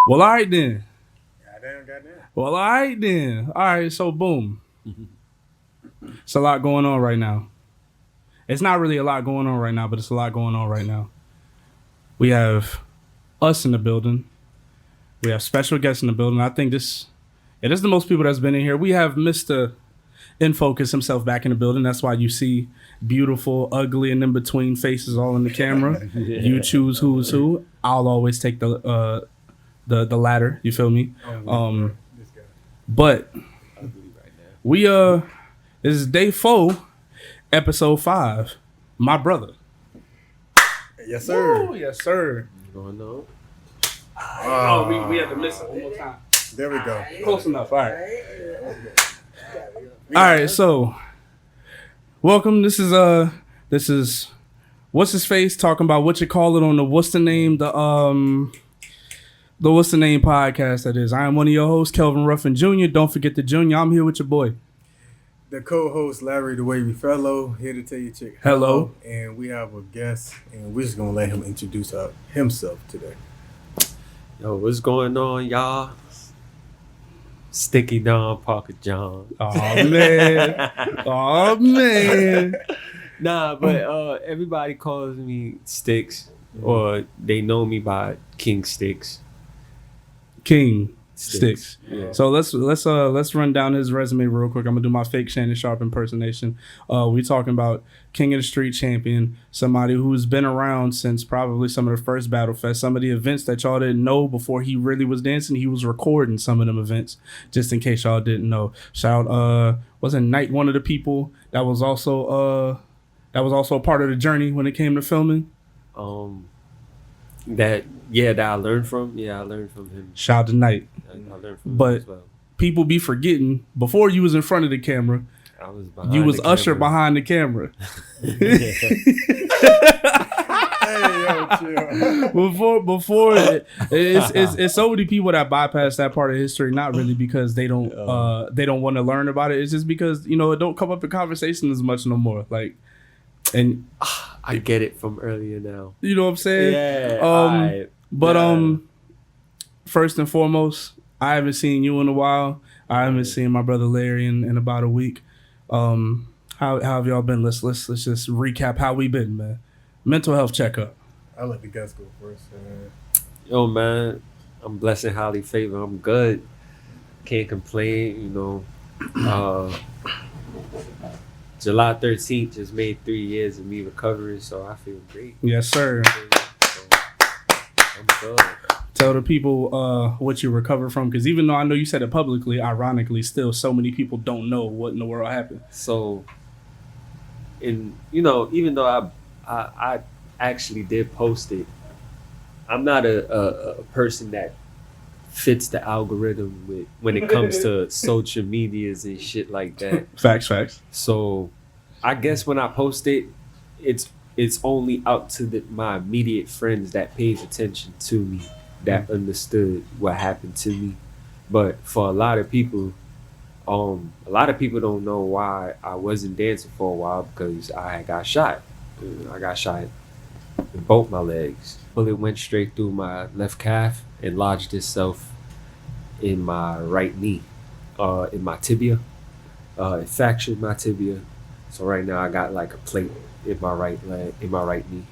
Well, all right then. Goddamn. Well, all right then. All right, so boom. It's a lot going on right now. It's not really a lot going on right now, but it's a lot going on right now. We have us in the building. We have special guests in the building. I think this is the most people that's been in here. We have Mr. INFOCUS himself back in the building. That's why you see beautiful, ugly, and in between faces all in the camera. Yeah. You choose who's who. I'll always take the latter. You feel me? This guy. But Ugly right now. we this is day 4, episode 5. My brother. Yes, sir. Woo, yes, sir. What's going on? We had to miss it one more time. There we go. Close enough. All right. All right. So, welcome. This is what's his face talking about what you call it on the what's the name what's the name podcast that is. I am one of your hosts, Kelvin Ruffin Jr. Don't forget the Junior. I'm here with your boy. The co-host, Larry the Wavy Fellow, here to tell you chick. Hello. And we have a guest, and we're just going to let him introduce himself today. Yo, what's going on, y'all? Sticky Don Parker John. Oh man. Oh man. Nah, but everybody calls me Stickz, or they know me by King Stickz. King Stickz. Yeah. So let's run down his resume real quick. I'm gonna do my fake Shannon Sharp impersonation. We talking about King of the Street champion, somebody who's been around since probably some of the first Battle Fest, some of the events that y'all didn't know before he really was dancing. He was recording some of them events, just in case y'all didn't know. Shout wasn't Knight one of the people that was also a part of the journey when it came to filming? That I learned from. Yeah, I learned from him. Shout out to Knight. I learned from But him as well. people be forgetting before you was in front of the camera. I was behind You was the usher camera. behind the camera. Hey, yo, chill. before it's so many people that bypass that part of history, not really because they don't want to learn about it. It's just because it don't come up in conversation as much no more. Like, and I get it from earlier now. you know what I'm saying? Yeah. But first and foremost, I haven't seen you in a while. I haven't seen my brother Larry in about a week. How have y'all been? Let's just recap how we been, man. Mental health checkup. I'll let the guys go first. Yo, man, I'm blessed and highly favored. I'm good. Can't complain, July 13th just made 3 years of me recovering, so I feel great. Yes, sir. So, I'm good. Tell the people what you recovered from, because even though I know you said it publicly, ironically, still so many people don't know what in the world happened. So, even though I actually did post it, I'm not a person that fits the algorithm when it comes to social medias and shit like that. Facts. So I guess when I post it, it's only out to my immediate friends that pays attention to me, that understood what happened to me. But for a lot of people don't know why I wasn't dancing for a while, because I got shot. I got shot in both my legs. Bullet went straight through my left calf and lodged itself in my right knee, in my tibia. It fractured my tibia. So right now I got like a plate in my right leg, in my right knee.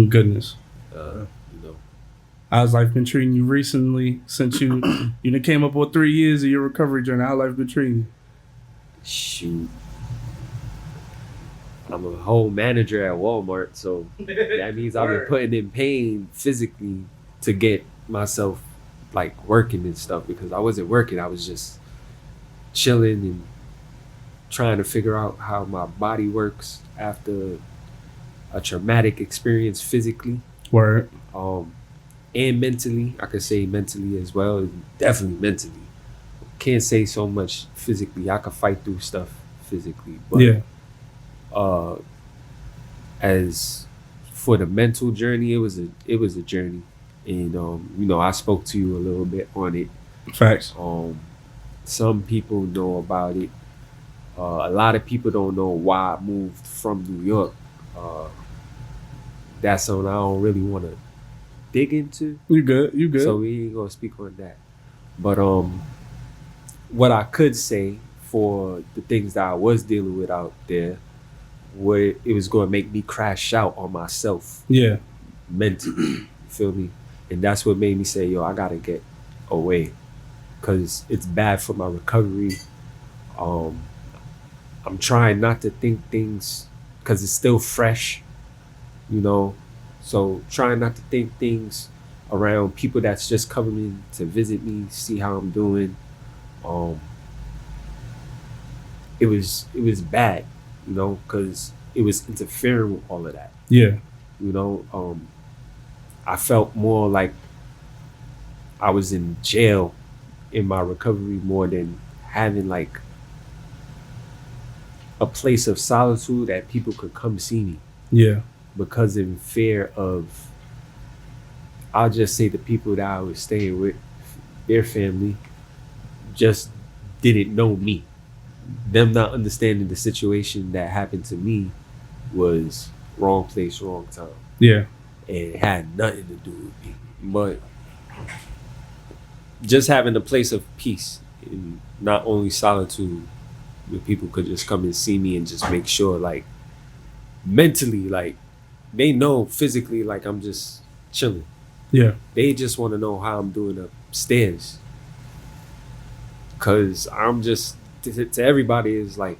Goodness. You know, How's life been treating you recently since you done came up with 3 years of your recovery journey? How life been treating you? shoot. I'm a whole manager at Walmart, so that means I've been putting in pain physically to get myself like working and stuff, because I wasn't working. I was just chilling and trying to figure out how my body works after a traumatic experience physically. Word. And mentally. I could say mentally as well. Definitely mentally. Can't say so much physically. I could fight through stuff physically, but Yeah. As for the mental journey, it was a journey, and I spoke to you a little bit on it. Facts. Some people know about it. A lot of people don't know why I moved from New York. That's something I don't really want to dig into. You good. So we ain't gonna speak on that. But what I could say for the things that I was dealing with out there, where it was gonna make me crash out on myself Yeah. mentally. You feel me? And that's what made me say, yo, I gotta get away. Cause it's bad for my recovery. I'm trying not to think things because it's still fresh, you know. So trying not to think things around people that's just coming to visit me, see how I'm doing. It was bad, you know, because it was interfering with all of that. Yeah. You know, I felt more like I was in jail in my recovery more than having like a place of solitude that people could come see me. Yeah. Because in fear of, I'll just say the people that I was staying with, their family, just didn't know me. Them not understanding the situation that happened to me was wrong place, wrong time. Yeah. And it had nothing to do with me. But just having a place of peace and not only solitude, where people could just come and see me and just make sure, like, mentally, like, they know physically, like, I'm just chilling. Yeah. They just want to know how I'm doing upstairs. Because I'm just, to everybody, is like,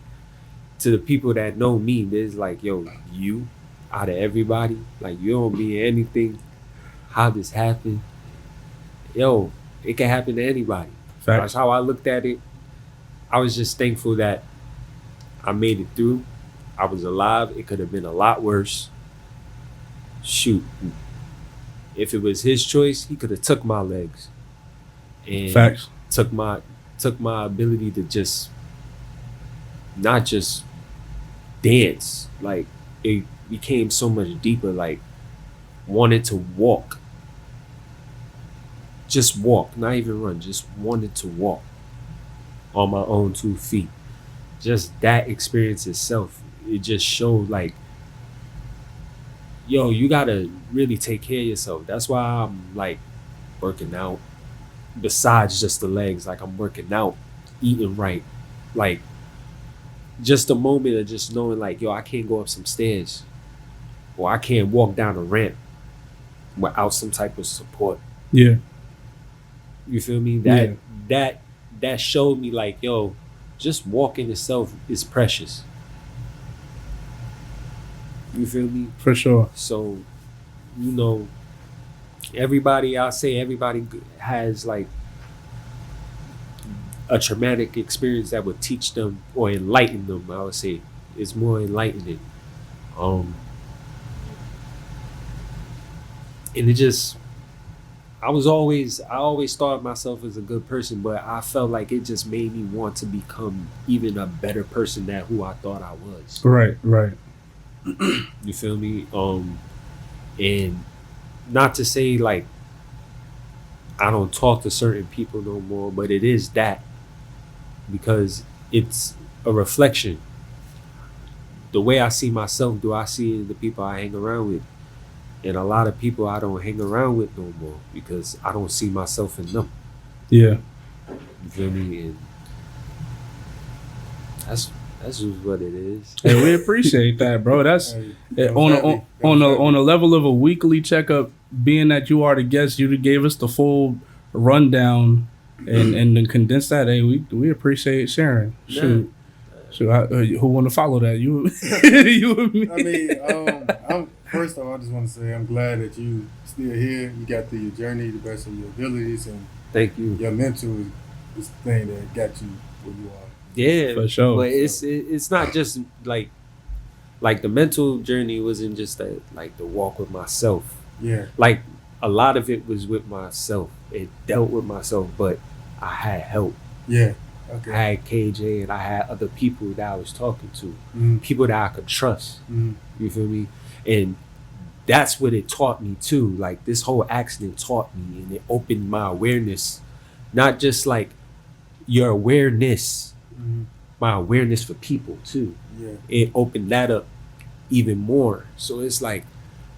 to the people that know me, there's like, yo, you, out of everybody, like, you don't mean anything. How this happened? Yo, it can happen to anybody. Facts. That's how I looked at it. I was just thankful that I made it through. I was alive. It could have been a lot worse. Shoot. If it was his choice, he could have took my legs. And Facts. took my ability to just not just dance. Like, it became so much deeper, like wanted to walk. Just walk, not even run, just wanted to walk on my own 2 feet. Just that experience itself, it just showed like, yo, you gotta really take care of yourself. That's why I'm like working out. Besides just the legs, like I'm working out, eating right. Like just a moment of just knowing like, yo, I can't go up some stairs or I can't walk down a ramp without some type of support. Yeah. You feel me? That showed me like, yo, just walking itself is precious. You feel me? For sure. So, you know, everybody has like a traumatic experience that would teach them or enlighten them. I would say it's more enlightening. And it just, I always thought of myself as a good person, but I felt like it just made me want to become even a better person than who I thought I was. Right. You feel me? And not to say like I don't talk to certain people no more, but it is that because it's a reflection. The way I see myself, do I see in the people I hang around with? And a lot of people I don't hang around with no more because I don't see myself in them. Yeah. You feel me? And that's just what it is. Hey, we appreciate that, bro. That's Hey, on a level of a weekly checkup. Being that you are the guest, you gave us the full rundown and then condensed that. Hey, we appreciate sharing. Shoot, who want to follow that? You, you and me. I mean, first of all, I just want to say I'm glad that you still here. You got through your journey the best of your abilities, and Thank you. your mental is the thing that got you where you are. Yeah, For sure. But it's not just like the mental journey wasn't just like the walk with myself. Yeah. Like a lot of it was with myself. It dealt with myself, but I had help. Yeah. I Okay. had KJ and I had other people that I was talking to, Mhm. people that I could trust. Mhm. You feel me? And that's what it taught me too. Like this whole accident taught me, and it opened my awareness, not just like your awareness, Mhm. my awareness for people too. Yeah. It opened that up even more. So it's like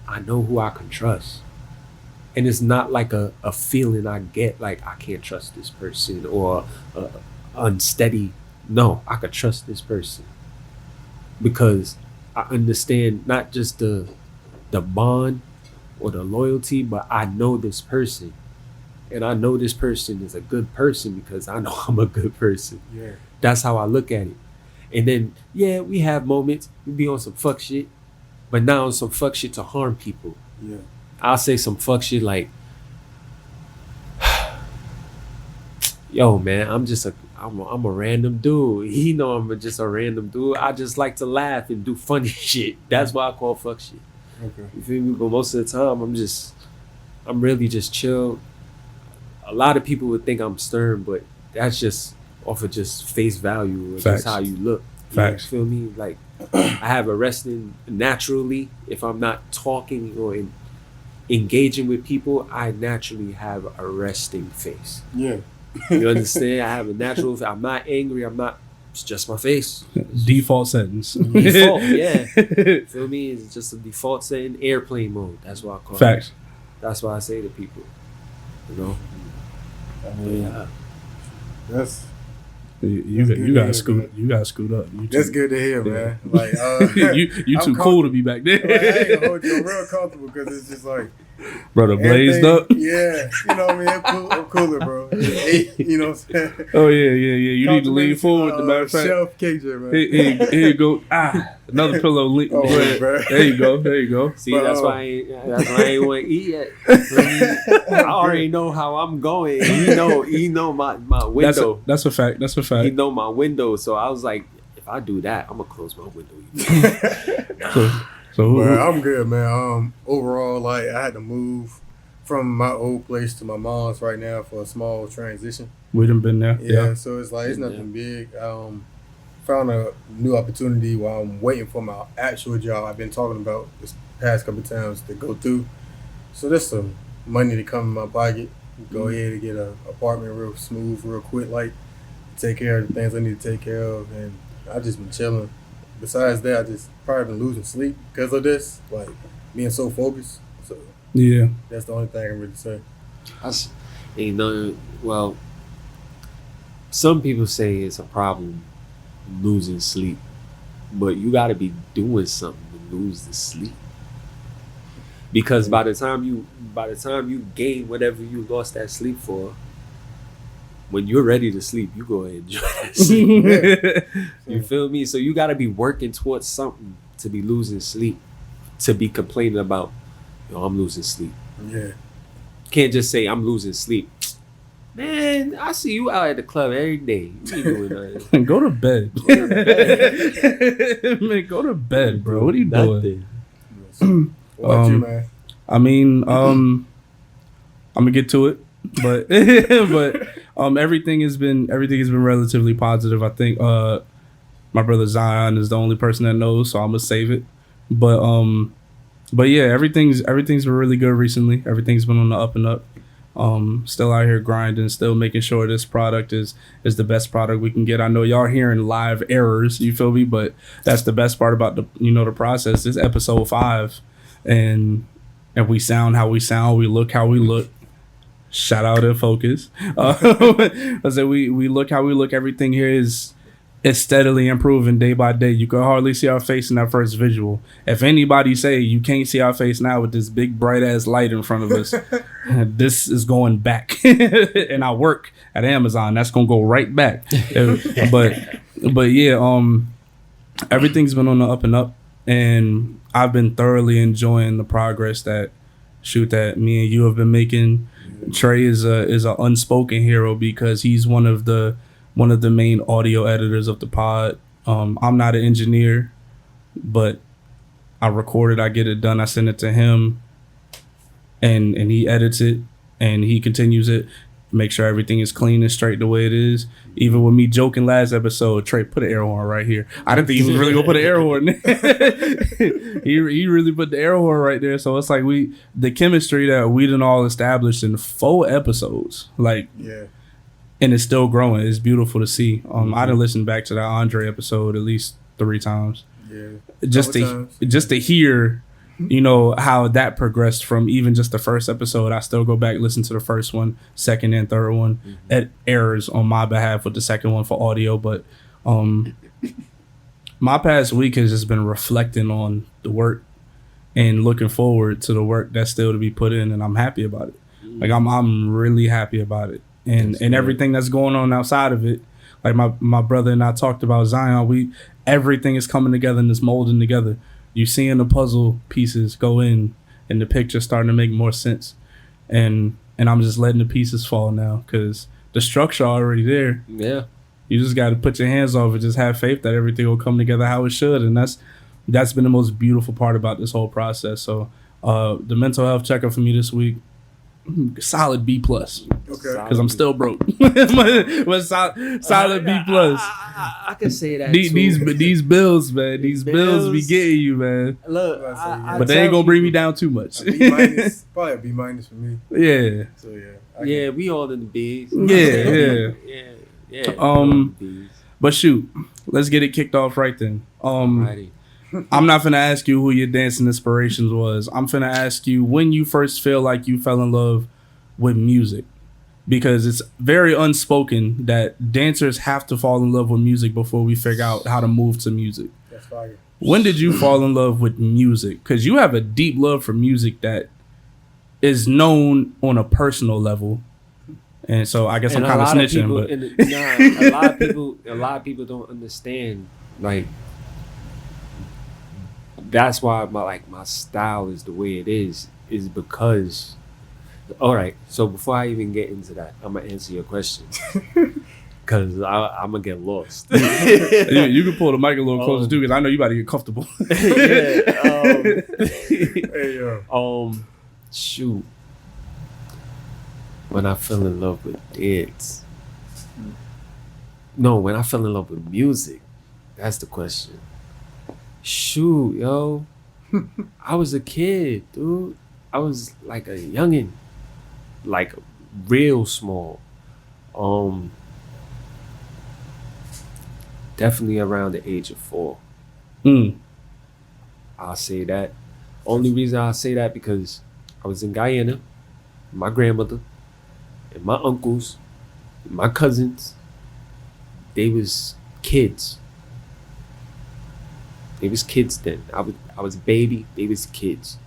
I know who I can trust. And it's not like a feeling I get like I can't trust this person or unsteady. No, I could trust this person because I understand not just the bond or the loyalty, but I know this person. And I know this person is a good person because I know I'm a good person. Yeah. That's how I look at it. And then, yeah, we have moments. We be on some fuck shit, but not on some fuck shit to harm people. Yeah. I'll say some fuck shit like, yo, man, I'm a random dude. He know I'm just a random dude. I just like to laugh and do funny shit. That's why I call fuck shit. Okay. You feel me? But most of the time, I'm really just chill. A lot of people would think I'm stern, but that's just off of just face value or Facts. just how you look. Facts. You feel me? Like, I have a resting naturally. If I'm not talking or engaging with people, I naturally have a resting face. Yeah. You understand? I have a natural. I'm not angry. It's just my face. Default settings. Default, yeah. Feel me? It's just a default setting, airplane mode. That's what I call Facts. it. That's what I say to people. You know? I mean, Yeah. that's You good got to to scoot. hear, You got to scoot up. You that's too- good to hear, Yeah. man. Like, you I'm too cool to be back there. Like, I ain't gonna hold you. I'm real comfortable because it's just like Brother blazed everything- up. Yeah, you know what I mean. I'm cooler, bro. You know what I'm saying? Oh yeah. You need to lean forward. The matter of fact, Shelf KJ, man. here you go. Another pillow. Oh, Go ahead. bro. There you go. See, But, that's why I ain't want to eat yet. I already know how I'm going. He know my window. That's a fact. That's a He fact. know my window. So I was like, if I do that, I'm gonna close my window. So But I'm good, man. Overall, like I had to move from my old place to my mom's right now for a small transition. we done been there. Yeah, Yeah. so it's like it's nothing big. Found a new opportunity while I'm waiting for my actual job I've been talking about this past couple times to go through. So there's some money to come in my pocket. Go ahead and get an apartment real smooth, real quick, like take care of the things I need to take care of, and I just been chilling. Besides that, I just probably been losing sleep because of this, like being so focused. So Yeah. that's the only thing I can really say. Well, some people say it's a problem losing sleep, but you got to be doing something to lose the sleep. Because by the time you gain whatever you lost that sleep for, when you're ready to sleep, you go ahead and enjoy that sleep. You feel me? So you got to be working towards something to be losing sleep, to be complaining about, yo, I'm losing sleep. Yeah. Can't just say I'm losing sleep. Man, I see you out at the club every day. You ain't doing nothing. Go to bed. Man, go to bed, bro. What are you doing? Nothing. What about you, man? I mean, I'm gonna get to it, but everything has been relatively positive. I think my brother Zion is the only person that knows, so I'm gonna save it. But yeah, everything's been really good recently. Everything's been on the up and up. Still out here grinding, still making sure this product is the best product we can get. I know y'all hearing live errors, you feel me? But that's the best part about the process. This is episode 5, and we sound how we sound, we look how we look. Shout out INFOCUS. I said we look how we look. Everything here is steadily improving day by day. You can hardly see our face in that first visual. If anybody say you can't see our face now with this big bright ass light in front of us, this is going back. And I work at Amazon. That's gonna go right back. But yeah, everything's been on the up and up, and I've been thoroughly enjoying the progress that me and you have been making. Trey is a unspoken hero because he's one of the main audio editors of the pod. I'm not an engineer, but I record it, I get it done, I send it to him, and he edits it, and he continues it, make sure everything is clean and straight the way it is. Even with me joking last episode, Trey put an air horn right here. I didn't think he was really gonna put an air horn there. he really put the air horn right there. So it's like the chemistry that we done all established in 4 episodes, like, Yeah. and it's still growing. It's beautiful to see. I done listened back to that Andre episode at least 3 times. Yeah. Just Couple times. to hear you know, how that progressed from even just the first episode. I still go back, listen to the first one, second and third one. It errors on my behalf with the second one for audio, but my past week has just been reflecting on the work and looking forward to the work that's still to be put in, and I'm happy about it. Like I'm really happy about it, and everything that's going on outside of it. Like my brother and I talked about Zion. Everything is coming together and it's molding together. You seeing the puzzle pieces go in, and the picture starting to make more sense, and I'm just letting the pieces fall now because the structure already there. Yeah. You just got to put your hands off it. Just have faith that everything will come together how it should, and that's been the most beautiful part about this whole process. So, the mental health checkup for me this week, solid B plus. Okay. Because I'm still broke. But solid B plus. I can say that These bills, man. These bills be getting you, man. Look, but they ain't gonna bring me down too much. A B minus, probably a B minus for me. Yeah. So yeah, we all in the B's. Yeah. But shoot, let's get it kicked off right then. Alrighty. I'm not finna ask you who your dancing inspirations was. I'm finna ask you when you first feel like you fell in love with music. Because it's very unspoken that dancers have to fall in love with music before we figure out how to move to music. That's fire. When did you fall in love with music? Because you have a deep love for music that is known on a personal level. And so I guess I'm kind of snitching, but a lot of people don't understand. Like, that's why my style is the way it is because. All right, so before I even get into that, I'm gonna answer your question because I'm gonna get lost. You can pull the mic a little closer too, because I know you about to get comfortable. Shoot. When I fell in love with dance. No, when I fell in love with music. That's the question. Shoot, yo. I was a kid, dude. I was like a youngin'. Like real small. Definitely around the age of 4. I'll say that. Only reason I'll say that because I was in Guyana, my grandmother, and my uncles, and my cousins, they was kids. They was kids then. I was a baby, they was kids.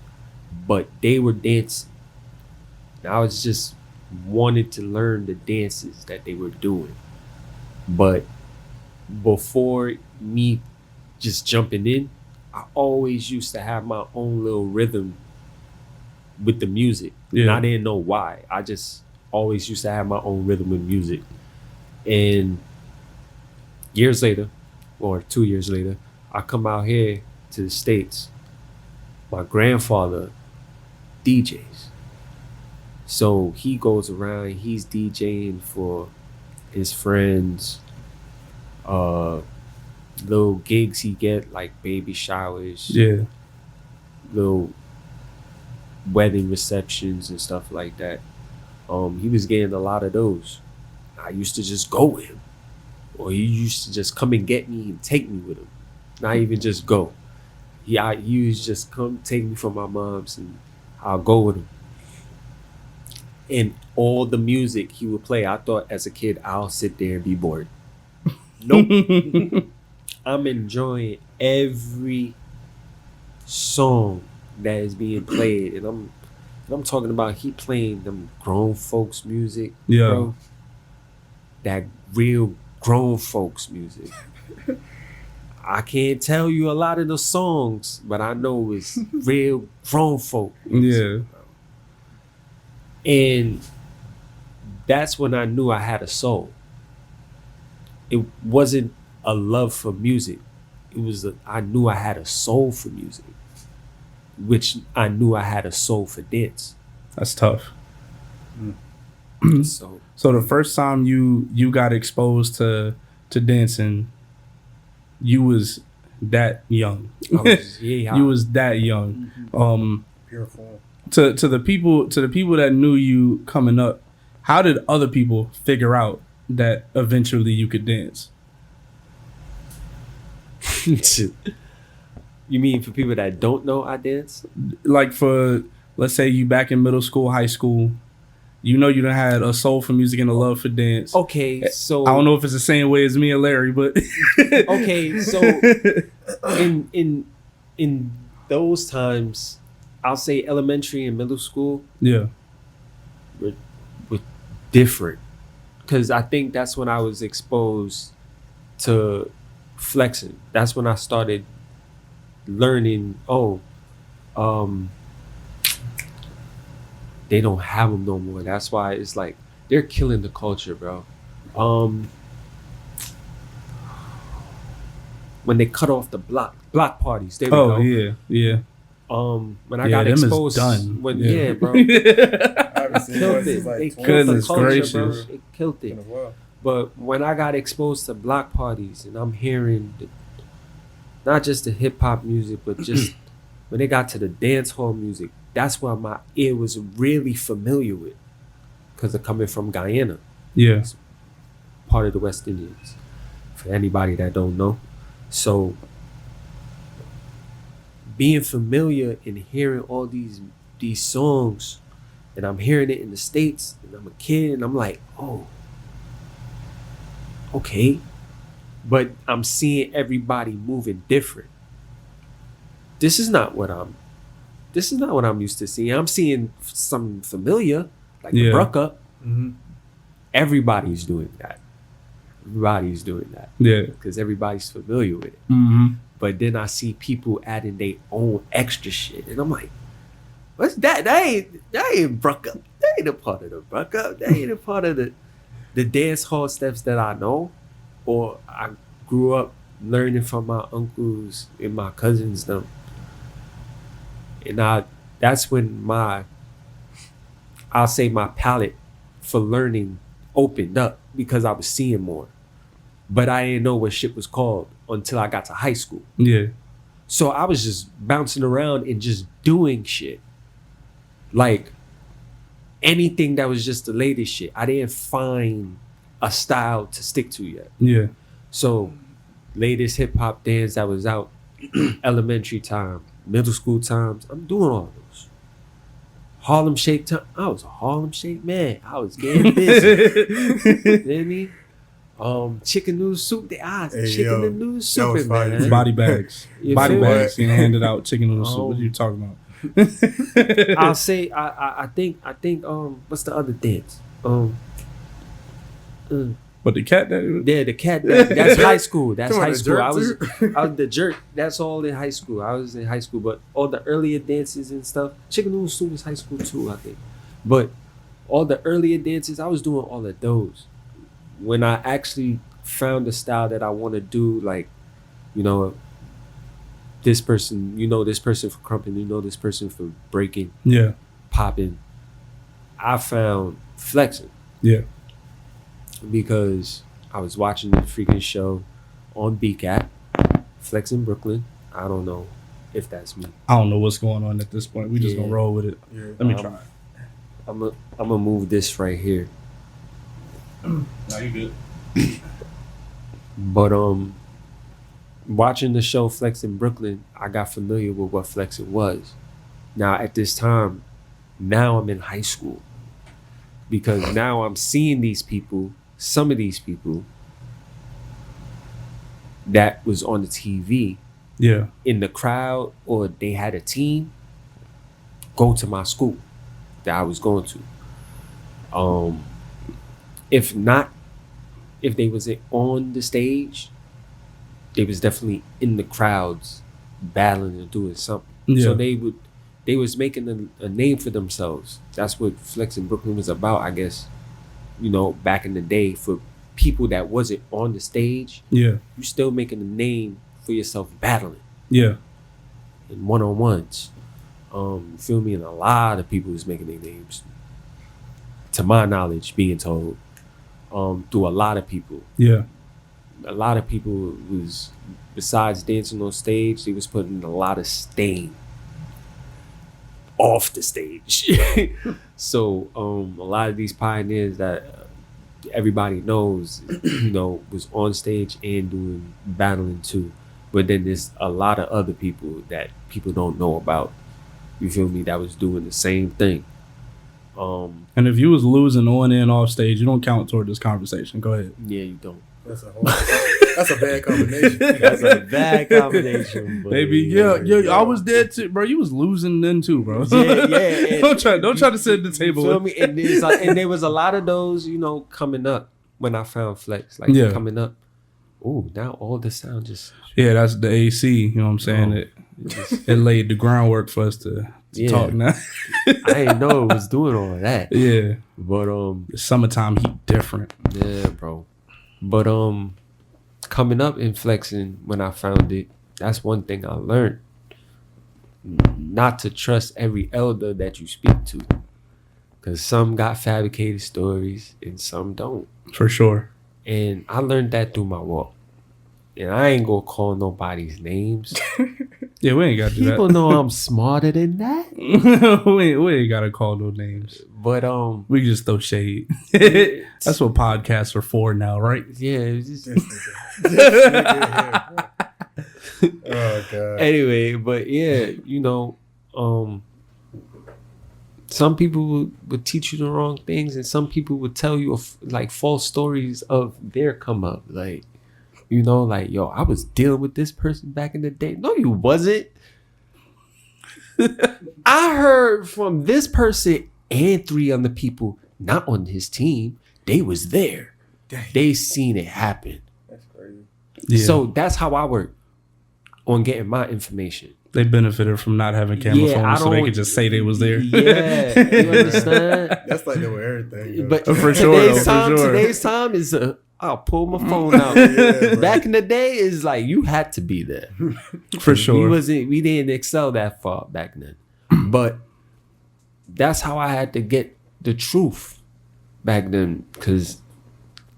But they were dancing. And I was just wanted to learn the dances that they were doing. But before me just jumping in, I always used to have my own little rhythm with the music. Yeah. And I didn't know why. I just always used to have my own rhythm with music. And years later, or 2 years later, I come out here to the States. My grandfather DJs. So he goes around, he's DJing for his friends, little gigs he get, like baby showers, little wedding receptions and stuff like that. He was getting a lot of those. I used to just go with him, or he used to just come and get me and take me with him. Not even just go. He used to just come take me from my mom's and I'll go with him. And all the music he would play, I thought as a kid, I'll sit there and be bored. Nope. I'm enjoying every song that is being played. And I'm talking about he playing them grown folks music. Yeah. Bro. That real grown folks music. I can't tell you a lot of the songs, but I know it's real grown folk music. Yeah. And that's when I knew I had a soul. It wasn't a love for music. It was I knew I had a soul for music, which I knew I had a soul for dance. That's tough. So the first time you got exposed to dancing, you was that young. You was that young. Pure form. To the people that knew you coming up, how did other people figure out that eventually you could dance? You mean for people that don't know I dance? Like for, let's say you back in middle school, high school, you know you done had a soul for music and a love for dance. Okay, so I don't know if it's the same way as me and Larry, but okay, so in those times, I'll say elementary and middle school yeah, were different, because I think that's when I was exposed to flexing. That's when I started learning. They don't have them no more. That's why it's like they're killing the culture, bro. When they cut off the block parties, there we go. oh yeah. When I Yeah, got them is exposed, done. when Yeah. bro, I haven't seen killed one since it. like They 20 killed the Goodness culture, gracious. bro. They killed in it. a while. But when I got exposed to block parties and I'm hearing not just the hip hop music, but just when they got to the dance hall music, that's why my ear was really familiar with, because they're coming from Guyana, Yeah, part of the West Indies, for anybody that don't know. So being familiar and hearing all these songs, and I'm hearing it in the States, and I'm a kid, and I'm like, oh, okay. But I'm seeing everybody moving different. This is not what I'm used to seeing. I'm seeing something familiar, like the Yeah. Bruck Up. Mm-hmm. Everybody's doing that. Everybody's doing that yeah. because everybody's familiar with it. Mm-hmm. But then I see people adding their own extra shit, and I'm like, "What's that? That ain't Bruck Up. That ain't a part of the Bruck Up. That ain't a part of the dance hall steps that I know, or I grew up learning from my uncles and my cousins them." And that's when I'll say my palette for learning opened up, because I was seeing more. But I didn't know what shit was called until I got to high school. Yeah, So I was just bouncing around and just doing shit. Like anything that was just the latest shit. I didn't find a style to stick to yet. yeah, So latest hip hop dance that was out, elementary time, middle school times, I'm doing all those. Harlem Shake time, I was a Harlem Shake man. I was getting busy. You know what I mean? Chicken noodle soup, Hey, chicken yo, and noodle that soup, was fire, man. too. body bags, You body feel me? bags, getting handed out chicken noodle soup. What are you talking about? I'll say I think what's the other dance? But the cat that Yeah, the cat. That's high school. That's Come on, high the school. jerk, I was the jerk. That's all in high school. I was in high school, but all the earlier dances and stuff. Chicken noodle soup was high school too, I think. But all the earlier dances, I was doing all of those. When I actually found the style that I want to do, like, you know, this person for crumping, this person for breaking, yeah, popping, I found flexing. yeah, Because I was watching the freaking show on BCAT, Flex in Brooklyn. I don't know if that's me. I don't know what's going on at this point. We just Yeah. gonna roll with it. Yeah. Let me try. I'm gonna move this right here. Now you good. But watching the show Flex in Brooklyn, I got familiar with what flexing was. Now at this time, now I'm in high school, because now I'm seeing these people, some of these people that was on the TV Yeah, in the crowd, or they had a team, go to my school that I was going to. If not, if they was on the stage, they was definitely in the crowds battling and doing something. Yeah. So they was making a name for themselves. That's what Flex in Brooklyn was about, I guess. Back in the day, for people that wasn't on the stage, yeah, you still making a name for yourself battling yeah, in one-on-ones. You feel me? And a lot of people was making their names, to my knowledge, being told, through a lot of people. yeah, A lot of people was, besides dancing on stage, they was putting a lot of stain off the stage. So a lot of these pioneers that everybody knows, was on stage and doing battling too. But then there's a lot of other people that people don't know about. You feel me? That was doing the same thing. And if you was losing on and off stage, you don't count toward this conversation. Go ahead. Yeah, you don't. That's a bad combination. That's a bad combination. But Maybe, yeah, I was dead too, bro. You was losing then too, bro. Yeah. don't try to sit at the table. Feel me? And, and there was a lot of those, you know, coming up when I found Flex, like coming up. Ooh, now all the sound just. Yeah, that's the AC. You know what I'm saying? It laid the groundwork for us to talk now. I didn't know it was doing all of that. Yeah, but the summertime heat different. Yeah, bro. But coming up and flexing when I found it, that's one thing I learned. Not to trust every elder that you speak to, because some got fabricated stories and some don't. For sure. And I learned that through my walk. And I ain't gonna call nobody's names. Yeah, we ain't got to do that. People know I'm smarter than that. we ain't gotta call no names. But we can just throw shade. That's what podcasts are for now, right? Yeah. It's just... Oh god. Anyway, but yeah, you know, some people would teach you the wrong things, and some people would tell you like false stories of their come up, like. You know, like, yo, I was dealing with this person back in the day. No, you wasn't. I heard from this person and 3 other people not on his team. They was there. Dang. They seen it happen. That's crazy. Yeah. So that's how I work on getting my information. They benefited from not having camera phones, so they could just say they was there. Yeah, you understand? That's like that with everything. But for sure. Today's time is I'll pull my phone out. Yeah, back in the day, is like you had to be there. For sure. We didn't excel that far back then. But that's how I had to get the truth back then, because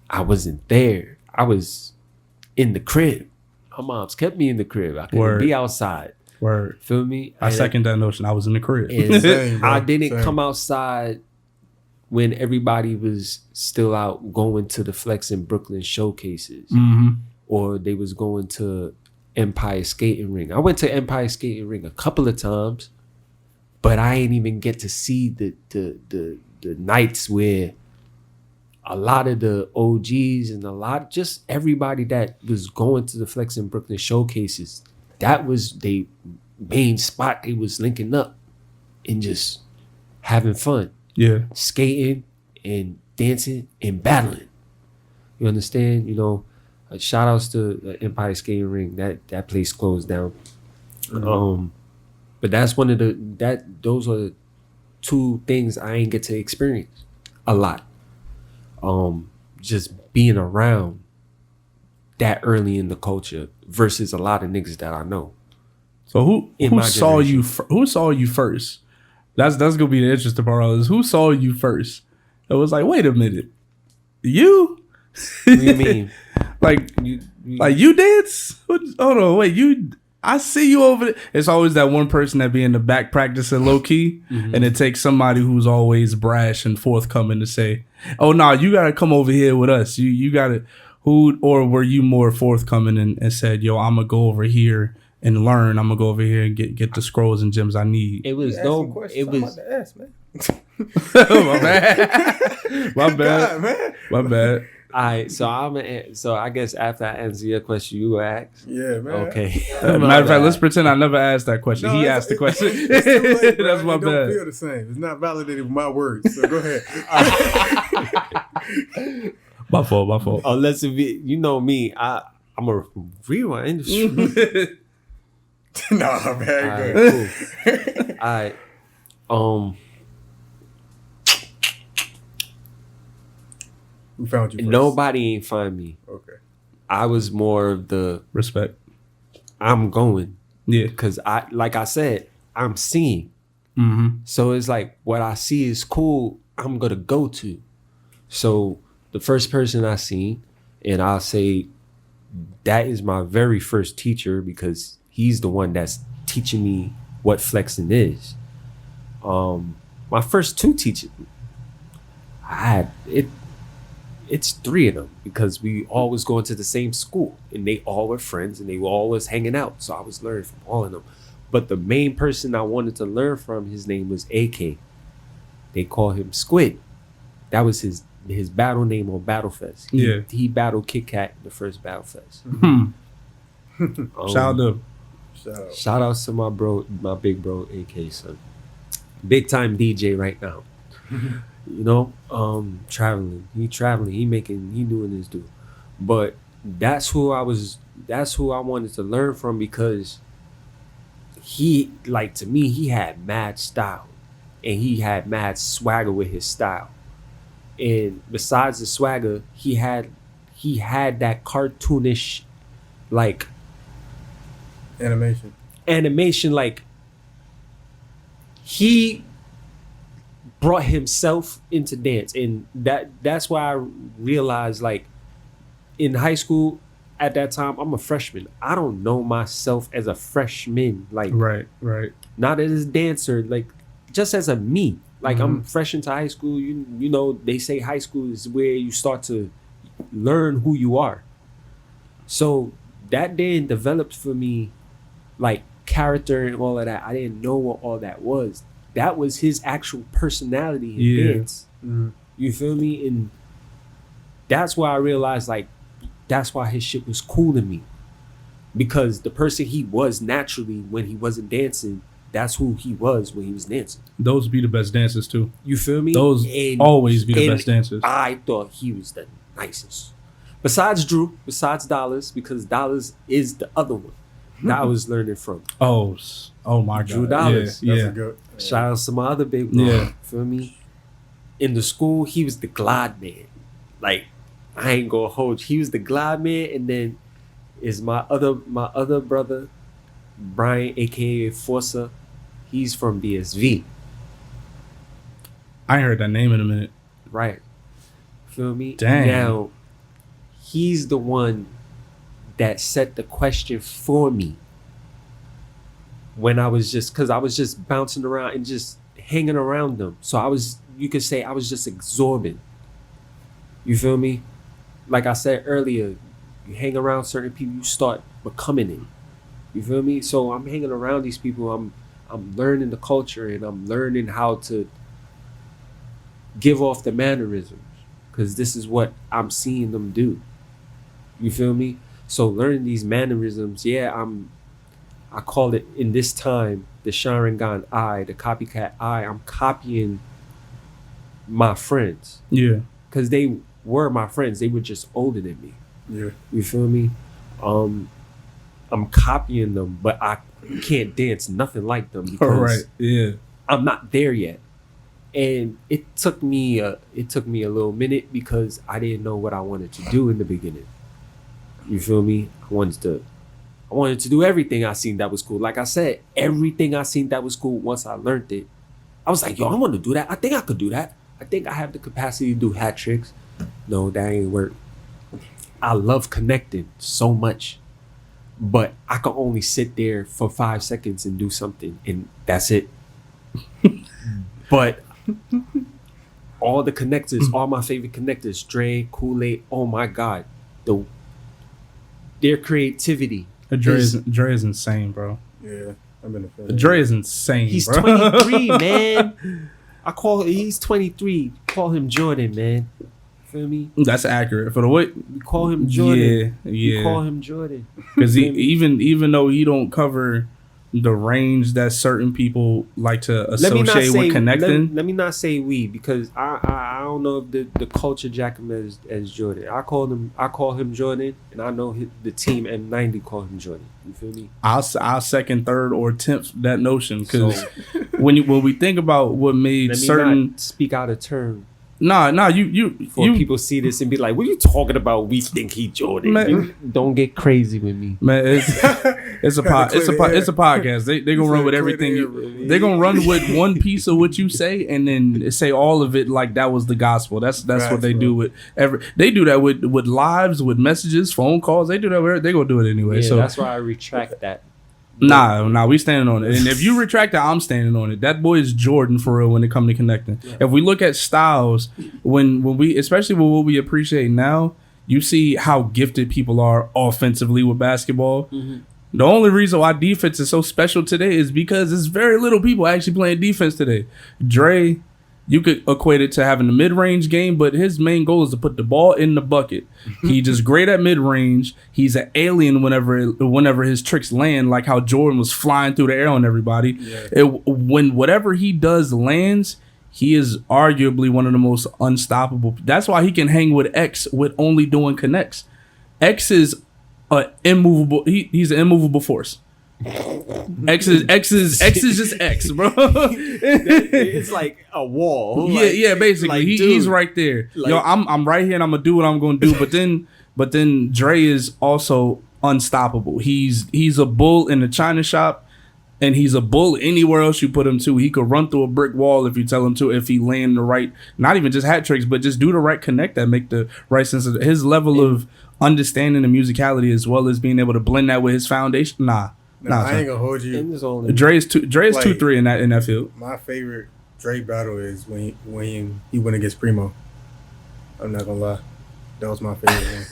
I wasn't there. I was in the crib. My mom's kept me in the crib. I couldn't be outside. Word. Feel me? I second that notion. I was in the crib. Same, I didn't come outside when everybody was still out going to the Flex in Brooklyn showcases, or they was going to Empire Skating Ring. I went to Empire Skating Ring a couple of times, but I ain't even get to see the nights where a lot of the OGs and just everybody that was going to the Flex in Brooklyn showcases, that was they main spot. They was linking up and just having fun. Yeah. Skating and dancing and battling. You understand? You know, shout outs to Empire Skating Ring. That place closed down. But that's one of those are the 2 things I ain't get to experience a lot. Just being around that early in the culture versus a lot of niggas that I know. So who saw you? Who saw you first? That's gonna be the interesting part of this. Who saw you first? It was like, wait a minute, you? What do you mean? like you dance? Hold on, wait, you? I see you over there. It's always that one person that be in the back practicing low key, and it takes somebody who's always brash and forthcoming to say, "Oh no, you gotta come over here with us. You gotta." Who, or were you more forthcoming and said, "Yo, I'm gonna go over here and learn. I'm gonna go over here and get the scrolls and gems I need." It was no. It was. My bad. My bad. God, man. My bad. All right, so I guess after I answer your question, you will ask. Yeah, man. Okay. Matter of fact, let's pretend I never asked that question. No, he asked the question. It's too late, bro. That's my it bad. Don't feel the same. It's not validated with my words. So go ahead. My fault. Unless if you know me, I'm a rewind. Nah, man. All right, cool. All right. Who found you first? Nobody ain't find me. Okay. I was more of the Respect. I'm going. Yeah. Because like I said, I'm seeing. So it's like what I see is cool, I'm gonna go to. So the first person I seen, and I'll say that is my very first teacher, because he's the one that's teaching me what flexing is. My first 2 teachers, it's 3 of them because we all was going to the same school and they all were friends and they were always hanging out. So I was learning from all of them. But the main person I wanted to learn from, his name was AK. They call him Squid. That was his battle name on Battlefest. He battled Kit Kat in the first Battlefest. Shout out to my big bro AK, son. Big time DJ right now. You know, traveling. He doing his do. But that's who I wanted to learn from because he, like, to me, he had mad style and he had mad swagger with his style. And besides the swagger, he had that cartoonish, like, animation, like, he brought himself into dance. And that's why I realized, like, in high school at that time, I'm a freshman. I don't know myself as a freshman, like, right, not as a dancer, like, just as a me. Like, I'm fresh into high school. You know, they say high school is where you start to learn who you are. So that didn't develop for me, like, character and all of that. I didn't know what all that was. That was his actual personality in dance. You feel me? And that's why I realized, like, that's why his shit was cool to me. Because the person he was naturally when he wasn't dancing, that's who he was when he was dancing. Those be the best dancers too. You feel me? Those always be the best dancers. I thought he was the nicest. Besides Drew, besides Dollars, because Dollars is the other one that I was learning from. Oh my God. Drew Dollars. Yeah. Shout out to my other big bro. Yeah. Feel me? In the school, he was the glide man. Like, I ain't gonna hold you. He was the glide man, and then is my other brother, Brian, aka Forza. He's from BSV. I ain't heard that name in a minute. Right. Feel me? Dang. Now, he's the one that set the question for me when I was just bouncing around and just hanging around them. So you could say I was just absorbing. You feel me? Like I said earlier, you hang around certain people, you start becoming it. You feel me? So I'm hanging around these people, I'm learning the culture and I'm learning how to give off the mannerisms because this is what I'm seeing them do. You feel me? So learning these mannerisms, I call it in this time the Sharingan eye, the copycat eye. I'm copying my friends. Yeah. Because they were my friends. They were just older than me. Yeah. You feel me? I'm copying them, but I can't dance nothing like them because I'm not there yet. And it took me a little minute because I didn't know what I wanted to do in the beginning. You feel me? I wanted to do everything I seen that was cool. Like I said, everything I seen that was cool, once I learned it, I was like, yo, I want to do that. I think I could do that. I think I have the capacity to do hat tricks. No, that ain't work. I love connecting so much, but I can only sit there for 5 seconds and do something, and that's it. But all the connectors, all my favorite connectors, Dre, Kool-Aid, oh my God, their creativity. Dre is insane, bro. Yeah, I've been a fan. Dre is insane. He's bro. 23, man. He's 23. Call him Jordan, man. Feel me? That's accurate for the way we call him Jordan. Yeah. We call him Jordan because even though he don't cover the range that certain people like to associate with connecting. Let me not say we, because I don't know if the culture jack him as Jordan. I call him Jordan, and I know the team M90 call him Jordan. You feel me? I'll second, third, or 10th that notion because when we think about what made certain speak out of turn. Nah, you people see this and be like, "What are you talking about? We think he Jordan." Man, don't get crazy with me, man. It's a podcast. They gonna run with everything. They gonna run with one piece of what you say and then say all of it like that was the gospel. That's what they do with They do that with lives, with messages, phone calls. They do that. They gonna do it anyway. Yeah, so that's why I retract that Nah, we standing on it. And if you retract that, I'm standing on it. That boy is Jordan for real when it comes to connecting. Yeah. If we look at styles, when we, especially with what we appreciate now, you see how gifted people are offensively with basketball. Mm-hmm. The only reason why defense is so special today is because there's very little people actually playing defense today. Dre, you could equate it to having a mid-range game, but his main goal is to put the ball in the bucket. He just great at mid-range. He's an alien whenever his tricks land, like how Jordan was flying through the air on everybody. Yeah. When whatever he does lands, he is arguably one of the most unstoppable. That's why he can hang with X with only doing connects. X is an immovable. He's an immovable force. X is just X, bro. It's like a wall. Yeah, basically. Like, he's right there. Like, yo, I'm right here and I'm gonna do what I'm gonna do. But then Dre is also unstoppable. He's a bull in the China shop, and he's a bull anywhere else you put him to. He could run through a brick wall if you tell him to, if he land the right, not even just hat tricks, but just do the right connect that make the right sense of his level of understanding the musicality, as well as being able to blend that with his foundation. Nah, I ain't gonna hold you. Dre's 2-3 in that field. My favorite Dre battle is when he went against Primo. I'm not gonna lie, that was my favorite one.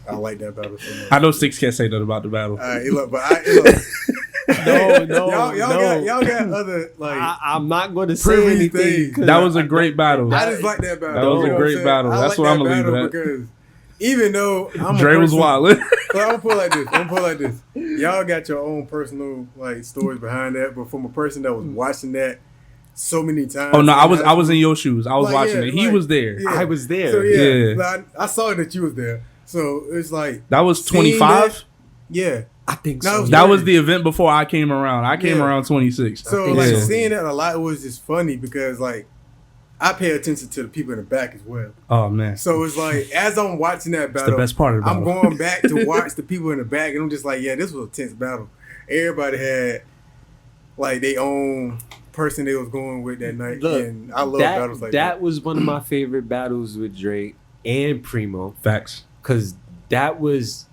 I like that battle so much. I know Stickz can't say that about the battle. Look. No. Y'all got other like. I'm not going to say anything. That was a great battle. I just like that battle. That was a great battle. That's what I'm gonna leave it at. Because even though Dre was wild. I'm gonna put it like this. Y'all got your own personal like stories behind that, but from a person that was watching that so many times. Oh no, I was in your shoes. I was watching it. He was there. Yeah. I was there. So I saw that you was there. So it's like that was 25. Yeah, I think so. That was the event before I came around. I came around 26. So like seeing that a lot was just funny because like I pay attention to the people in the back as well. Oh man! So it's like as I'm watching that battle, the best part of the battle. I'm going back to watch the people in the back, and I'm just like, yeah, this was a tense battle. Everybody had like their own person they was going with that night, and I love battles like that. That was one of my favorite battles with Drake and Primo. Facts, because that was.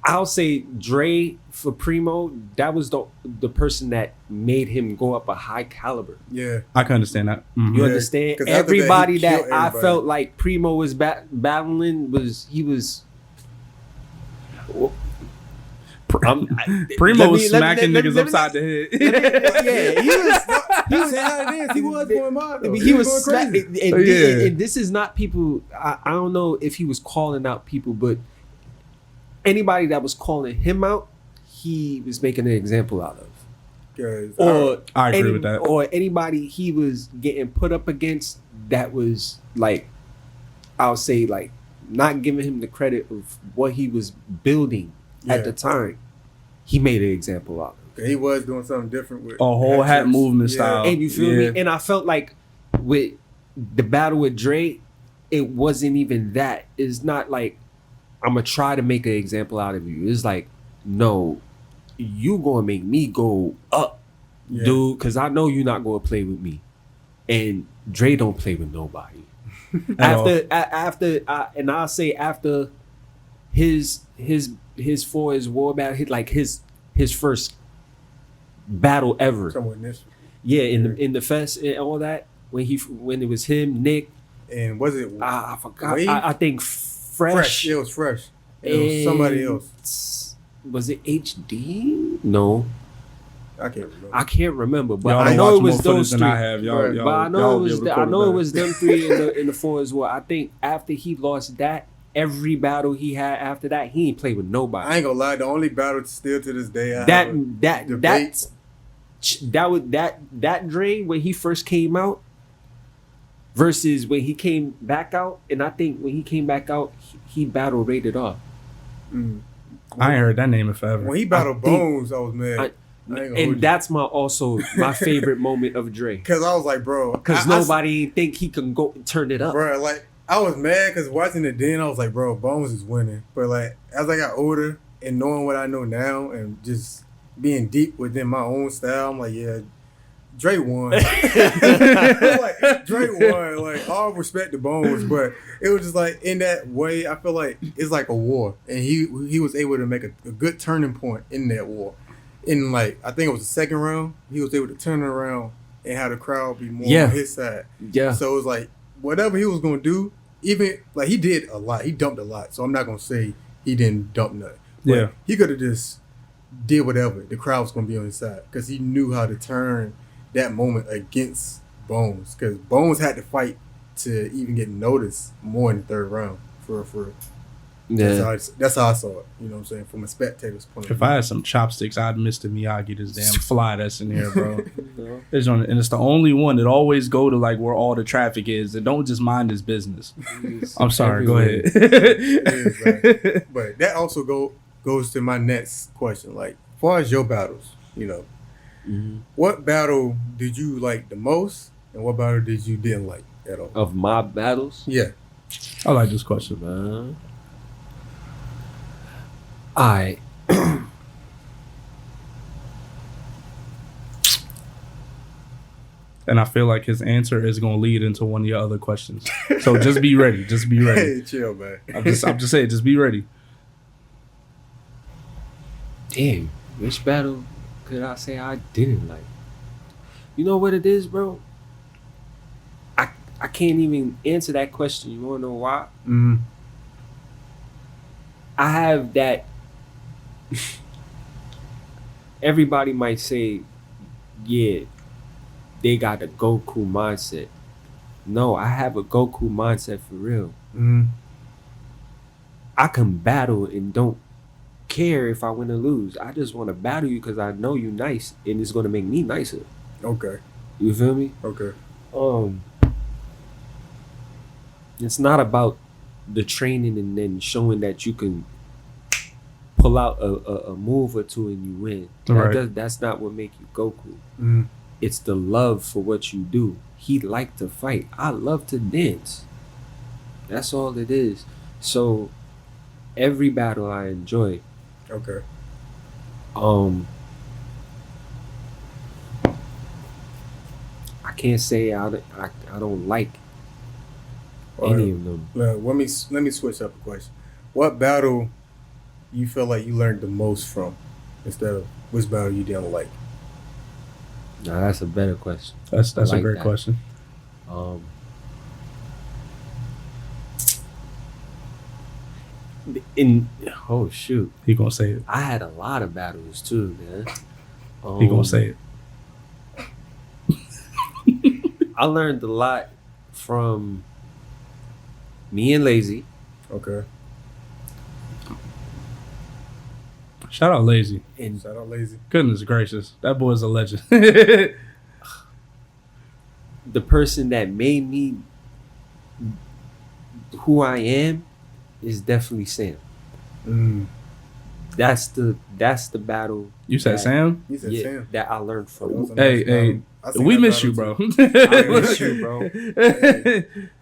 I'll say Dre for Primo, that was the person that made him go up a high caliber. Yeah. I can understand that. Mm-hmm. You understand? Everybody that I felt like Primo was battling he was... Primo was smacking niggas upside the head. Yeah, he was going mad. He was crazy. And this is not people... I don't know if he was calling out people, but anybody that was calling him out, he was making an example out of. Or I agree with that. Or anybody he was getting put up against that was like, I'll say like, not giving him the credit of what he was building at the time. He made an example out of. He was doing something different with a whole hat movement style. And you feel me? And I felt like with the battle with Dre, it wasn't even that. It's not like, I'm gonna try to make an example out of you. It's like, no, you gonna make me go up, dude, because I know you're not gonna play with me. And Dre don't play with nobody. And I'll say after his for his war battle, his first battle ever. Yeah, in the fest and all that, when it was him, Nick, and was it? I forgot. I think. Fresh. It was Fresh. It was somebody else. Was it HD? No. I can't remember. But y'all I know it was those three. But I know it was them three in the four as well. I think after he lost that, every battle he had after that, he ain't played with nobody. I ain't gonna lie. The only battle still to this day that Dre when he first came out versus when he came back out, and I think when he came back out, he battle rated R. I ain't heard that name in forever. When he battled Bones, I was mad. And that's my favorite moment of Dre. Because I was like, bro. Because nobody think he can go turn it up. Bro, like, I was mad because watching it then, I was like, bro, Bones is winning. But, like, as I got older and knowing what I know now and just being deep within my own style, I'm like, yeah, Dre won. Like, Dre won. Like, all respect to Bones, but it was just like in that way. I feel like it's like a war, and he was able to make a good turning point in that war. In like, I think it was the second round, he was able to turn it around and have the crowd be more on his side. Yeah. So it was like whatever he was gonna do, even like he did a lot. He dumped a lot. So I'm not gonna say he didn't dump nothing. But Yeah. he could have just did whatever. The crowd was gonna be on his side because he knew how to turn that moment against Bones. Because Bones had to fight to even get noticed more in the third round. For Yeah. that's how I saw it. You know what I'm saying? From a spectator's point of If view. I had some chopsticks, I'd Mr. Miyagi this damn fly that's in here, bro. It's on, and it's the only one that always go to like where all the traffic is and don't just mind his business. I'm sorry, Everywhere. go ahead. Is, right? But that also goes to my next question. Like, as far as your battles, you know, what battle did you like the most, and what battle did you didn't like at all? Of my battles, Yeah. I like this question. man. I And I feel like his answer is going to lead into one of your other questions. So just be ready. Just be ready. Hey, chill, man. I'm just saying, just be ready. damn, which battle could I say I didn't like? You know what it is, bro? I can't even answer that question. You wanna know why? Mm. I have that. Everybody might say, yeah, they got a Goku mindset. No, I have a Goku mindset for real. Mm. I can battle and don't care if I win or lose. I just want to battle you because I know you nice and it's gonna make me nicer. Okay. You feel me? Okay. It's not about the training and then showing that you can pull out a move or two and you win. Right. That's not what make you Goku. Mm. It's the love for what you do. He liked to fight. I love to dance. That's all it is. So every battle I enjoy. Okay. I can't say I don't like any of them. Let me switch up the question. What battle you feel like you learned the most from, instead of which battle you didn't like? Nah, that's a better question. That's I a like great that. question. Oh shoot, He gonna say it. I had a lot of battles too, man. He gonna say it. I learned a lot from me and Lazy. Okay. Shout out Lazy. And Shout out Lazy. Goodness gracious, that boy's a legend. the person that made me who I am is definitely Sam. Mm. That's the battle. You said that- Sam? You said Yeah, Sam. that I learned from. That was a Hey, nice hey, battle. I seen we that miss battle you, bro. I miss you, bro.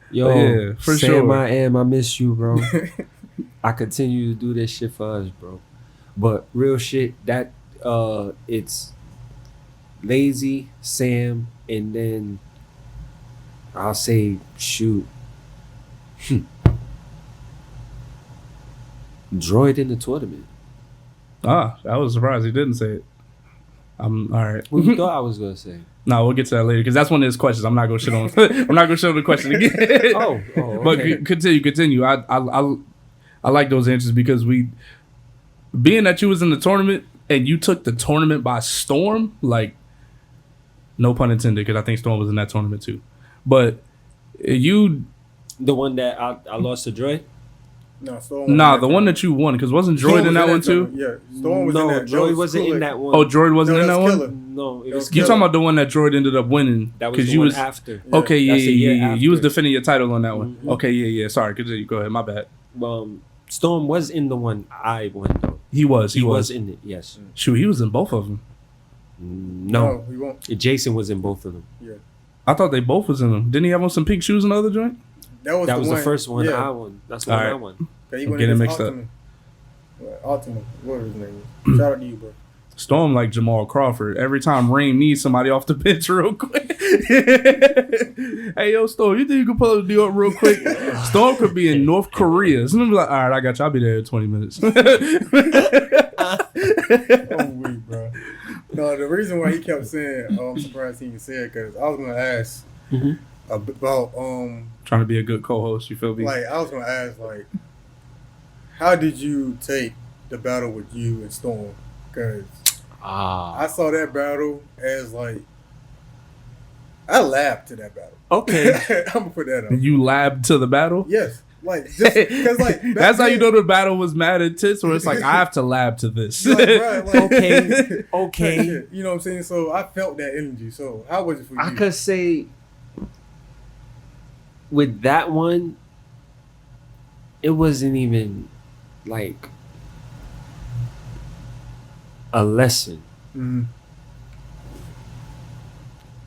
Yo, Yeah, for Sam, sure. I miss you, bro. I continue to do this shit for us, bro. But real shit, that it's Lazy, Sam, and then I'll say shoot. Droid in the tournament. Ah, I was surprised he didn't say it. I'm all right. What you thought I was gonna say? No, we'll get to that later because that's one of his questions. I'm not gonna shit on. I'm not gonna shit on the question again. Oh, But okay. continue. I like those answers because being that you was in the tournament and you took the tournament by storm, like no pun intended, because I think Storm was in that tournament too. But you, The one that I lost to Droid. No, Storm. the one that you won, because wasn't Storm Droid was in that one too? tournament. Yeah, Storm was in that. Droid wasn't in that one. Oh, Droid wasn't No, in that that's one. Killer. No, it That was was You talking Killer. about the one that Droid ended up winning? that was 'cause the you one was after. okay. That's a year Yeah. You was after. defending your title on that one. Mhm. Okay, yeah. Sorry, continue. Go ahead. My bad. Storm was in the one I won though. He was. He was in it. Yes. Shoot, he was in both of them. No, we won't. Jason was in both of them. I thought they both was in them. Didn't he have on some pink shoes in the other joint? That was That was the one. first one Yeah. I won. That's the one Alright. I won. Okay, he I'm went getting against mixed up. Ultimate. Ultimate. What was his name? Shout out to you, bro. Storm like Jamal Crawford. Every time Rain needs somebody off the bench real quick. Hey, yo, Storm, you think you can pull up New York real quick? Storm could be in North Korea. So I'm like, all right, I got you. I'll be there in 20 minutes. I'm weak, bro. No, the reason why he kept saying, I'm surprised he even said, because I was going to ask about, trying to be a good co-host, you feel me? like, I was going to ask, like, how did you take the battle with you and Storm? Because I saw that battle as, like, I laughed to that battle. Okay. I'm going to put that up. You labbed to the battle? Yes. Like, just because, like, that's how you know the battle was mad intense, where it's like, I have to lab to this. like, bro, like, okay. You know what I'm saying? So I felt that energy. So how was it for you? I could say with that one, it wasn't even like a lesson. Mm-hmm.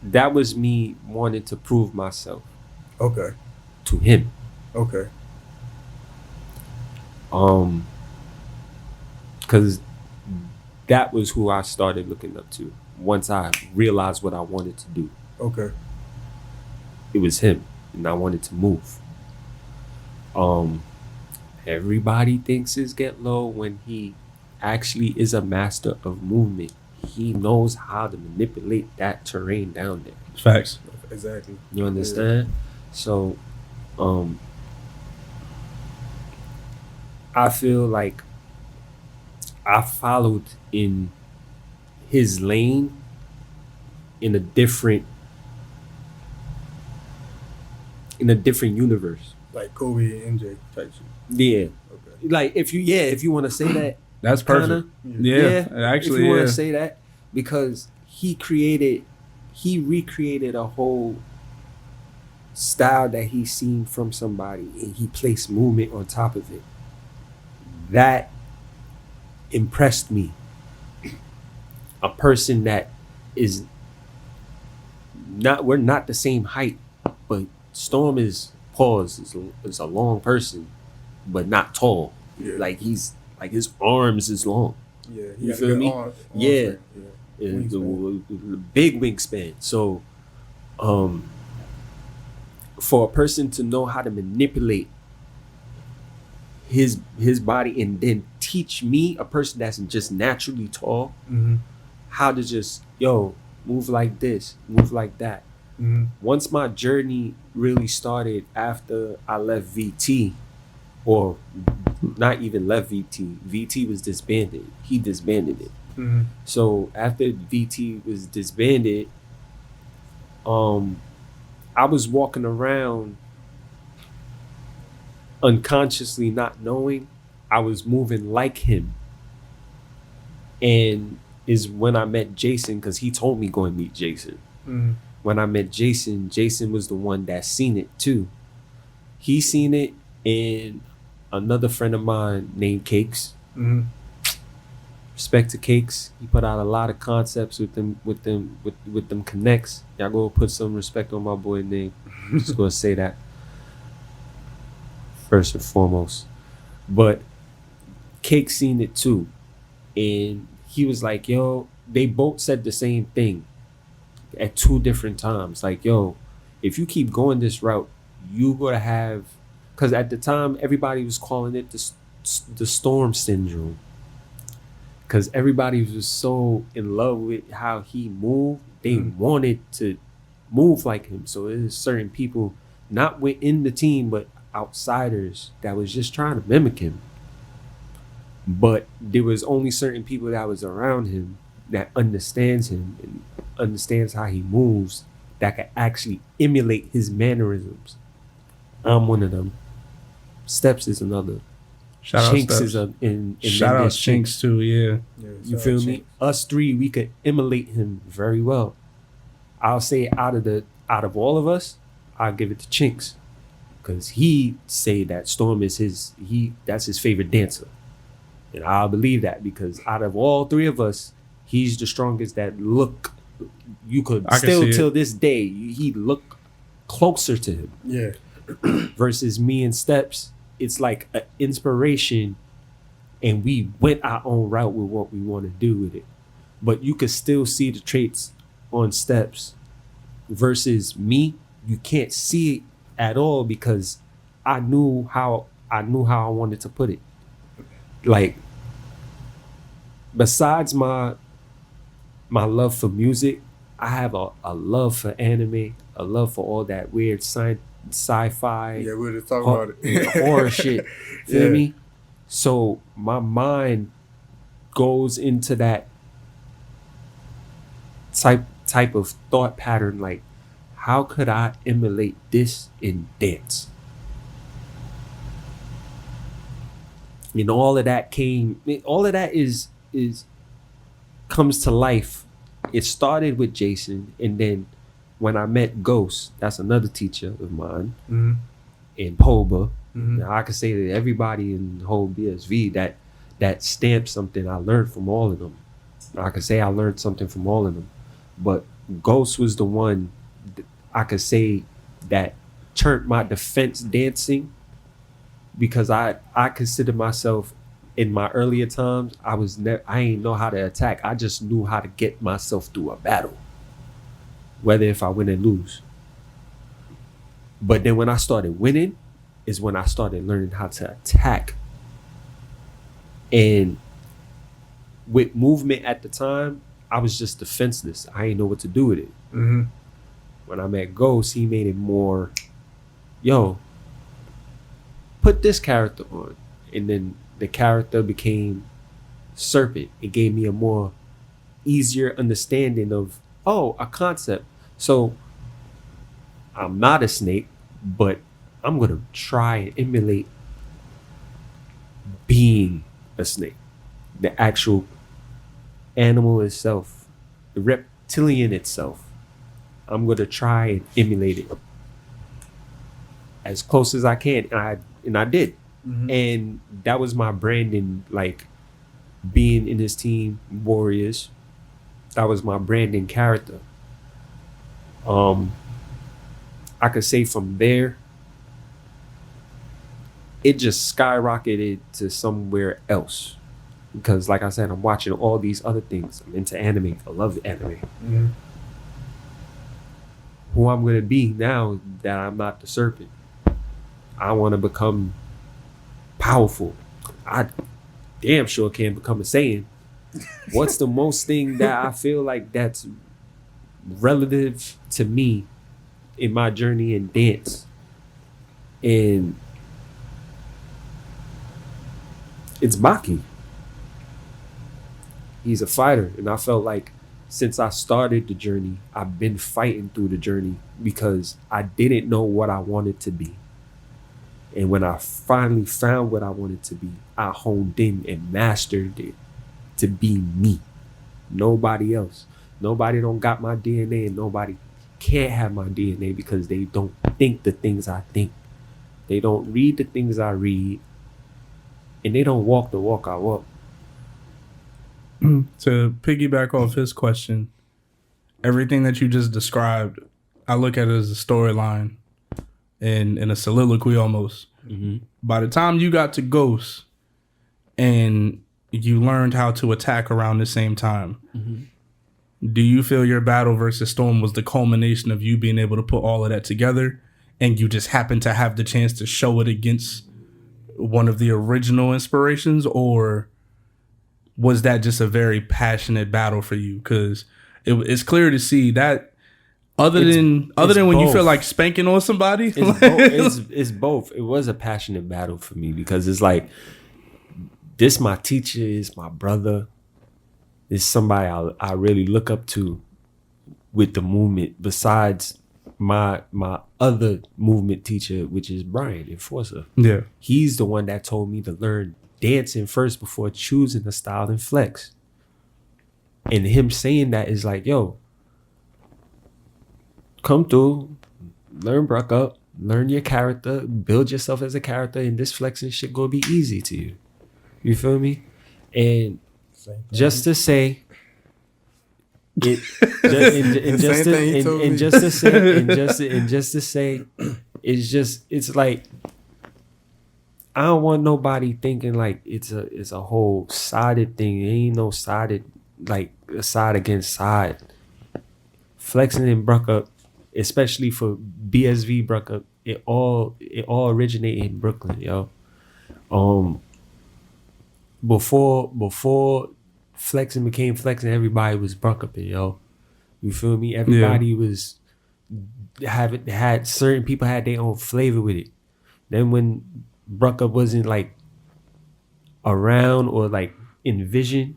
That was me wanting to prove myself. Okay. To him. Okay. Because that was who I started looking up to once I realized what I wanted to do. Okay. It was him, and I wanted to move. Everybody thinks it's Get Low when he actually is a master of movement. He knows how to manipulate that terrain down there. Facts. Exactly. You understand? Yeah. So, I feel like I followed in his lane in a different universe. Like Kobe and MJ type shit. Yeah. Okay. Like if you want to say that. That's perfect. Yeah, actually, if you want to say that, because he recreated a whole style that he seen from somebody, and he placed movement on top of it. That impressed me. A person that is not, we're not the same height, but Storm is a long person, but not tall. Yeah. Like his arms is long. Yeah, you feel me? Yeah. The big wingspan. So, for a person to know how to manipulate his body and then teach me, a person that's just naturally tall, how to just move like this, move like that. Once my journey really started after I left VT, or not even left VT. VT was disbanded. He disbanded it. So after VT was disbanded, I was walking around unconsciously, not knowing I was moving like him. And is when I met Jason, because he told me go and meet Jason. When I met Jason, Jason was the one that seen it too. He seen it, and another friend of mine named Cakes. Respect to Cakes. He put out a lot of concepts with them connects. Y'all go put some respect on my boy name. Just gonna say that first and foremost. But Cakes seen it too, and he was like, "Yo," they both said the same thing at two different times. Like, "Yo, if you keep going this route, you gonna have." Because at the time, everybody was calling it the Storm syndrome. Because everybody was so in love with how he moved. They wanted to move like him. So there's certain people, not within the team, but outsiders that was just trying to mimic him. But there was only certain people that was around him that understands him and understands how he moves, that could actually emulate his mannerisms. I'm one of them. Steps is another. Chinks is in shout out Chinks too, yeah. You feel me? Us three, we could emulate him very well. I'll say out of all of us, I'll give it to Chinks. Because he say that Storm is that's his favorite dancer. And I'll believe that, because out of all three of us, he's the strongest that look. You could still till this day, he look closer to him. Yeah. Versus me and Steps, it's like an inspiration, and we went our own route with what we want to do with it. but you could still see the traits on steps. Versus me, you can't see it at all because I knew how I wanted to put it. Like, besides my love for music, I have a love for anime, a love for all that weird sci-fi, Yeah, we were just talking about it. horror shit. Feel Yeah. me? So my mind goes into that type of thought pattern, like, how could I emulate this in dance? And all of that comes to life. It started with Jason, and then when I met Ghost, that's another teacher of mine, Mhm. in Poba. Mhm. Now, I could say that everybody in the whole BSV that stamped something, I learned from all of them. I could say I learned something from all of them, but Ghost was the one I could say that turned my defense dancing, because I consider myself, in my earlier times, I ain't know how to attack. I just knew how to get myself through a battle, whether if I win or lose. But then when I started winning is when I started learning how to attack. And with movement at the time, I was just defenseless. I didn't know what to do with it. Mhm. When I met Ghost, he made it more, yo, put this character on. And then the character became Serpent. It gave me a more easier understanding of, a concept. So I'm not a snake, but I'm going to try and emulate being a snake. The actual animal itself, the reptilian itself. I'm going to try and emulate it as close as I can. And I did. Mhm. And that was my branding, like being in this team, Warriors. That was my branding character. I could say from there, it just skyrocketed to somewhere else. Because like I said, I'm watching all these other things. I'm into anime. I love anime. Mhm. Who I'm going to be now that I'm not the Serpent. I want to become powerful. I damn sure can't become a Saiyan. What's the most thing that I feel like that's relative to me in my journey in dance? And it's Maki. He's a fighter, and I felt like since I started the journey, I've been fighting through the journey because I didn't know what I wanted to be. And when I finally found what I wanted to be, I honed in and mastered it to be me. Nobody else. Nobody don't got my DNA, and nobody can't have my DNA because they don't think the things I think. They don't read the things I read, and they don't walk the walk I walk. To piggyback off his question, everything that you just described, I look at it as a storyline and in a soliloquy almost. Mm-hmm. By the time you got to Ghost and you learned how to attack around the same time, do you feel your battle versus Storm was the culmination of you being able to put all of that together, and you just happened to have the chance to show it against one of the original inspirations, or was that just a very passionate battle for you? Because it's clear to see that other than when you feel like spanking on somebody, it's both. It was a passionate battle for me because it's like, this my teacher is my brother. It's somebody I really look up to with the movement, besides my other movement teacher, which is Brian Enforcer. Yeah. He's the one that told me to learn dancing first before choosing the style and flex. And him saying that is like, yo, come through, learn Bruck up, learn your character, build yourself as a character, and this flexing shit gonna be easy to you. You feel me? And just to say, it's like, I don't want nobody thinking like it's a whole sided thing. It ain't no sided like side against side. Flexing and Bruck Up, especially for BSV Bruck Up, it all originated in Brooklyn, yo. Before flexing became flexing, everybody was Bruck Up, yo. You feel me? Everybody was had certain people had their own flavor with it. Then when Bruck Up wasn't like around or like envisioned,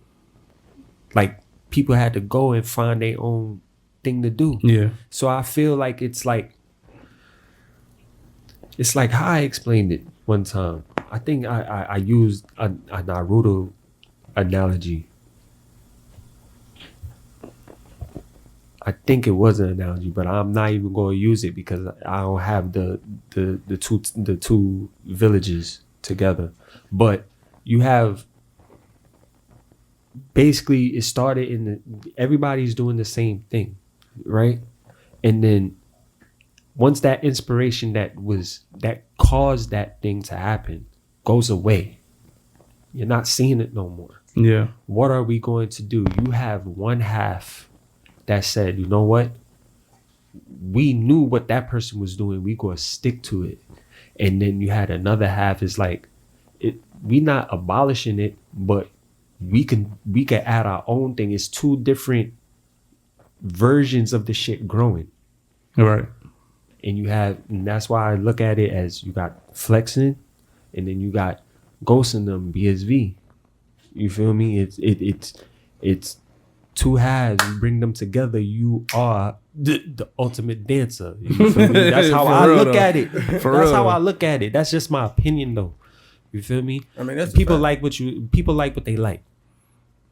like people had to go and find their own thing to do. Yeah. So I feel like it's like how I explained it one time. I think I used a Naruto analogy. I think it was an analogy, but I'm not even going to use it because I don't have the two villages together. But you have basically it started everybody's doing the same thing, right? And then once that inspiration that caused that thing to happen goes away, you're not seeing it no more. Yeah. What are we going to do? You have one half that said, you know what? We knew what that person was doing. We gonna stick to it. And then you had another half is like, we not abolishing it, but we can add our own thing. It's two different versions of the shit growing. Right. And that's why I look at it as you got flexing, and then you got ghosting them BSV. You feel me? It's two halves. You bring them together. You are the ultimate dancer. You feel me? That's how I look at it. That's how I look at it. That's just my opinion, though. You feel me? I mean, that's people like what they like.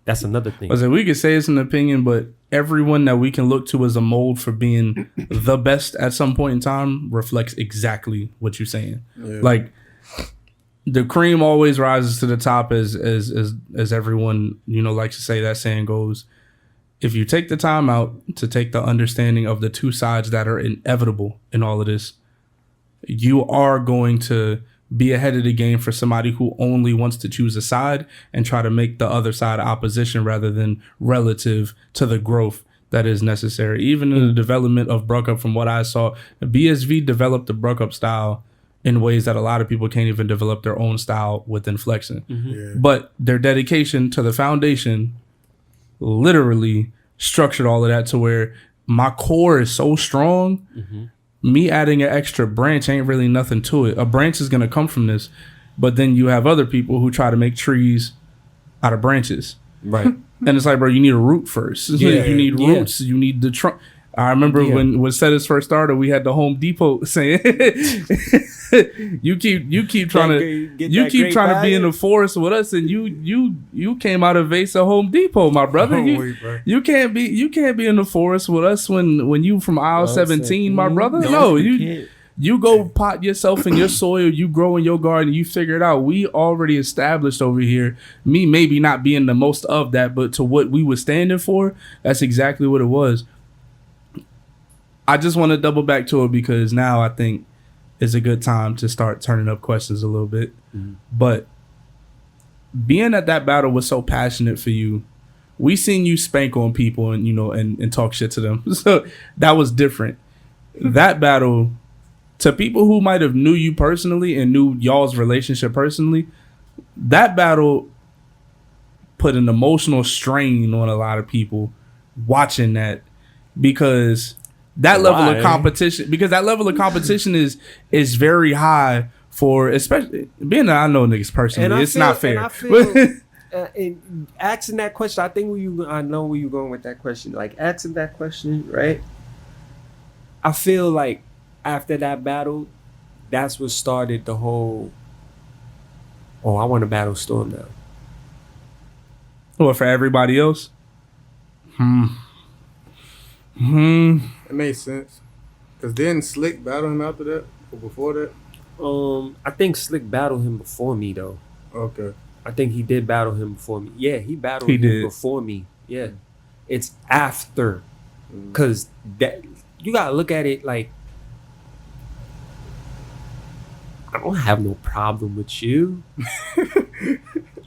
That's another thing. Listen, we could say it's an opinion, but everyone that we can look to as a mold for being the best at some point in time reflects exactly what you're saying. Yeah. Like the cream always rises to the top, as everyone likes to say. That saying goes. If you take the time out to take the understanding of the two sides that are inevitable in all of this, you are going to be ahead of the game for somebody who only wants to choose a side and try to make the other side opposition rather than relative to the growth that is necessary. Even in the development of Bruck Up, from what I saw, BSV developed the Bruck Up style in ways that a lot of people can't even develop their own style within flexing. Mm-hmm. Yeah. But their dedication to the foundation literally structured all of that to where my core is so strong. Mm-hmm. Me adding an extra branch ain't really nothing to it. A branch is going to come from this, but then you have other people who try to make trees out of branches. Right. And it's like, bro, you need a root first. Yeah. You need roots. You need the trunk. I remember when Setters first started, we had the Home Depot saying, "You keep trying to be in the forest with us, and you came out of Vase of Home Depot, my brother. You can't be in the forest with us when you from aisle 17, my brother. No, you go pot yourself in your soil, you grow in your garden, you figure it out. We already established over here. Me maybe not being the most of that, but to what we were standing for, that's exactly what it was." I just want to double back to it because now I think is a good time to start turning up questions a little bit. Mm-hmm. But being that battle was so passionate for you, we seen you spank on people and and talk shit to them. So that was different. That battle, to people who might have knew you personally and knew y'all's relationship personally, that battle put an emotional strain on a lot of people watching that because that level of competition is very high for, especially being that I know niggas personally. It's not fair. And asking that question, I know where you going with that question. Like asking that question, right? I feel like after that battle, that's what started the whole. Oh, I want to battle Storm now. Well, for everybody else. It made sense. Cause didn't Slick battle him after that or before that? I think Slick battled him before me though. Okay. I think he did battle him before me. Yeah, he battled him before me. Yeah. It's after. Cause that you gotta look at it like I don't have no problem with you.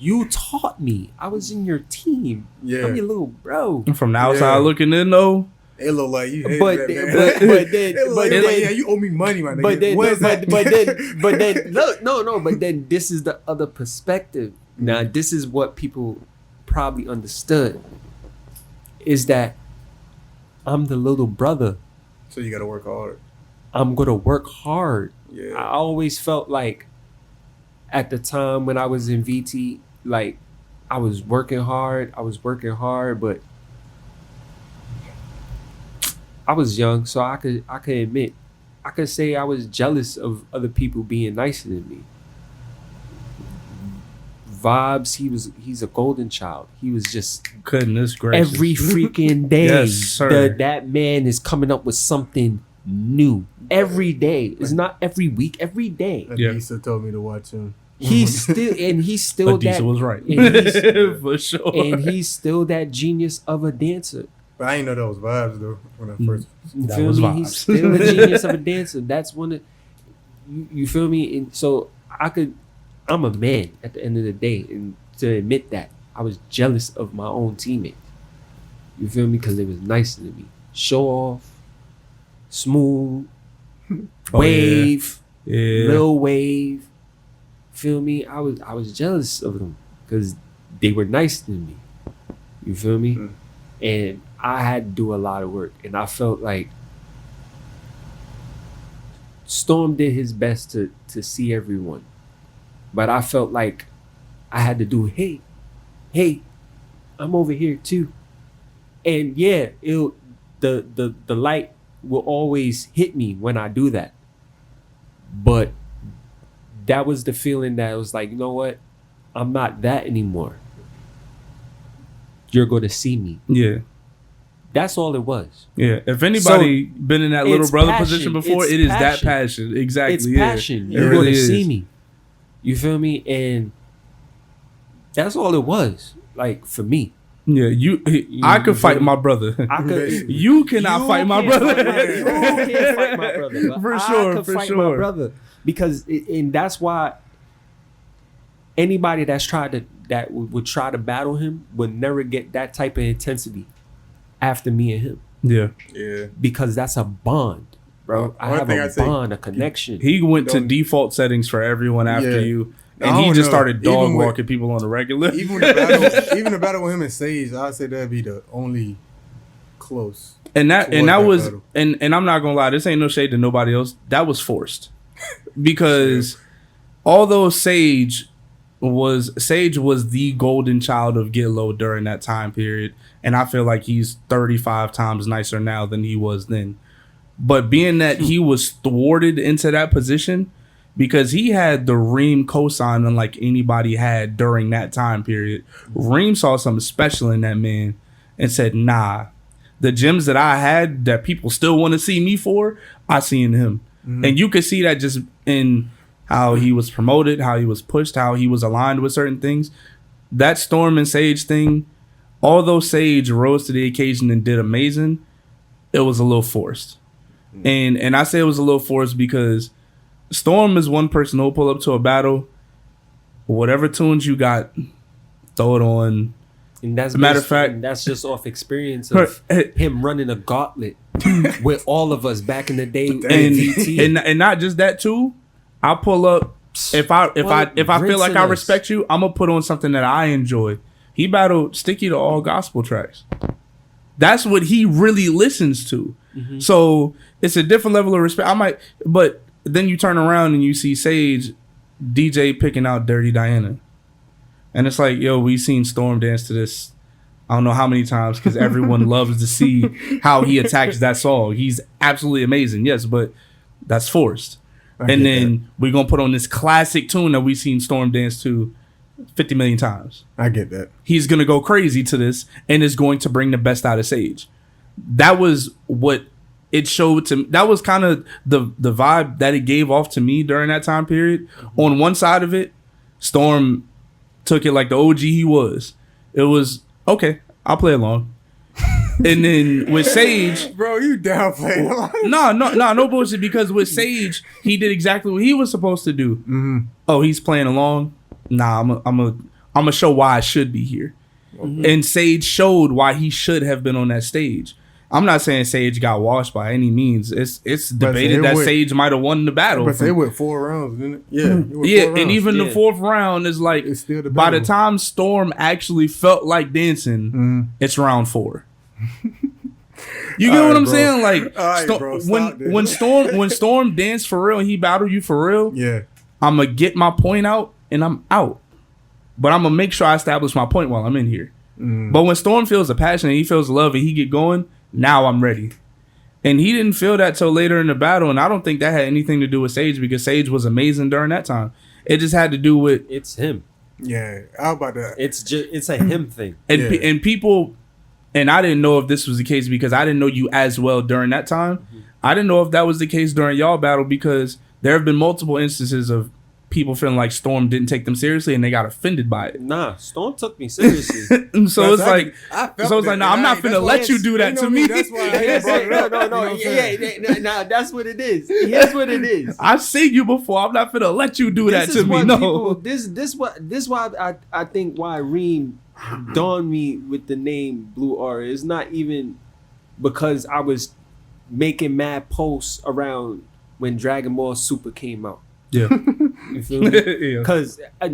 You taught me. I was in your team. Yeah. I'm your little bro. From the outside looking in, though. It look like you hated But that, then- man. but then- It look but like, then- yeah, you owe me money, my nigga. But then, What is that? but then, look, no. But then this is the other perspective. Now, this is what people probably understood is that I'm the little brother. So you gotta work hard. I'm gonna work hard. Yeah. I always felt like at the time when I was in VT, like I was working hard, but I was young, so I could admit, I could say I was jealous of other people being nicer than me. Vibes, he's a golden child. He was just Goodness gracious. every freaking day. Yes, sir. That man is coming up with something new every day. It's not every week, every day. And Yeah. Lisa told me to watch him. He's still But that, Diesel was right. and he's- For sure. and he's still that genius of a dancer. But I ain't know that was vibes though when I first. You That feel was me? vibes. He's still a genius of a dancer. That's one of you feel me? And so I'm a man at the end of the day, and to admit that I was jealous of my own teammates. You feel me? Because they was nicer than me. Show off, smooth, Oh, wave, yeah. Lil Wave. Feel me? I was jealous of them because they were nicer than me. You feel me? Mm. And I had to do a lot of work, and I felt like Storm did his best to see everyone, but I felt like I had to do, hey, I'm over here too, and yeah, the light will always hit me when I do that, but that was the feeling that was like, you know what, I'm not that anymore. You're gonna see me. Yeah. That's all it was. Yeah. If anybody been in that little it's brother passion. position before, It's it is that passion. passion. Exactly. It's yeah. passion. It You're really gonna is. see me. You feel me? And that's all it was. Like for me, Yeah. I could fight my brother. I could. You cannot fight my can't brother. You can't fight my brother. But For I sure, could for fight sure. my brother because, and that's why anybody that would try to battle him would never get that type of intensity after me and him. Yeah. Yeah. Because that's a bond, bro. I One have thing a I'd say- bond, a connection. He went to Don't- default settings for everyone after Yeah. you, I and he don't just know. started dog Even with- walking people on the regular. Even the battle with him and Sage, I'd say that'd be the only close. And that towards that was battle. and I'm not gonna lie, this ain't no shade to nobody else. That was forced because although Sage was the golden child of Get Low during that time period, and I feel like he's 35 times nicer now than he was then. But being that he was thwarted into that position because he had the Reem cosign unlike anybody had during that time period. Reem saw something special in that man and said, nah, the gems that I had that people still want to see me for, I see in him. And you could see that just in how he was promoted, how he was pushed, how he was aligned with certain things. That Storm and Sage thing, although Sage rose to the occasion and did amazing, it was a little forced. And I say it was a little forced because Storm is one person who'll pull up to a battle, whatever tunes you got, throw it on. And that's Matter of fact- and that's just off experience of him running a gauntlet with all of us back in the day in VT. And not just that too. I pull up if I feel like I rinsing respect you, I'm gonna put on something that I enjoy. He battled Sticky to all gospel tracks. That's what he really listens to. Mm-hmm. So it's a different level of respect. But then you turn around and you see Sage DJ picking out Dirty Diana. And it's like, yo, we seen Storm dance to this I don't know how many times because everyone loves to see how he attacks that song. He's absolutely amazing, yes, but that's forced. And then we're going to put on this classic tune that we've seen Storm dance to 50 million times. I get that. He's going to go crazy to this and is going to bring the best out of Sage. That was what it showed to me. That was kind of the vibe that it gave off to me during that time period. On one side of it, Storm took it like the OG he was. It was, okay, I'll play along. And then with Sage, Bro, you downplaying a lot. no bullshit. Because with Sage, he did exactly what he was supposed to do. Mm-hmm. Oh, he's playing along. Nah, I'm a I'm gonna show why I should be here. Mm-hmm. And Sage showed why he should have been on that stage. I'm not saying Sage got washed by any means. It's debated that Sage might have won the battle. But they went 4 rounds, didn't it? Yeah, and even the 4th round is like, it's still by the time Storm actually felt like dancing, it's round 4. You get what I'm saying? Like, when Storm danced for real and he battled you for real, I'm gonna get my point out and I'm out. But I'm gonna make sure I establish my point while I'm in here. But when Storm feels the passion and he feels the love and he get going, now I'm ready. And he didn't feel that till later in the battle, and I don't think that had anything to do with Sage because Sage was amazing during that time. It just had to do with it's him. Yeah, how about that? It's a him thing. And people, and I didn't know if this was the case because I didn't know you as well during that time. Mm-hmm. I didn't know if that was the case during y'all battle because there have been multiple instances of people feeling like Storm didn't take them seriously and they got offended by it. Nah, Storm took me seriously. So it's like, no, I'm not finna let you do that to me. That's why I brought it up. No. Nah, that's what it is. Here's what it is. I've seen you before. I'm not finna let you do that to me. No. This why I think why Reem dawned me with the name Blue Aura. It's not even because I was making mad posts around when Dragon Ball Super came out. Yeah. You feel me? Because I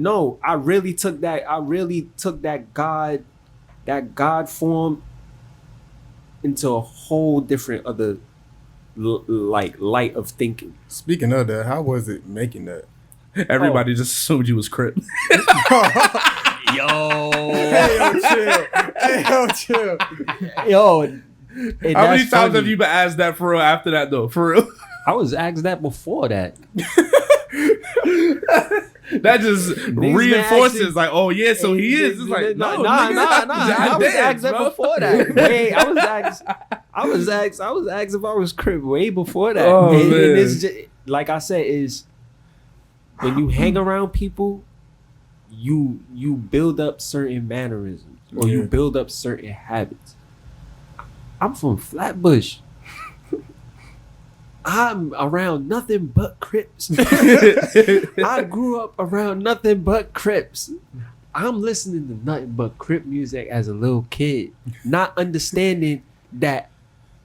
really took that God form into a whole different other light of thinking. Speaking of that, how was it making that? Everybody just assumed you was Crip. Chill. Yo. How many times have you been asked that for real after that though? For real? I was asked that before that. That just reinforces like, oh yeah, so he is. It's like nah. I was asked that before that. Wait, I was asked if I was Crip way before that. Oh, and man. it's just, like I said, is when you hang around people, you build up certain mannerisms or you build up certain habits. I'm from Flatbush. I'm around nothing but Crips. I grew up around nothing but Crips. I'm listening to nothing but Crip music as a little kid, not understanding that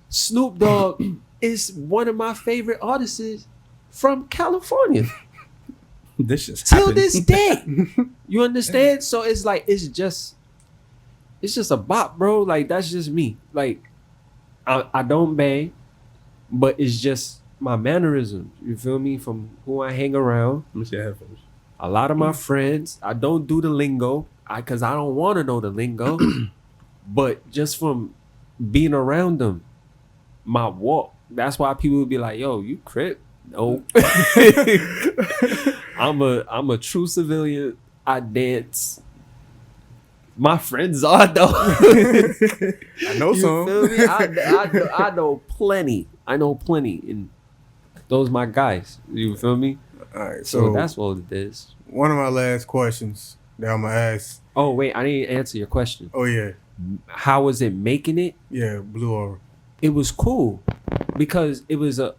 Snoop Dogg is one of my favorite artists from California. This just till happened. this day. You understand? So it's like it's just a bop, bro. Like that's just me. Like I don't bang. But it's just my mannerisms. You feel me? From who I hang around. Let me see your headphones. A lot of my friends. I don't do the lingo. Because I don't want to know the lingo. But just from being around them, my walk. That's why people would be like, yo, you Crip? No. I'm a true civilian. I dance. My friends are though. I know some. Feel me? I know plenty. And those my guys. You feel me? All right, so that's what it is. One of my last questions that I'm gonna ask. Oh wait, I didn't answer your question. Oh yeah. How was it making it? Yeah, Blue Aura. It was cool because it was a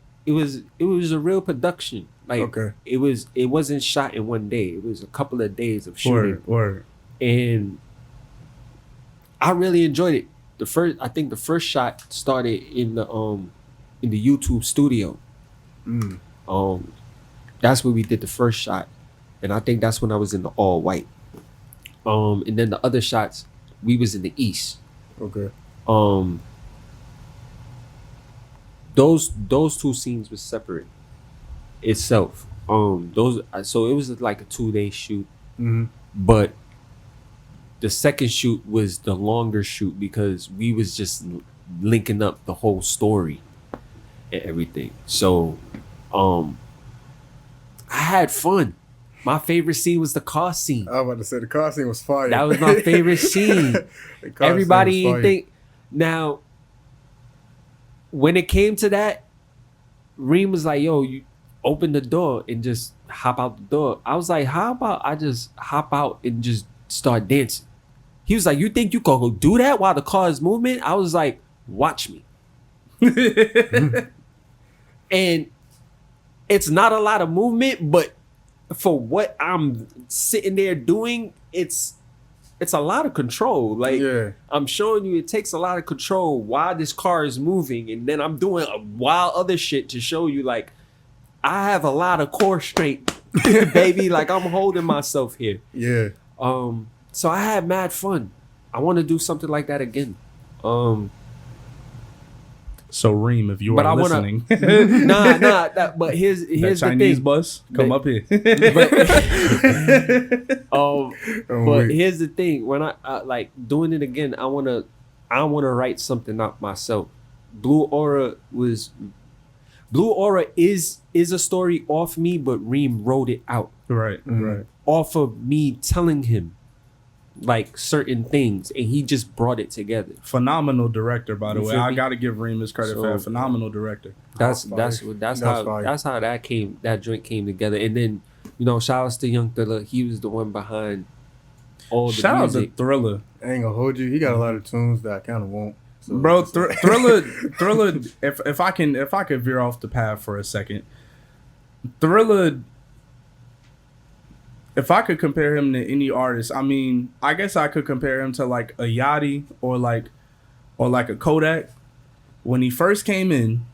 real production. Like it wasn't shot in one day. It was a couple of days of shooting. Word. And I really enjoyed it. I think the first shot started in the YouTube studio. That's where we did the first shot, and I think that's when I was in the all white. And then the other shots, we was in the east. Okay. Those two scenes were separate itself. So it was like a 2-day shoot, but the second shoot was the longer shoot because we was just linking up the whole story and everything. So, I had fun. My favorite scene was the car scene. I was about to say the car scene was fire. That was my favorite scene. Everybody think now. When it came to that, Reem was like, "Yo, you open the door and just hop out the door." I was like, "How about I just hop out and just start dancing?" He was like, "You think you can go do that while the car is moving?" I was like, "Watch me." And it's not a lot of movement, but for what I'm sitting there doing, it's it's a lot of control. Like Yeah. I'm showing you, it takes a lot of control while this car is moving, and then I'm doing a wild other shit to show you like I have a lot of core strength, baby. Like I'm holding myself here. Yeah. So I had mad fun. I want to do something like that again. So Reem, if you But are I wanna- listening, But here's that the Chinese thing. bus, come up here. But here's the thing: when I like doing it again, I wanna write something up myself. Blue Aura is a story off me, but Reem wrote it out Right, right. off of me telling him like certain things, and he just brought it together. Phenomenal director, by the You way. feel I me? gotta give Reem his credit for that. So- Phenomenal director. That's That's how fire. that joint came together. And then shout out to Young Thriller. He was the one behind all the Shout out to music. Thriller. I ain't gonna hold you. He got a lot of tunes that I kind of won't. So Bro, Thriller. If I could veer off the path for a second, Thriller. If I could compare him to any artist, I mean, I guess I could compare him to like a Yachty or like a Kodak. When he first came in,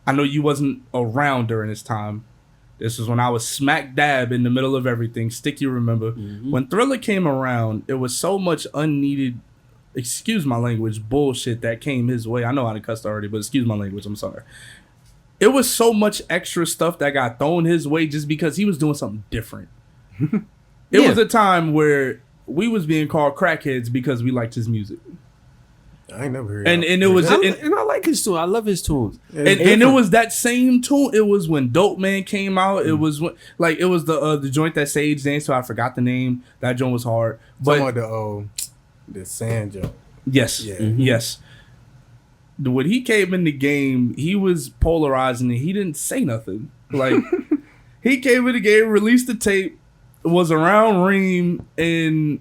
I know you wasn't around during this time. This was when I was smack dab in the middle of everything. Stick, you remember. When Thriller came around, it was so much unneeded, excuse my language, bullshit that came his way. I know I done cussed already, but excuse my language, I'm sorry. It was so much extra stuff that got thrown his way just because he was doing something different. It was a time where we was being called crackheads because we liked his music. I ain't never heard. And that. it was And I like his tune. I love his tunes. Yeah, it's and it different. was that same tune. It was when Dope Man came out. It was when, like, it was the joint that Sage danced to. I forgot the name. That joint was hard. But Talking about the sand jump. yes, Yeah. yes. When he came in the game, he was polarizing and he didn't say nothing. Like he came in the game, released the tape, was around Reem, and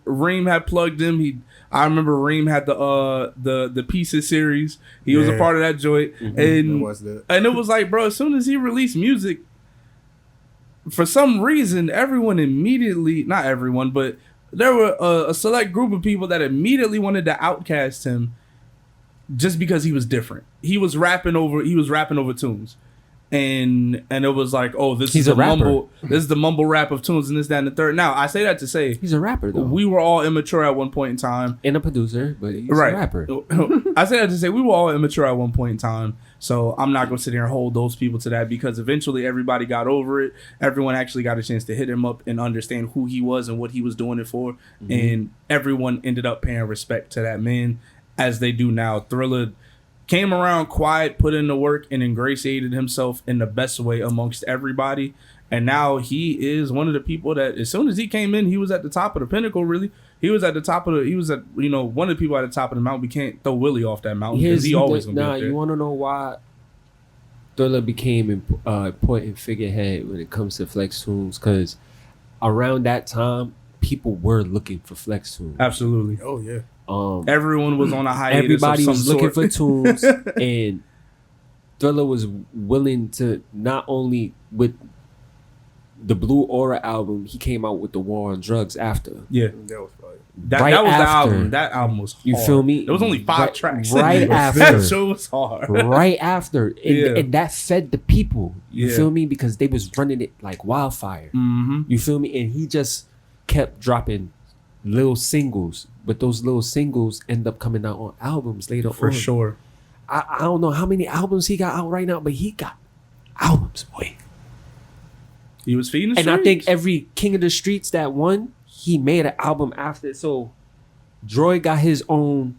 Reem had plugged him. I remember Reem had the Pieces series. He was a Yeah. part of that joint, It and was that. and it was like, bro, as soon as he released music, for some reason, everyone immediately, not everyone, but there were a select group of people that immediately wanted to outcast him just because he was different. He was rapping over tunes. And it was like, oh, this He's is a rapper. this is the mumble rap of tunes and this, that, and the third. Now, I say that to say He's a rapper though. we were all immature at one point in time. And a producer, but he's Right. a rapper. I say that to say we were all immature at one point in time. So I'm not going to sit here and hold those people to that, because eventually everybody got over it. Everyone actually got a chance to hit him up and understand who he was and what he was doing it for. And everyone ended up paying respect to that man as they do now. Thriller came around quiet, put in the work, and ingratiated himself in the best way amongst everybody. And now he is one of the people that, as soon as he came in, he was at the top of the pinnacle, really. He was at one of the people at the top of the mountain. We can't throw Willie off that mountain because he always going to be up there. You want to know why Thriller became important figurehead when it comes to flex tunes? Because around that time, people were looking for flex tunes. Absolutely. Oh yeah. Everyone was on a hiatus. Everybody of some was looking sort. for tunes, and Thriller was willing to, not only with the Blue Aura album, he came out with the War on Drugs after. Yeah. That was fire. That Right was the after. album. That album was hard. You feel me? There was only 5 Right- tracks. right That after. show was hard. Right after, and, Yeah. and that fed the people. You Yeah. feel me? Because they was running it like wildfire. Mm-hmm. You feel me? And he just kept dropping little singles, but those little singles end up coming out on albums later For on. sure. I don't know how many albums he got out right now, but he got albums, boy. He was feeding the And I think streets. every King of the Streets that won, he made an album after. So Droid got his own.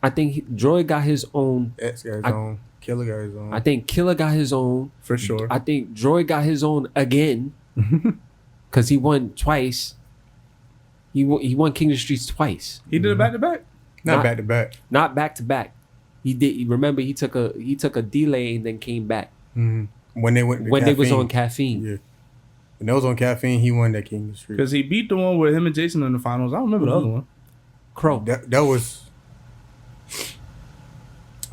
I think Droid got his own. X got his I- own. Killer got his own. I think Killer got his own. For sure. I think Droid got his own again, because he won twice. He won King of the Streets twice, He did it back to back. Not not- back to back. not back to back. He did. Remember, he took a delay and then came back When they went to when they was Caffeine. on caffeine. Yeah. When they was on Caffeine, he won that King of the Street. Because he beat the one with him and Jason in the finals. I don't remember the other one. Crow. That was.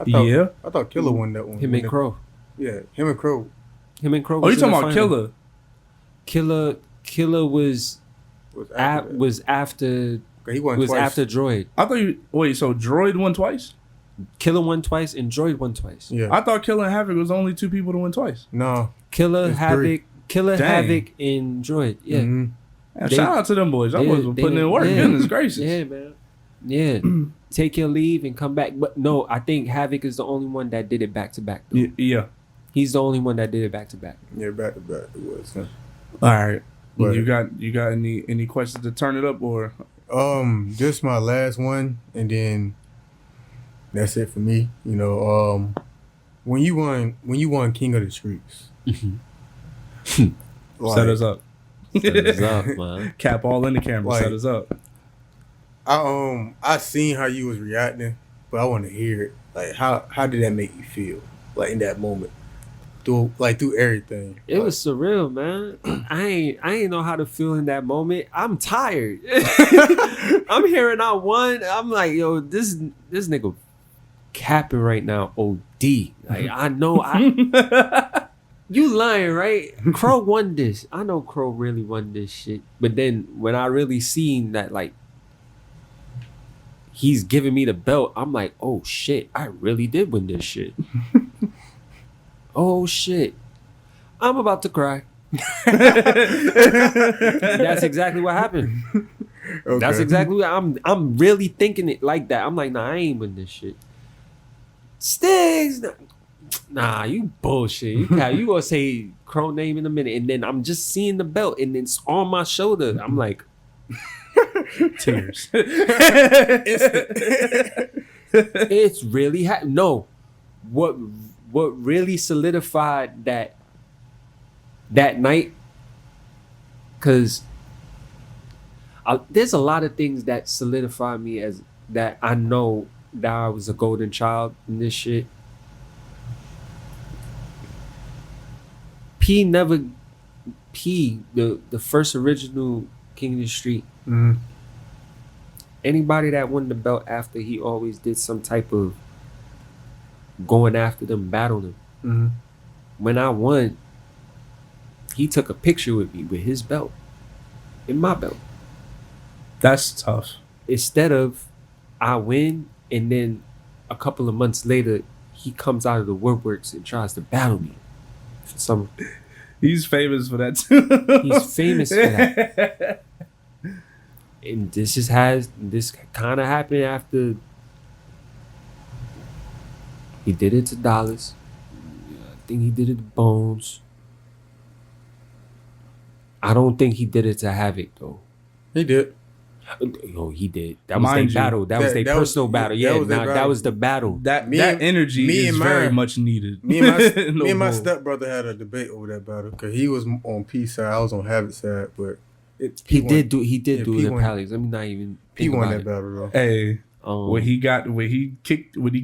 Yeah. I thought Killer won that one. Him and Crow. Yeah, him and Crow. Him and Crow. Oh, you was in talking the about final. Killer? Killer was Was after He won was twice. after Droid. I thought you wait. So Droid won twice. Killer won twice and Droid won twice. Yeah. I thought Killer and Havoc was only 2 people to win twice. No. Killer, It's Havoc, three. Killer, Dang. Havoc, and Droid. Yeah. Mm-hmm. Man, They- shout out to them boys. I was putting in work. yeah. Goodness gracious. Yeah, man. Yeah. Take your leave and come back. But no, I think Havoc is the only one that did it back to back. though. Yeah. He's the only one that did it back to back. Yeah, back to back it was. Huh? All right. But- You got any questions to turn it up or? Just my last one, and then that's it for me. You know, when you won King of the Streets, Set us up. Set us up, man. Cap all in the camera. Like- Set us up. I seen how you was reacting, but I want to hear it. Like, how did that make you feel? Like in that moment, through everything. It was surreal, man. I ain't know how to feel in that moment. I'm tired. I'm hearing I won. I'm like, yo, this nigga capping right now. OD. Like I know you lying, right? Crow won this. I know Crow really won this shit. But then when I really seen that, like, he's giving me the belt, I'm like, oh shit, I really did win this shit. Oh shit. I'm about to cry. That's exactly what happened. Okay. That's exactly what I'm really thinking it like that. I'm like, nah, I ain't win this shit. Stickz, nah, you bullshit. You gonna say Crow name in a minute, and then I'm just seeing the belt, and then it's on my shoulder. I'm like, Tears. it's really no. What really solidified that night? Because there's a lot of things that solidify me as that I know that I was a golden child in this shit. The first original King of the Street. Mhm. Anybody that won the belt after, he always did some type of going after them, battling them. Mhm. When I won, he took a picture with me with his belt in my belt. That's tough. Instead of I win and then a couple of months later he comes out of the woodworks and tries to battle me for some. He's famous for that too. He's famous for that. And this kind of happened after he did it to Dollars. I think he did it to Bones. I don't think he did it to Havoc though. He did. Oh, he did. That was Mind their you, battle. That was their that was- personal battle. that Yeah, was their that battle. was the battle. That Me that and- energy me is and very mine- much needed. Me and my No bull. stepbrother had a debate over that battle because he was on P side, I was on Havoc side, but He won. did do Yeah, it P in won. Palace. Let me not even He think won about that it. battle though. Hey, when he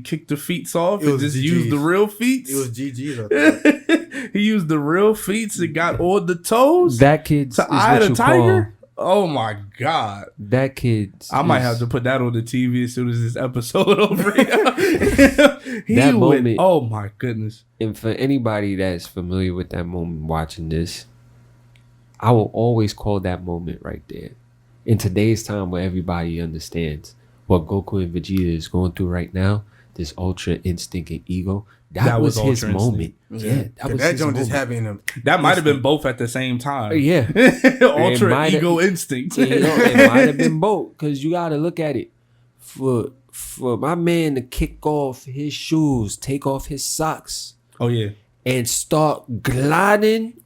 kicked the feet off It and was just GGs. used the real feet. It was GG's. I thought. He used the real feet and got all the toes That kid to is eye what the you tiger. call Oh my god! that kid. I might have to put that on the TV as soon as this episode over. He That went- moment- oh my goodness! And for anybody that's familiar with that moment watching this, I will always call that moment right there. In today's time where everybody understands what Goku and Vegeta is going through right now, this Ultra Instinct and Ego, that was his Ultra moment. Instinct. Yeah, that was that his joint moment. just happened in him. That might have been both at the same time. Yeah. Ultra might have- ego instinct. You know, it might have been both because you got to look at it. For my man to kick off his shoes, take off his socks, Oh yeah. and start gliding,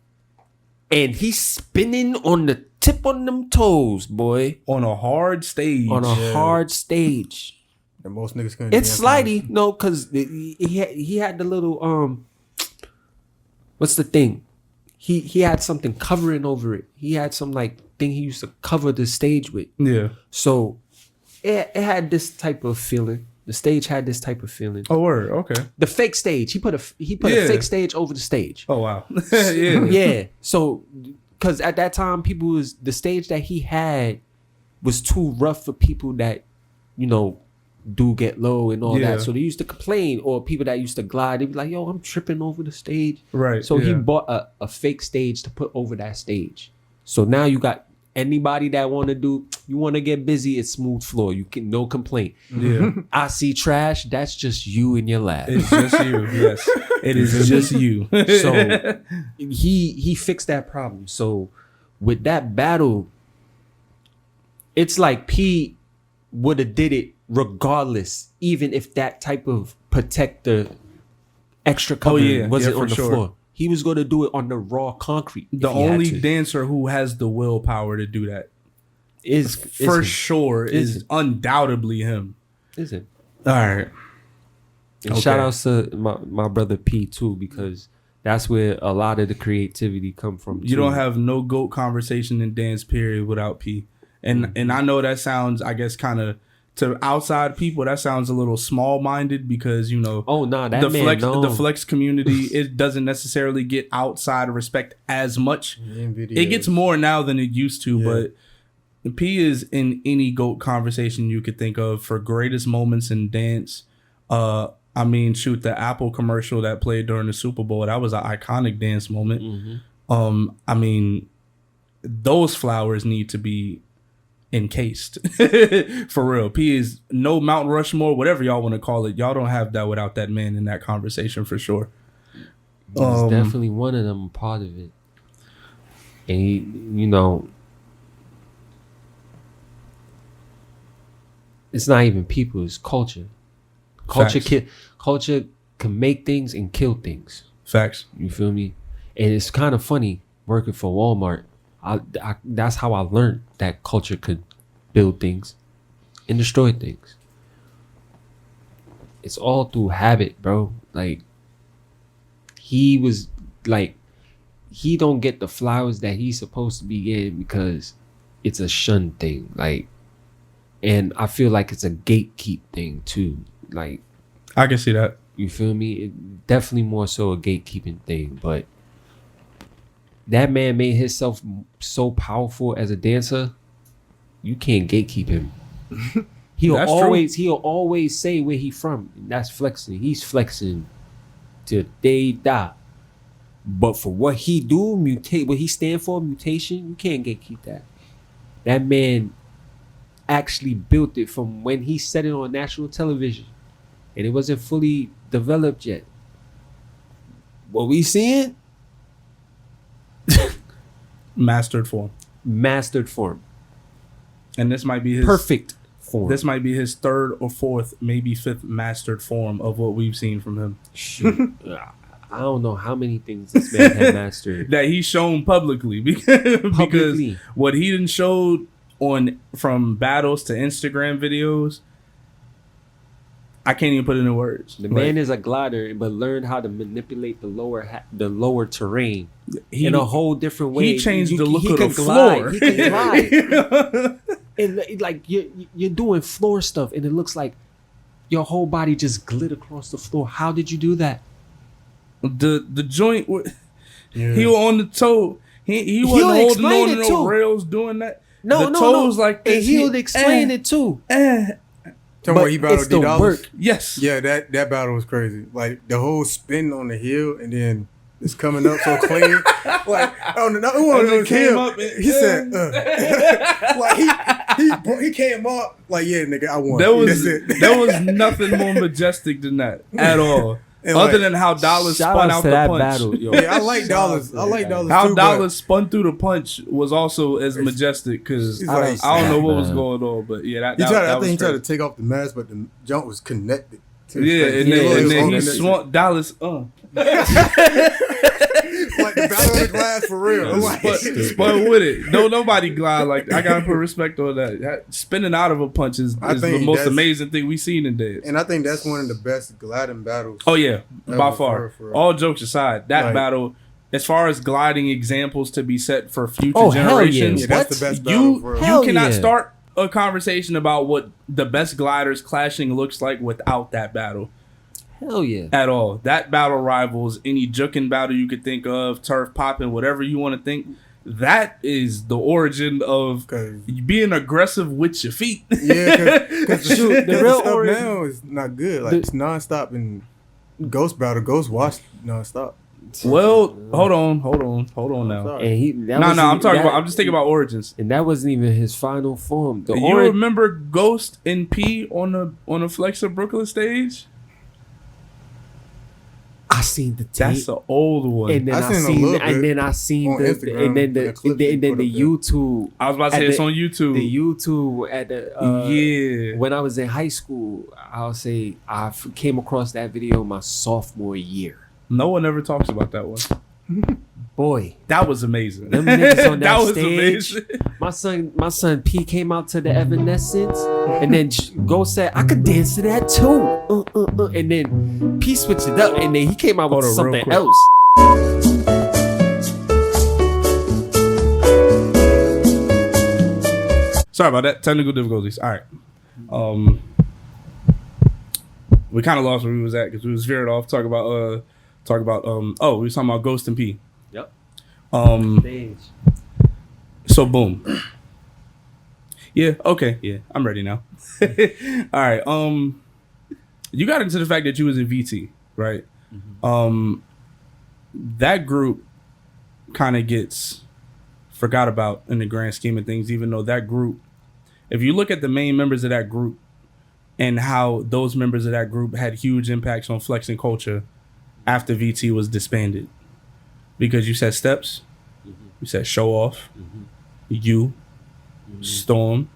and he's spinning on the tip on them toes, boy, On a hard stage. on a Yeah. hard stage. And most niggas couldn't. It's dance on slidey, no, because he had the little what's the thing? He had something covering over it. He had some like thing he used to cover the stage with. Yeah. So it had this type of feeling. The stage had this type of feeling. Oh word. Okay. The fake stage. He put a Yeah. fake stage over the stage. Oh wow. Yeah. Yeah. So because at that time the stage that he had was too rough for people that, you know, do get low and all Yeah. that. So they used to complain, or people that used to glide, they'd be like, yo, I'm tripping over the stage. Right. So he yeah. bought a fake stage to put over that stage. So now you got Anybody that want to get busy, it's smooth floor. You can no complaint. Yeah. I see trash. That's just you in your lab. It's just you. Yes. It is just you. So he fixed that problem. So with that battle, it's like P would have did it regardless, even if that type of protector extra covering wasn't on the floor. He was going to do it on the raw concrete. The only dancer who has the willpower to do that is undoubtedly him. Is it? All right. And shout outs to my brother P too, because that's where a lot of the creativity come from. You don't have no GOAT conversation in dance period without P. And I know that sounds, I guess, kind of to outside people, that sounds a little small-minded because, the flex community, it doesn't necessarily get outside of respect as much. It gets more now than it used to, but P is in any GOAT conversation you could think of for greatest moments in dance. The Apple commercial that played during the Super Bowl, that was an iconic dance moment. Those flowers need to be encased. For real. P is no Mount Rushmore, whatever y'all want to call it. Y'all don't have that without that man in that conversation for sure. He's definitely one of them, part of it. And he, it's not even people, it's culture. Culture can make things and kill things. Facts. You feel me? And it's kind of funny working for Walmart. That's how I learned that culture could build things and destroy things. It's all through habit, bro. Like, he don't get the flowers that he's supposed to be getting because it's a shun thing. Like, and I feel like it's a gatekeep thing too. Like, I can see that. You feel me? It definitely more so a gatekeeping thing, but that man made himself so powerful as a dancer. You can't gatekeep him. He'll always say where he from. And that's flexing. He's flexing till they die. But for what he do, what he stand for, mutation, you can't gatekeep that. That man actually built it from when he said it on national television, and it wasn't fully developed yet. What we seeing? Mastered form. And this might be his perfect form. This might be his third or fourth, maybe fifth mastered form of what we've seen from him. Shoot. I don't know how many things this man had mastered that he's shown publicly because what he done showed from battles to Instagram videos, I can't even put it in words. The man is a glider, but learned how to manipulate the lower terrain in a whole different way. He changed the look of the floor. He can glide. And like you're doing floor stuff, and it looks like your whole body just glid across the floor. How did you do that? The joint, he was on the toe. He wasn't holding on to no rails doing that. The toes like this. And he would explain it too. Tell me what he battled D-Dollars. Yes. Yeah, that battle was crazy. Like the whole spin on the hill and then it's coming up so clean. Like on the came up and he said, like he came up like, yeah, nigga, I won. There was nothing more majestic than that at all. And other than how Dollars spun out the punch. Battle, yo. Yeah, I like Dollars. I like Dollars how too. How Dollars spun through the punch was also as majestic because I don't know what was going on, but yeah, I think he tried to take off the mask, but the jump was connected. Yeah, and then he swung Dollars. Like the battle of the glass for real. Spun with it. No, nobody glide like that. I gotta put respect on that. Spinning out of a punch is the most amazing thing we've seen in dance. And I think that's one of the best gliding battles. Oh yeah, by far. For all jokes aside, that battle, as far as gliding examples to be set for future generations, that's the best battle. You cannot start a conversation about what the best gliders clashing looks like without that battle. Hell yeah. At all. That battle rivals any juking battle you could think of, turf popping, whatever you want to think. That is the origin of being aggressive with your feet. Yeah, because the real stuff now is not good. Like it's nonstop in Ghost battle. Ghost watch nonstop. Well, hold on now. Sorry. And he No, I'm just thinking about origins. And that wasn't even his final form. You remember Ghost and P on the Flex of Brooklyn stage? I seen the tape. That's the old one. And then I seen the YouTube. I was about to say it's on YouTube. The YouTube at the yeah. When I was in high school, I'll say I came across that video my sophomore year. No one ever talks about that one. Boy, that was amazing. Them niggas on that was stage. amazing. My son P came out to the Evanescence, and then Ghost said, "I could dance to that too." And then P switched it up, and then he came out with something else. Sorry about that. Technical difficulties. All right. We kind of lost where we was at because we was veered off. We were talking about Ghost and P. Yep. So boom. Yeah. Okay. Yeah. I'm ready now. All right. You got into the fact that you was in VT, right? Mm-hmm. That group kind of gets forgot about in the grand scheme of things, even though that group, if you look at the main members of that group and how those members of that group had huge impacts on flexing culture after VT was disbanded. Because you said Steps, you said Show Off, you, Storm.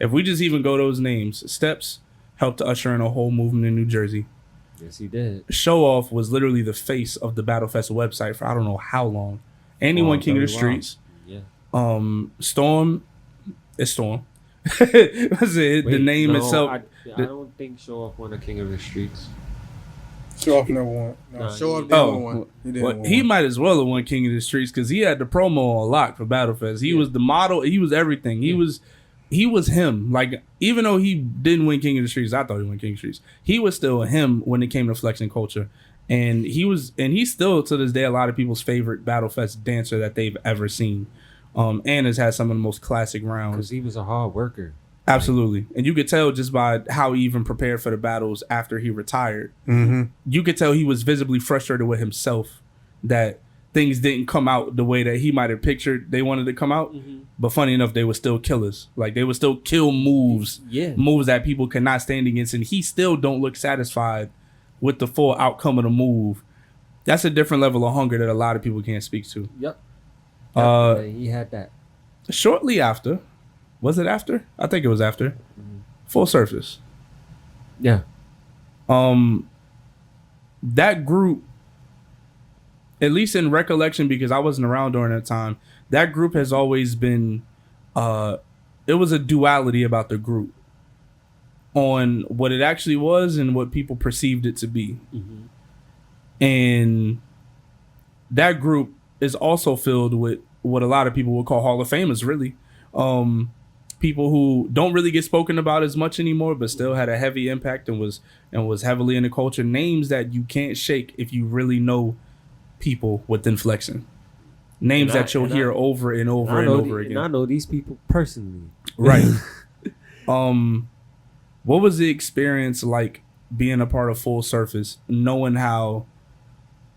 If we just even go those names, Steps helped to usher in a whole movement in New Jersey. Yes, he did. Show Off was literally the face of the Battlefest website for I don't know how long. Anyone King of the Streets. Yeah. Storm is Storm. That's it. Wait, the name itself. I don't think Show Off won a King of the Streets. Show Off never won. No, Show Off didn't win. He might as well have won King of the Streets because he had the promo on lock for Battlefest. He was the model. He was everything. He was him. Like, even though he didn't win King of the Streets, I thought he won King of the Streets. He was still him when it came to flexing culture. And he's still to this day a lot of people's favorite Battlefest dancer that they've ever seen. And has had some of the most classic rounds. Because he was a hard worker. Absolutely. And you could tell just by how he even prepared for the battles after he retired. Mm-hmm. You could tell he was visibly frustrated with himself that things didn't come out the way that he might have pictured they wanted to come out. Mm-hmm. But funny enough, they were still killers. Like, they would still kill moves. Yeah. Moves that people could not stand against. And he still don't look satisfied with the full outcome of the move. That's a different level of hunger that a lot of people can't speak to. Yep. He had that. Shortly after, was it after? I think it was after. Mm-hmm. Full Surface. Yeah. That group, at least in recollection, because I wasn't around during that time, that group has always been, it was a duality about the group on what it actually was and what people perceived it to be. Mm-hmm. And that group is also filled with what a lot of people would call Hall of Famers, really. People who don't really get spoken about as much anymore, but still had a heavy impact and was heavily in the culture. Names that you can't shake if you really know people within flexing. Names that you'll hear over and over and over again. And I know these people personally. Right. What was the experience like being a part of Full Surface, knowing how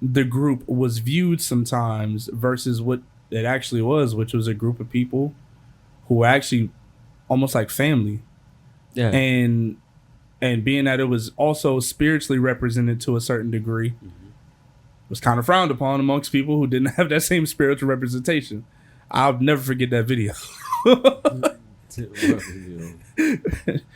the group was viewed sometimes versus what it actually was, which was a group of people who were actually almost like family. Yeah. And being that it was also spiritually represented to a certain degree, was kind of frowned upon amongst people who didn't have that same spiritual representation. I'll never forget that video.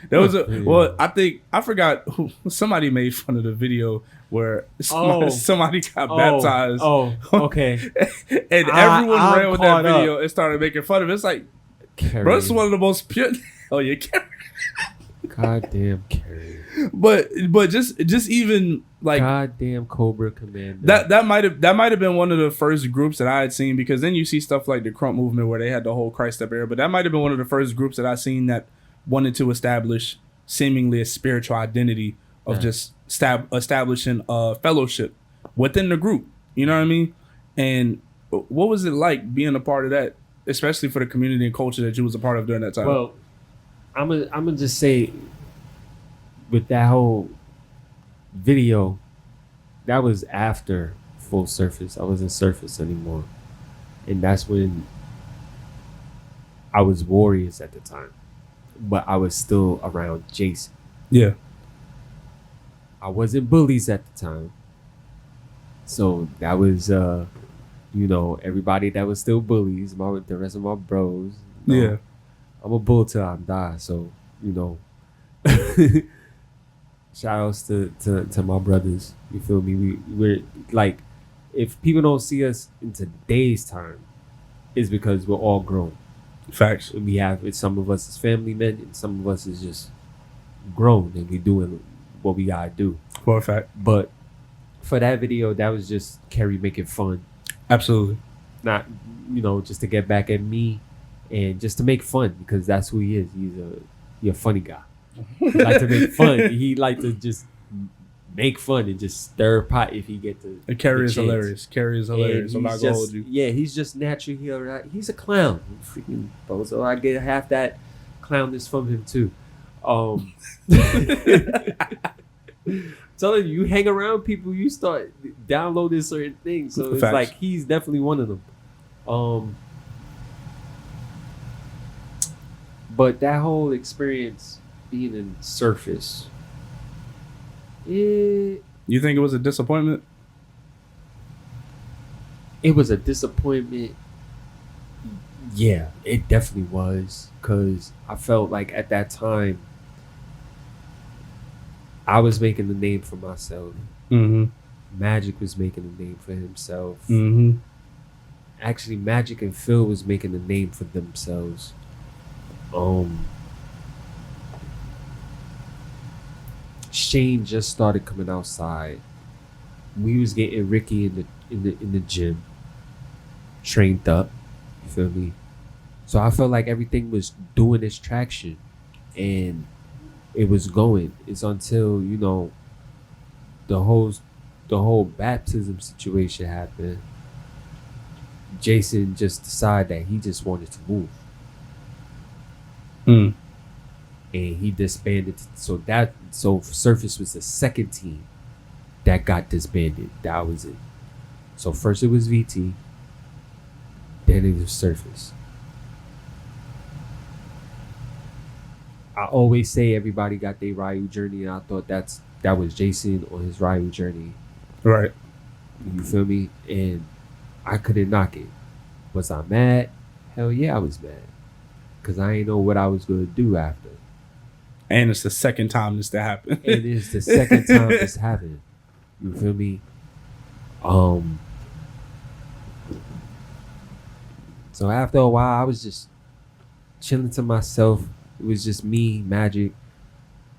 There was I forgot who, somebody made fun of the video where somebody got baptized. Oh, okay. And everyone ran with that video and started making fun of it. It's like, Carrie. Bro, this is one of the most pure. Oh yeah, Carrie. Goddamn Carrie. But just even like goddamn Cobra Commander. That might have been one of the first groups that I had seen, because then you see stuff like the Crump movement where they had the whole Christ Step era. But that might have been one of the first groups that I seen that wanted to establish seemingly a spiritual identity of just establishing a fellowship within the group. You know what I mean? And what was it like being a part of that, especially for the community and culture that you was a part of during that time? Well, I'm gonna just say, with that whole video, that was after full surface. I wasn't surface anymore. And that's when I was Warriors at the time. But I was still around Jason. Yeah. I wasn't Bullies at the time. So that was, everybody that was still Bullies, the rest of my bros. Yeah. I'm a bull till I die. So, shout outs to my brothers. You feel me? We're like, if people don't see us in today's time, it's because we're all grown. Facts. We have, some of us is family men, and some of us is just grown, and we doing what we gotta do. For a fact. But for that video, that was just Kerry making fun. Absolutely. Not, just to get back at me and just to make fun, because that's who he is. He's a funny guy. He like to make fun. He like to just make fun and just stir pot if he get to. And Kerry is hilarious. Kerry is hilarious. I'm not gonna hold you. Yeah, he's just naturally. He's a clown. Freaking bozo. I get half that clownness from him too. Telling you hang around people, you start downloading certain things. So it's Facts. like he's definitely one of them. But that whole experience being in Surface, You think it was a disappointment? it was a disappointment. Yeah, it definitely was, because I felt like at that time I was making the name for myself. Mm-hmm. Magic was making the name for himself. Mm-hmm. Actually, Magic and Phil was making the name for themselves. Shane just started coming outside. We was getting Ricky in the gym, trained up. You feel me? So I felt like everything was doing its traction, and it was going. It's until the whole baptism situation happened. Jason just decided that he just wanted to move. Mm. And he disbanded. So Surface was the second team that got disbanded. That was it. So first it was VT, then it was Surface. I always say everybody got their Ryu journey, and I thought that was Jason on his Ryu journey. Right. You feel me? And I couldn't knock it. Was I mad? Hell yeah, I was mad. Because I ain't know what I was going to do after. And it's the second time this to happen. And it's the second time this happened. You feel me? So after a while, I was just chilling to myself. It was just me, Magic,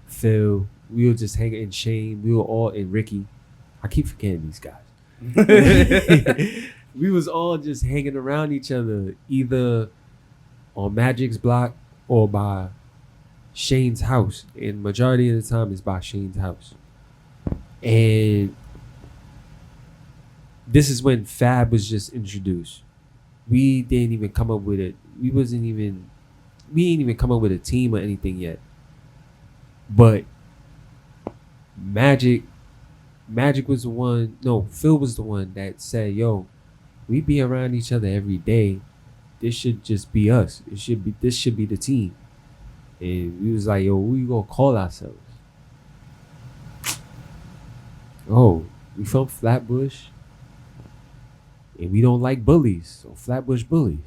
Phil. We were just hanging in Shane. We were all in Ricky. I keep forgetting these guys. We was all just hanging around each other, either on Magic's block or by Shane's house. And majority of the time it's by Shane's house. And this is when Fab was just introduced. We didn't even come up with it. We ain't even come up with a team or anything yet. But Magic was the one, no, Phil was the one that said, yo, we be around each other every day. This should just be us. This should be the team. And we was like, yo, what we gonna call ourselves? Oh, we from Flatbush. And we don't like bullies. So Flatbush Bullies.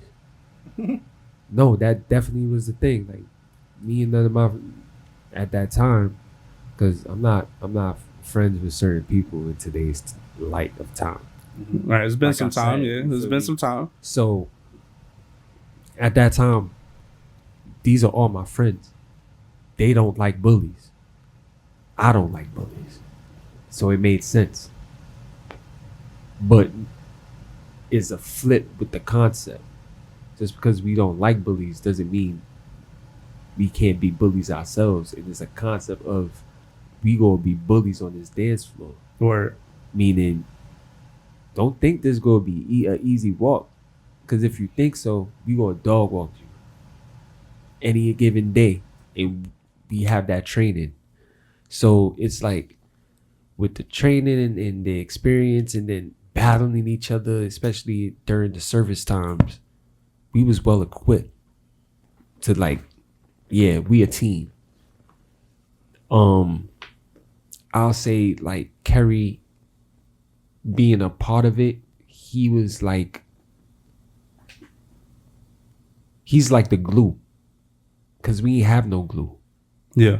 No, that definitely was the thing. Like, me and none of my, at that time, because I'm not friends with certain people in today's light of time. Right, it's been Like some I time. said, Yeah, you it's feel been me? some time. So at that time, these are all my friends. They don't like bullies. I don't like bullies. So it made sense. But it's a flip with the concept. Just because we don't like bullies doesn't mean we can't be bullies ourselves. It is a concept of we gonna be bullies on this dance floor. Or Meaning, don't think this gonna be an easy walk. Because if you think so, we gonna dog walk you any given day, and we have that training. So it's like with the training and the experience, and then battling each other, especially during the service times, we was well equipped to like, yeah, we a team. I'll say like Kerry being a part of it, he's like the glue, cause we ain't have no glue. Yeah.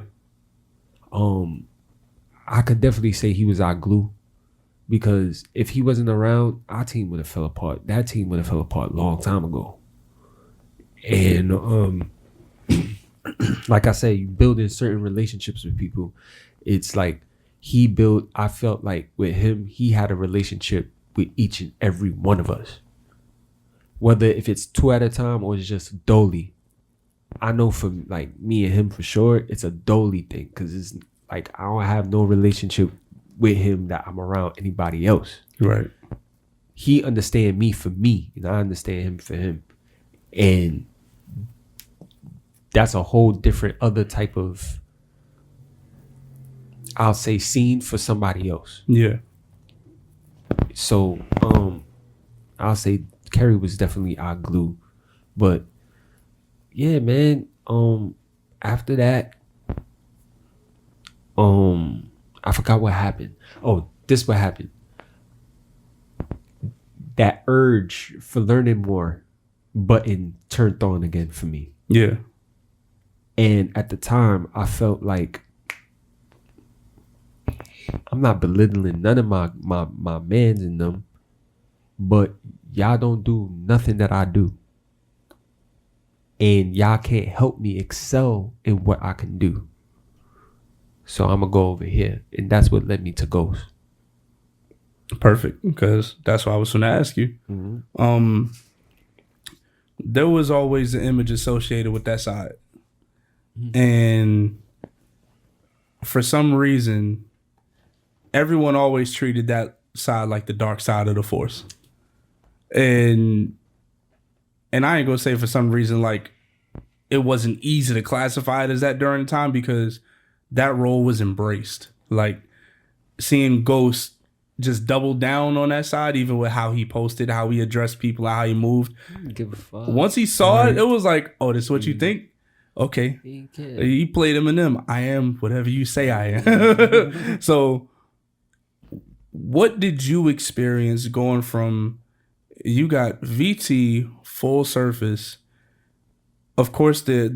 I could definitely say he was our glue, because if he wasn't around, our team would have fell apart. That team would have fell apart a long time ago. And like I said, you building certain relationships with people. It's like I felt like with him, he had a relationship with each and every one of us. Whether if it's 2 at a time or it's just dolly. I know for like me and him for sure, it's a dolly thing, because it's like I don't have no relationship with him that I'm around anybody else. Right. He understand me for me, and I understand him for him. And that's a whole different other type of, I'll say, scene for somebody else. Yeah. So I'll say Kerry was definitely our glue. But yeah, man, after that, I forgot what happened. Oh, this what happened. That urge for learning more button turned on again for me. Yeah. And at the time, I felt like, I'm not belittling none of my mans in them, but y'all don't do nothing that I do. And y'all can't help me excel in what I can do. So I'm going to go over here. And that's what led me to Ghost. Perfect, because that's what I was going to ask you. Mm-hmm. There was always an image associated with that side. And for some reason, everyone always treated that side like the dark side of the force. And I ain't gonna say for some reason like it wasn't easy to classify it as that during the time, because that role was embraced. Like seeing Ghost just double down on that side, even with how he posted, how he addressed people, how he moved. Give a fuck. Once he saw it, it was like, oh, this is what you think? Okay. He played Eminem. I am whatever you say I am. So what did you experience going from, you got VT full surface. Of course, the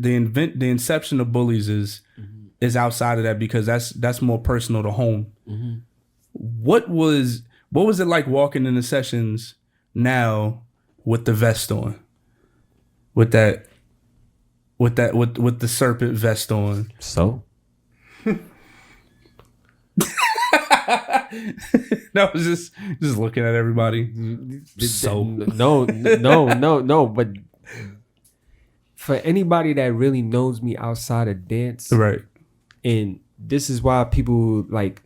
inception of Bullies is outside of that, because that's more personal to home. Mm-hmm. What was it like walking in the sessions now with the vest on, with the serpent vest on? So No, I was just looking at everybody. So no, but for anybody that really knows me outside of dance, right? And this is why people like,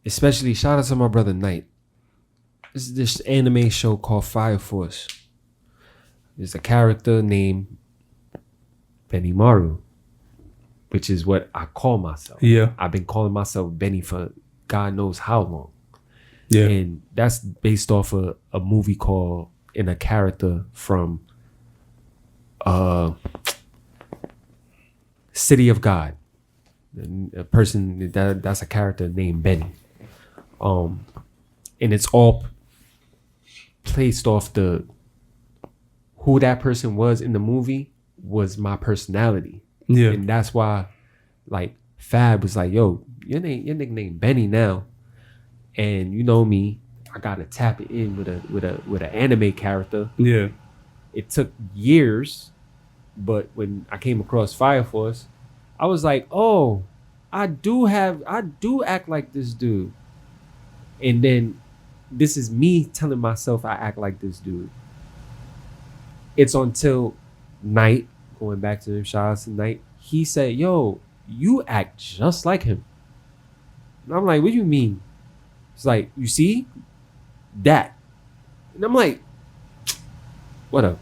especially shout out to my brother Knight. This is this anime show called Fire Force. There's a character named Benny Maru, which is what I call myself. Yeah, I've been calling myself Benny for God knows how long. Yeah, and that's based off a movie called, and a character from City of God. A person that's a character named Benny. And it's all placed off who that person was in the movie was my personality. Yeah. And that's why like Fab was like, yo, your nickname Benny now. And you know me, I gotta tap it in with an anime character. Yeah. It took years, but when I came across Fire Force, I was like, oh, I do act like this dude. And then this is me telling myself I act like this dude. It's until Night, going back to him, shout out to Night, he said, yo, you act just like him. And I'm like, what do you mean? It's like, you see that? And I'm like, whatever.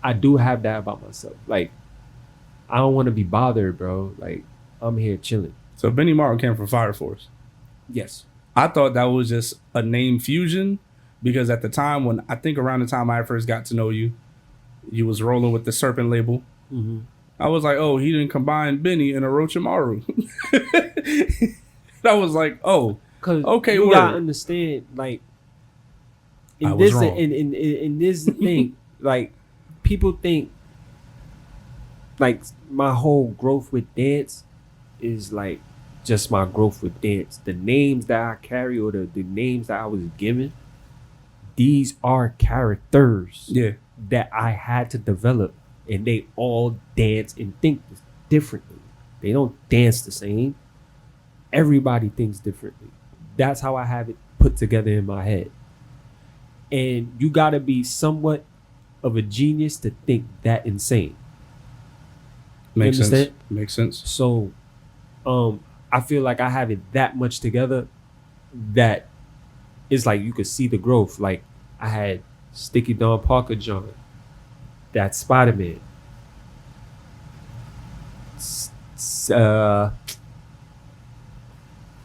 I do have that about myself. Like, I don't want to be bothered, bro. Like, I'm here chilling. So Benny Maru came from Fire Force. Yes. I thought that was just a name fusion because at the time when I think around the time I first got to know you, you was rolling with the Serpent label. Mm-hmm. I was like, oh, he didn't combine Benny and Orochimaru. I was like, oh, Cause okay, you word. gotta understand, like I was wrong. in this thing, like people think like my whole growth with dance is like just my growth with dance. The names that I carry or the names that I was given, these are characters Yeah. that I had to develop, and they all dance and think differently. They don't dance the same. Everybody thinks differently. That's how I have it put together in my head. And you gotta be somewhat of a genius to think that insane. Makes sense. understand? Makes sense. So I feel like I have it that much together that it's like you could see the growth. Like I had Sticky Don Parker John, that Spider-Man.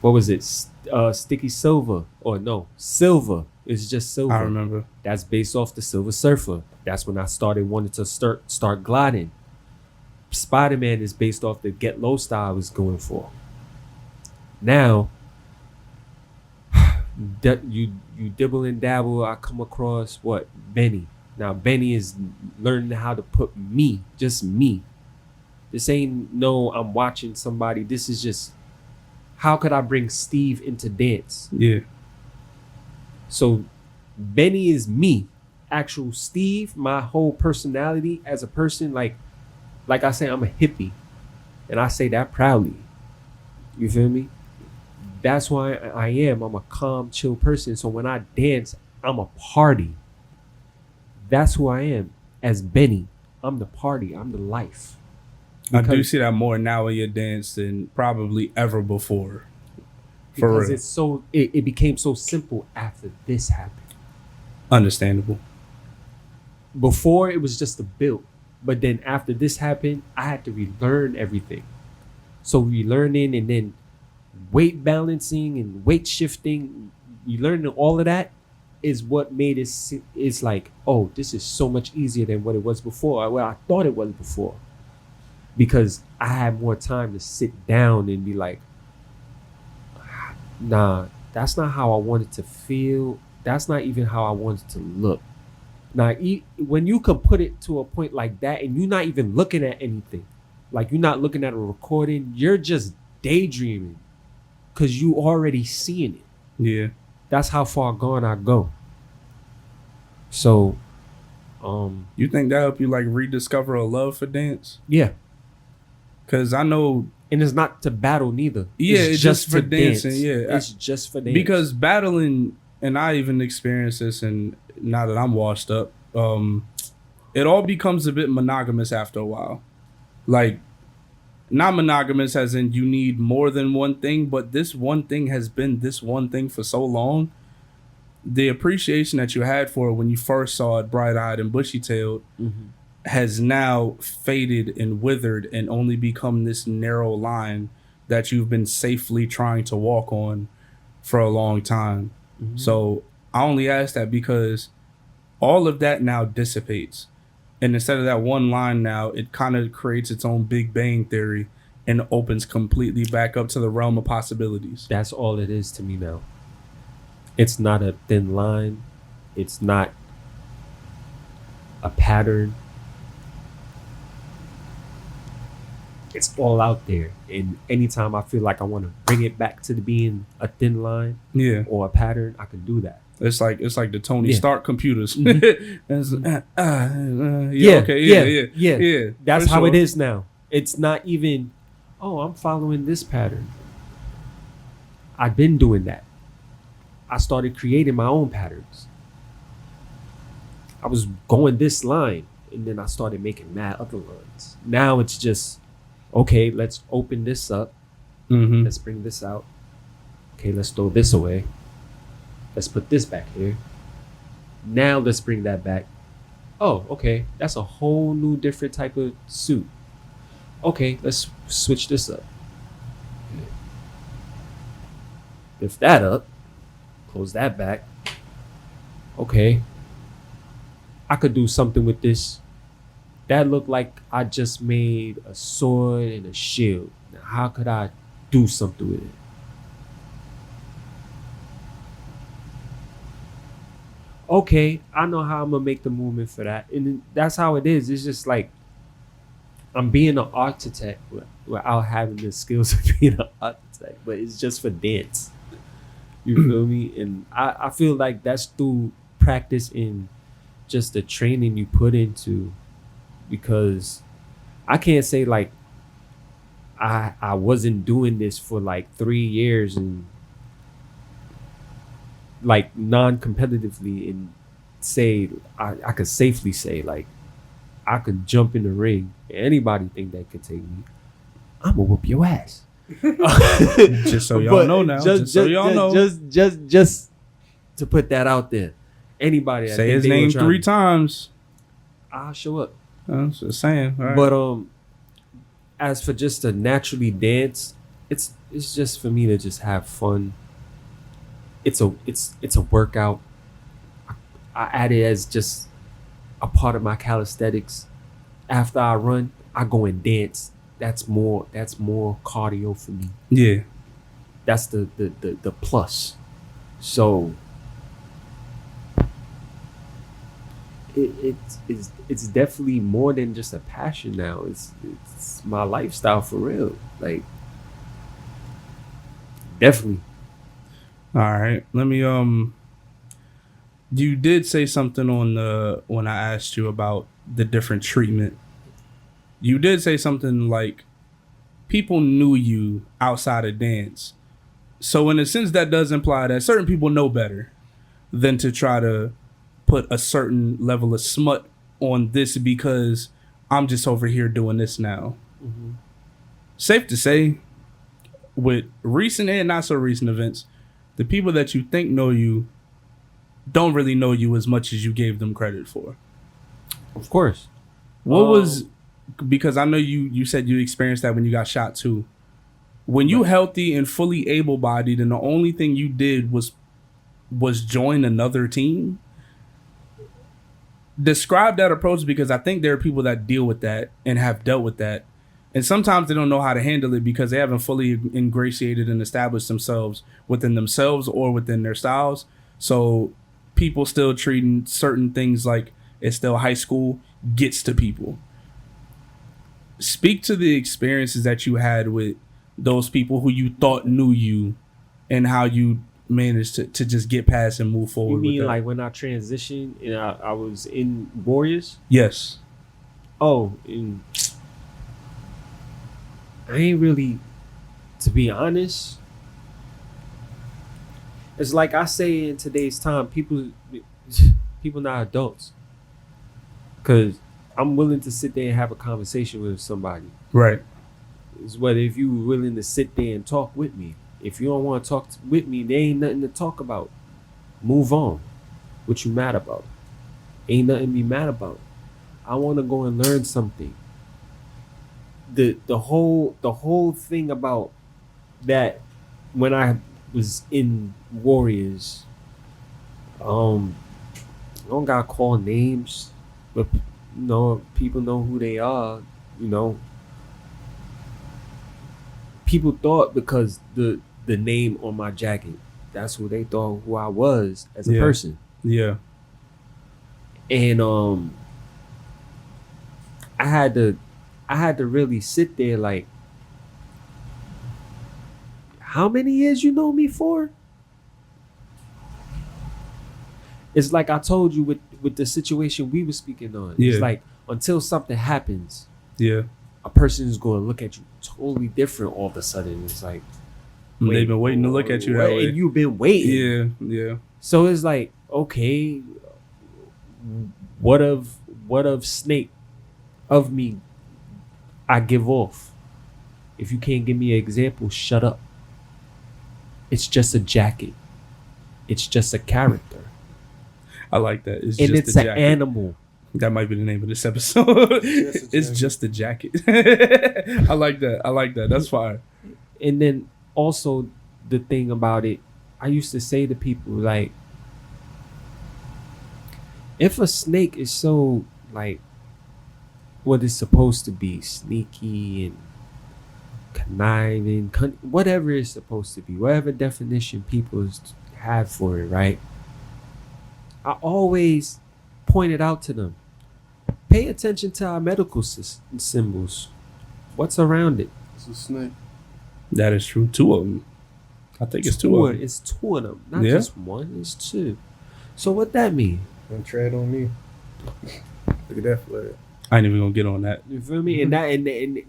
What was it? Sticky Silver, or no, Silver. It's just Silver. I remember. That's based off the Silver Surfer. That's when I started wanting to start gliding. Spider-Man is based off the Get Low style I was going for. Now, you dibble and dabble. I come across what? Benny. Now Benny is learning how to put me, just me. This ain't no I'm watching somebody. This is just how could I bring Steve into dance? Yeah. So Benny is me. Actual Steve, my whole personality as a person, like I say, I'm a hippie. And I say that proudly. You feel me? That's why I am. I'm a calm, chill person. So when I dance, I'm a party. That's who I am. As Benny, I'm the party. I'm the life. I do see that more now in your dance than probably ever before. For Because real. it's so it became so simple after this happened. Understandable. Before it was just a build. But then after this happened, I had to relearn everything. So relearning and then weight balancing and weight shifting, relearning all of that is what made it, it's like, oh, this is so much easier than what it was before. Well, I thought it was before. Because I had more time to sit down and be like, nah, that's not how I wanted to feel. That's not even how I wanted to look. Now, when you can put it to a point like that and you're not even looking at anything, like you're not looking at a recording, you're just daydreaming because you already seeing it. Yeah. That's how far gone I go. So, you think that helped you like rediscover a love for dance? yeah. Because I know. And it's not to battle neither. Yeah, it's just for to dancing. dance. Yeah. It's just for dance. Because battling, and I even experienced this, and now that I'm washed up, it all becomes a bit monogamous after a while. Like, not monogamous as in you need more than one thing, but this one thing has been this one thing for so long. The appreciation that you had for it when you first saw it bright-eyed and bushy-tailed has now faded and withered and only become this narrow line that you've been safely trying to walk on for a long time. So I only ask that because all of that now dissipates. And instead of that one line now, it kind of creates its own Big Bang theory and opens completely back up to the realm of possibilities. That's all it is to me now. It's not a thin line. It's not a pattern. It's all out there. And anytime I feel like I want to bring it back to being a thin line or a pattern, I can do that. It's like the Tony Stark computers. Yeah. That's how it is now. It's not even, oh, I'm following this pattern. I've been doing that. I started creating my own patterns. I was going this line, and then I started making mad other lines. Now it's just, okay, let's open this up. Let's bring this out. Okay, let's throw this away. Let's put this back here. Now let's bring that back. Oh, okay, that's a whole new different type of suit. Okay, let's switch this up. Lift that up. close that back. Okay, I could do something with this. That looked like I just made a sword and a shield. Now, how could I do something with it? Okay, I know how I'm gonna make the movement for that. And that's how it is. It's just like I'm being an architect without having the skills of being an architect, but it's just for dance. You feel me? And I feel like that's through practice and just the training you put into, because I can't say like I wasn't doing this for like 3 years and like non-competitively, and say I could safely say like I could jump in the ring. Anybody think that could take me? I'm gonna whoop your ass. Just so y'all know now. Just so y'all know. Just to put that out there. Anybody that say his name 3 times, I'll show up. I'm just saying. All right. But as for just to naturally dance, it's just for me to just have fun. It's a workout. I add it as just a part of my calisthenics. After I run, I go and dance. That's more cardio for me. Yeah. That's the plus. So it's definitely more than just a passion now. It's my lifestyle for real. Like, definitely. All right. Let me you did say something on when I asked you about the different treatment. You did say something like people knew you outside of dance. So in a sense, that does imply that certain people know better than to try to put a certain level of smut on this because I'm just over here doing this now. Mm-hmm. Safe to say, with recent and not so recent events, the people that you think know you don't really know you as much as you gave them credit for. Of course. What was, because I know you said you experienced that when you got shot too. When you healthy and fully able-bodied and the only thing you did was join another team, describe that approach, because I think there are people that deal with that and have dealt with that. And sometimes they don't know how to handle it because they haven't fully ingratiated and established themselves within themselves or within their styles. So people still treating certain things like it's still high school gets to people. Speak to the experiences that you had with those people who you thought knew you and how you managed to just get past and move forward. You mean with that. like when I transitioned and I was in Warriors? Yes. Oh, and I ain't really, to be honest, it's like I say in today's time, people not adults. Because I'm willing to sit there and have a conversation with somebody. Right. It's whether if you willing to sit there and talk with me. If you don't want to talk with me, there ain't nothing to talk about. Move on. What you mad about? Ain't nothing to be mad about. I want to go and learn something. The whole thing about that when I was in Warriors, I don't gotta call names, but people know who they are. People thought because the name on my jacket, that's who they thought who I was as a person. Yeah. And I had to really sit there like, how many years you know me for? It's like I told you with the situation we were speaking on. Yeah. It's like until something happens, Yeah. a person is going to look at you totally different all of a sudden. It's like, They've been waiting to look at you that way. And you've been waiting. Yeah. So it's like, okay, what of Snake of me I give off? If you can't give me an example, shut up. It's just a jacket. It's just a character. I like that. It's and just it's a an jacket. animal. That might be the name of this episode. It's just a jacket. I like that. That's fire. And then also the thing about it, I used to say to people, like, if a snake is so, like, what it's supposed to be, sneaky and conniving, whatever it's supposed to be, whatever definition people have for it, right? I always pointed out to them, pay attention to our medical symbols. What's around it? It's a snake. That is true. 2 of them. I think it's 2 of them. It's 2 of them, not Yeah. just one. It's 2. So what that mean? Don't tread on me. Look at that flag. I ain't even gonna get on that. You feel me? And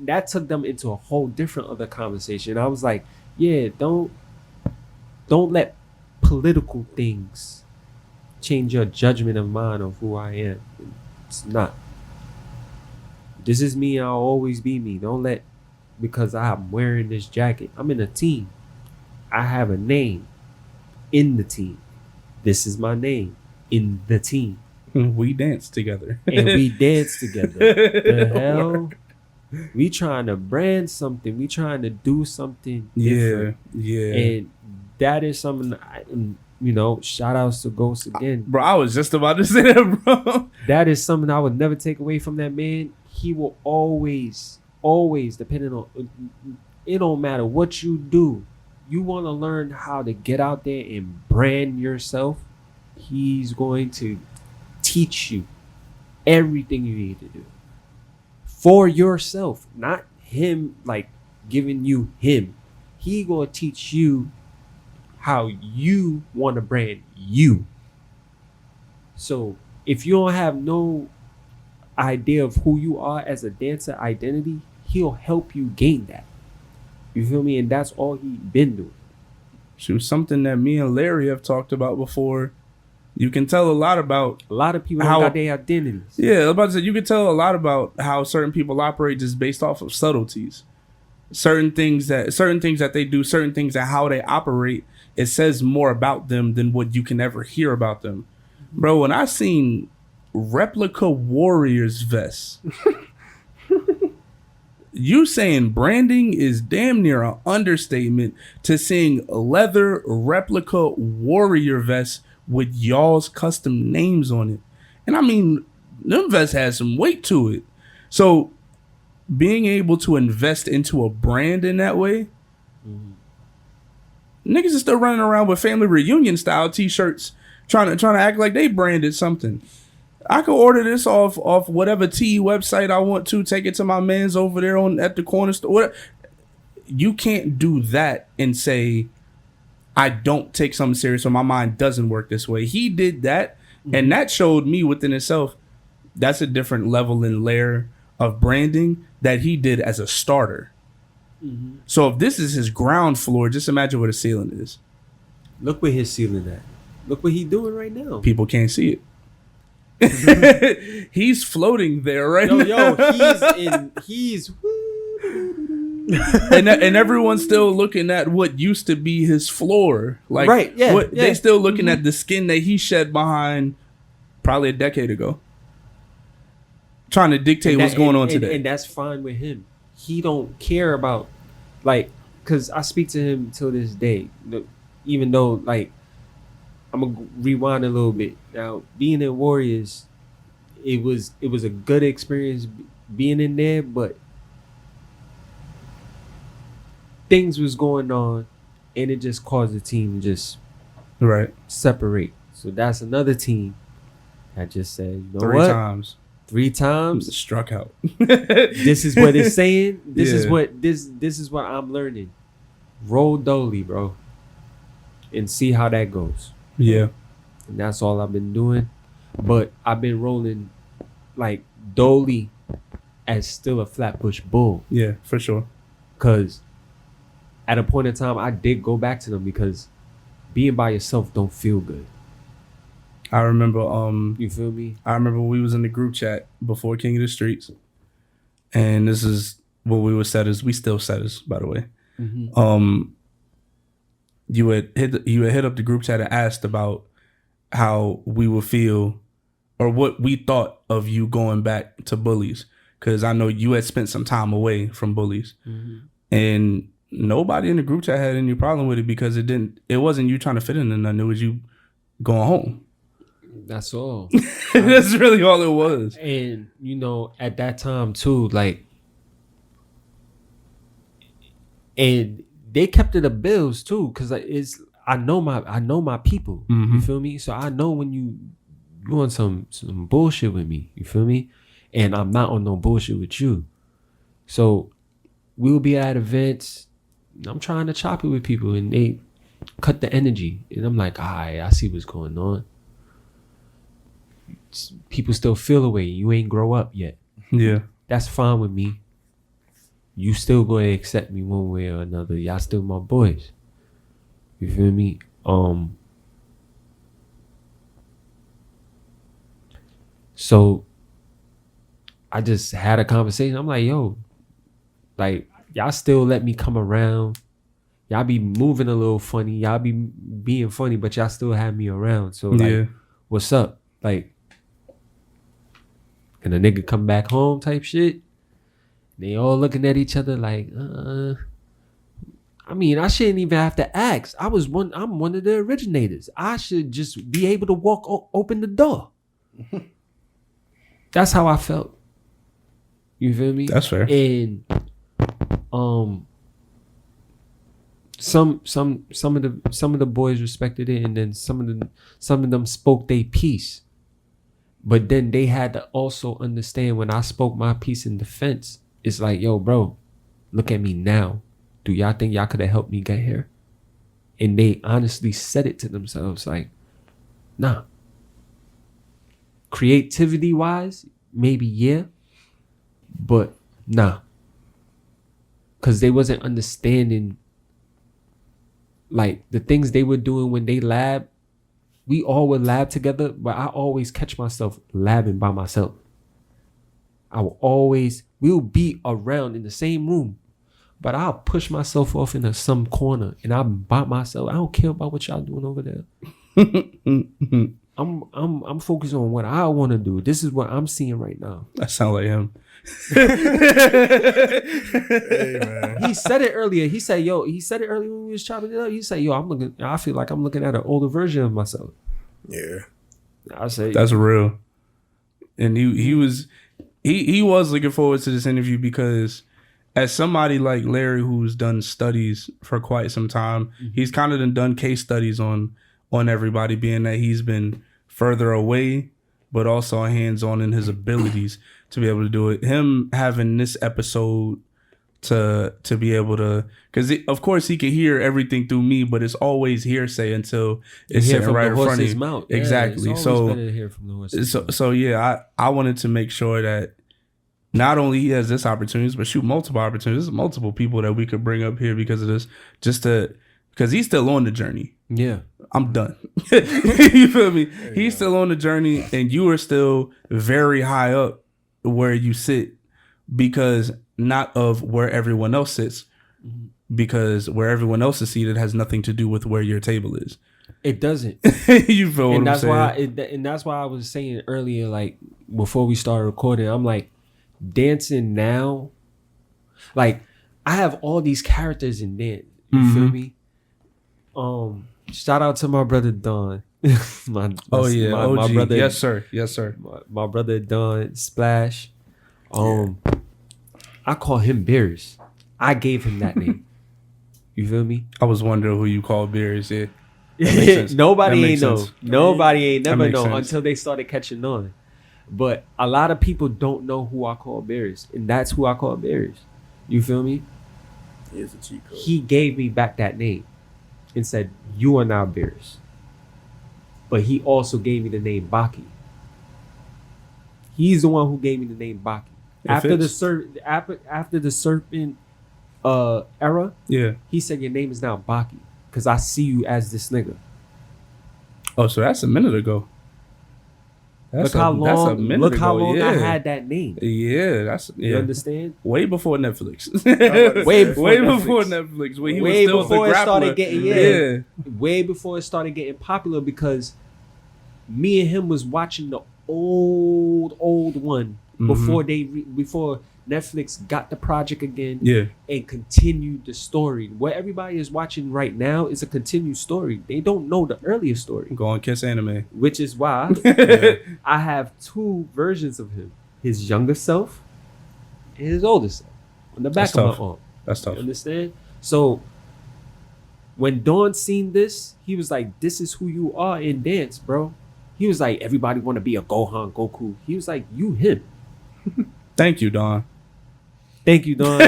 that took them into a whole different other conversation. I was like, yeah, don't let political things change your judgment of mine of who I am. It's not. This is me. I'll always be me. Don't let, because I'm wearing this jacket. I'm in a team. I have a name in the team. This is my name in the team. We dance together. And we dance together. The hell? We trying to brand something. We trying to do something different. Yeah. And that is something, shout outs to Ghost again. Bro, I was just about to say that, bro. That is something I would never take away from that man. He will always, depending on, it don't matter what you do. You want to learn how to get out there and brand yourself. He's going to teach you everything you need to do for yourself, not him like giving you him. He gonna teach you how you want to brand you. So if you don't have no idea of who you are as a dancer identity, he'll help you gain that. You feel me? And that's all he been doing. She was something that me and Larry have talked about before. You can tell a lot about A lot of people don't got their identities. Yeah, I was about to say, you can tell a lot about how certain people operate just based off of subtleties. Certain things that they do, certain things that how they operate, it says more about them than what you can ever hear about them. Bro, when I seen replica Warriors vests, you saying branding is damn near an understatement to seeing leather replica Warrior vests with y'all's custom names on it. And I mean, them vests has some weight to it. So being able to invest into a brand in that way, niggas is still running around with family reunion style t-shirts trying to act like they branded something. I could order this off whatever tea website I want to, take it to my man's over there at the corner store. You can't do that and say, I don't take something serious or my mind doesn't work this way. He did that, and that showed me within itself that's a different level and layer of branding that he did as a starter. So if this is his ground floor, just imagine what a ceiling is. Look where his ceiling at. Look what he's doing right now. People can't see it. He's floating there right now. He's and everyone's still looking at what used to be his floor. Like, right, yeah. They still looking at the skin that he shed behind probably a decade ago. Trying to dictate what's going on today. And that's fine with him. He don't care about, like, because I speak to him till this day. Even though, like, I'm going to rewind a little bit. Now, being in Warriors, it was a good experience being in there, but things was going on, and it just caused the team to just separate. So that's another team that just said, you know what? 3 times struck out. This is what it's saying. This is Yeah. this is what I'm learning. Roll dolly, bro, and see how that goes. Yeah. And that's all I've been doing. But I've been rolling like dolly as still a flatbush bull. Yeah, for sure. Cause at a point in time I did go back to them because being by yourself don't feel good. I remember You feel me? I remember we was in the group chat before King of the Streets. And this is what we were setters. We still setters, by the way. You had hit up the group chat and asked about how we would feel or what we thought of you going back to Bullies. Because I know you had spent some time away from Bullies. And nobody in the group chat had any problem with it because it wasn't you trying to fit into nothing. It was you going home. That's all. That's really all it was. And at that time too, like, and they kept it a bills too, because I know my people. You feel me? So I know when you on some bullshit with me. You feel me? And I'm not on no bullshit with you. So we'll be at events. I'm trying to chop it with people, and they cut the energy, and I'm like, all right, I see what's going on. People still feel away. You ain't grow up yet. Yeah, that's fine with me. You still going to accept me one way or another. Y'all still my boys. You feel me? So I just had a conversation. I'm like, yo, like, y'all still let me come around. Y'all be moving a little funny. Y'all be being funny, but y'all still have me around. So like, what's up? Like, can a nigga come back home type shit? They all looking at each other like, I mean, I shouldn't even have to ask. I'm one of the originators. I should just be able to open the door. That's how I felt. You feel me? That's fair. And some of the boys respected it, and then some of them spoke their piece. But then they had to also understand when I spoke my piece in defense, it's like, yo, bro, look at me now. Do y'all think y'all could have helped me get here? And they honestly said it to themselves, like, nah. Creativity wise, maybe yeah, but nah. Cause they wasn't understanding like the things they were doing when they lab. We all would lab together, but I always catch myself labbing by myself. We'll be around in the same room, but I'll push myself off into some corner and I'm by myself. I don't care about what y'all doing over there. I'm focused on what I want to do. This is what I'm seeing right now. That sounds like him. Hey, man. He said it earlier. He said it earlier when we was chopping it up. He said, yo, I feel like I'm looking at an older version of myself. Yeah. I say that's real. And he was looking forward to this interview because as somebody like Larry who's done studies for quite some time, he's kind of done case studies on everybody, being that he's been further away, but also hands-on in his abilities to be able to do it. Him having this episode to be able to, because of course he can hear everything through me, but it's always hearsay until it's sitting right in front of you. Mouth. Exactly. Yeah, so better to hear from the horse's mouth. So yeah, I wanted to make sure that not only he has this opportunity, but multiple opportunities. There's multiple people that we could bring up here because of this, because he's still on the journey. Yeah. I'm done. You feel me? He's still on the journey and you are still very high up where you sit, because not of where everyone else sits, because where everyone else is seated has nothing to do with where your table is. It doesn't. You feel what I'm saying? And that's why I was saying earlier, like before we started recording, I'm like, dancing now, like I have all these characters in dance. You feel me? Shout out to my brother Don. my brother. Yes, sir. My brother Don Splash. I call him Beers. I gave him that name. You feel me? I was wondering who you call Beers. Yeah. Nobody ain't know. Nobody ain't never know until they started catching on. But a lot of people don't know who I call Beers, and that's who I call Beers. You feel me? It's a cheat code. He gave me back that name and said, "You are now Beers." But he also gave me the name Baki. He's the one who gave me the name Baki. After the serpent era, yeah, he said your name is now Baki because I see you as this nigga. Oh, so that's a minute ago. Look how long I had that name. Yeah, you understand? Way before Netflix. way before Netflix. Way before it started getting way before it started getting popular, because me and him was watching the old one before Netflix got the project again Yeah. and continued the story. What everybody is watching right now is a continued story. They don't know the earlier story, Go on Kiss Anime. which is why I have two versions of him: his younger self and his older self on the back That's of tough. my arm. That's You tough. understand? So when Dawn seen this, he was like, "This is who you are in dance, bro." He was like, "Everybody want to be a Gohan, Goku." He was like, "You him." Thank you, Don. Thank you, Dawn.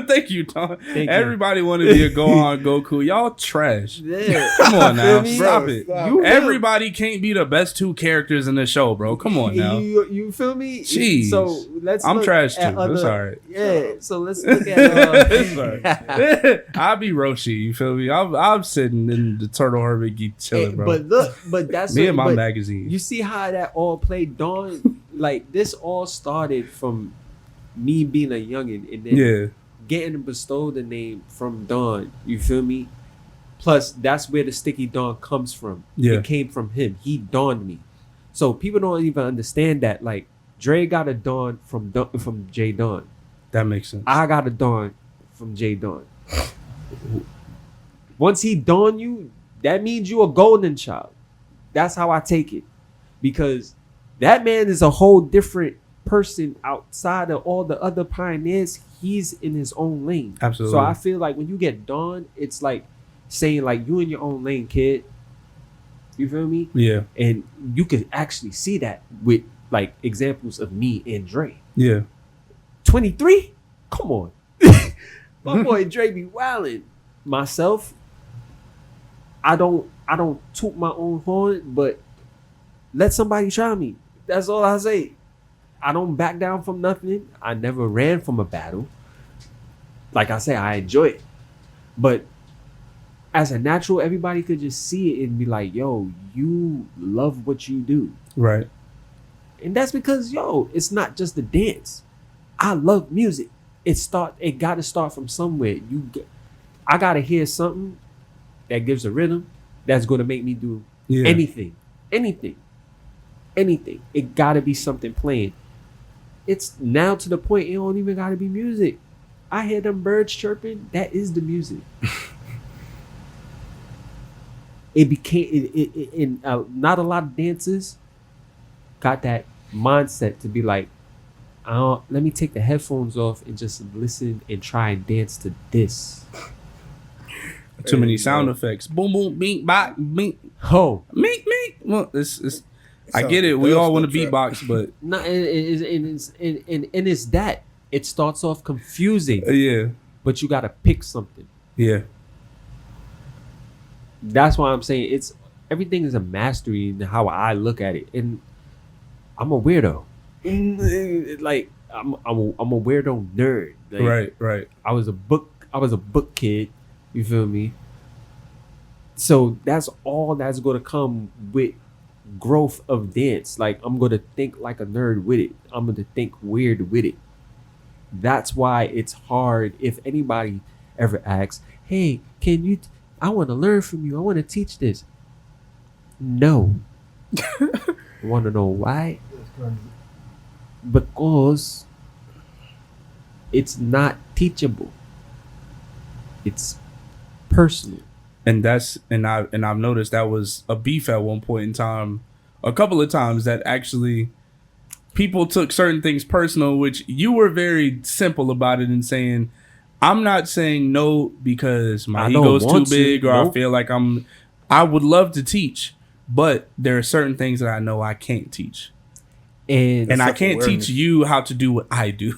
Thank you, Don. you. Everybody want to be a Gohan Goku. Y'all trash. Yeah. Come on now. Feel me? Stop Bro, it. stop. You Everybody can't be the best two characters in the show, bro. Come on now. You feel me? Jeez. So let's. I'm look trash too. at That's other- all right. Yeah. So let's look at. It's all right. I'll be Roshi. You feel me? I'm sitting in the Turtle Harvey geek chilling, bro. But look, but that's Me what, and my but magazine. You see how that all played. Dawn, like this all started from me being a youngin, and then Yeah. getting bestowed the name from Dawn. You feel me? Plus, that's where the Sticky Dawn comes from. Yeah. It came from him. He dawned me. So people don't even understand that. Like Dre got a dawn from J Dawn. That makes sense. I got a dawn from J Dawn. Once he dawned you, that means you a golden child. That's how I take it. Because that man is a whole different person outside of all the other pioneers. He's in his own lane. Absolutely. So I feel like when you get dawned, it's like saying like you in your own lane, kid. You feel me? Yeah. And you could actually see that with like examples of me and Dre. Yeah. 23? Come on. My boy Dre be wildin'. Myself, I don't toot my own horn, but let somebody try me. That's all I say. I don't back down from nothing. I never ran from a battle. Like I say, I enjoy it. But as a natural, everybody could just see it and be like, yo, you love what you do. Right. And that's because, yo, it's not just the dance. I love music. It got to start from somewhere. I got to hear something that gives a rhythm that's going to make me do Yeah. anything. It got to be something playing. It's now to the point it don't even got to be music. I hear them birds chirping. That is the music. It became not a lot of dancers got that mindset to be like, let me take the headphones off and just listen and try and dance to this. Too many sound effects. Boom, boom, bing, bop, bing, Oh, mink, mink. Well, it's I get it. We all want to beatbox, but no, and it's that. It starts off confusing, yeah, but you gotta pick something. yeah, That's why I'm saying everything is a mastery in how I look at it, and I'm a weirdo. Like I'm a weirdo nerd. Like, right. I was a book kid. You feel me? So that's all that's gonna come with growth of dance. Like I'm gonna think like a nerd with it. I'm gonna think weird with it. That's why it's hard. If anybody ever asks, "Hey, can you? I want to learn from you. I want to teach this." No. Want to know why? Because it's not teachable. It's personal. And I've noticed that was a beef at one point in time, a couple of times, that actually people took certain things personal, which you were very simple about it and saying, I'm not saying no because my I don't ego's too want to. big or I Nope. feel like I would love to teach, but there are certain things that I know I can't teach. And And I can't self-awareness. teach you how to do what I do.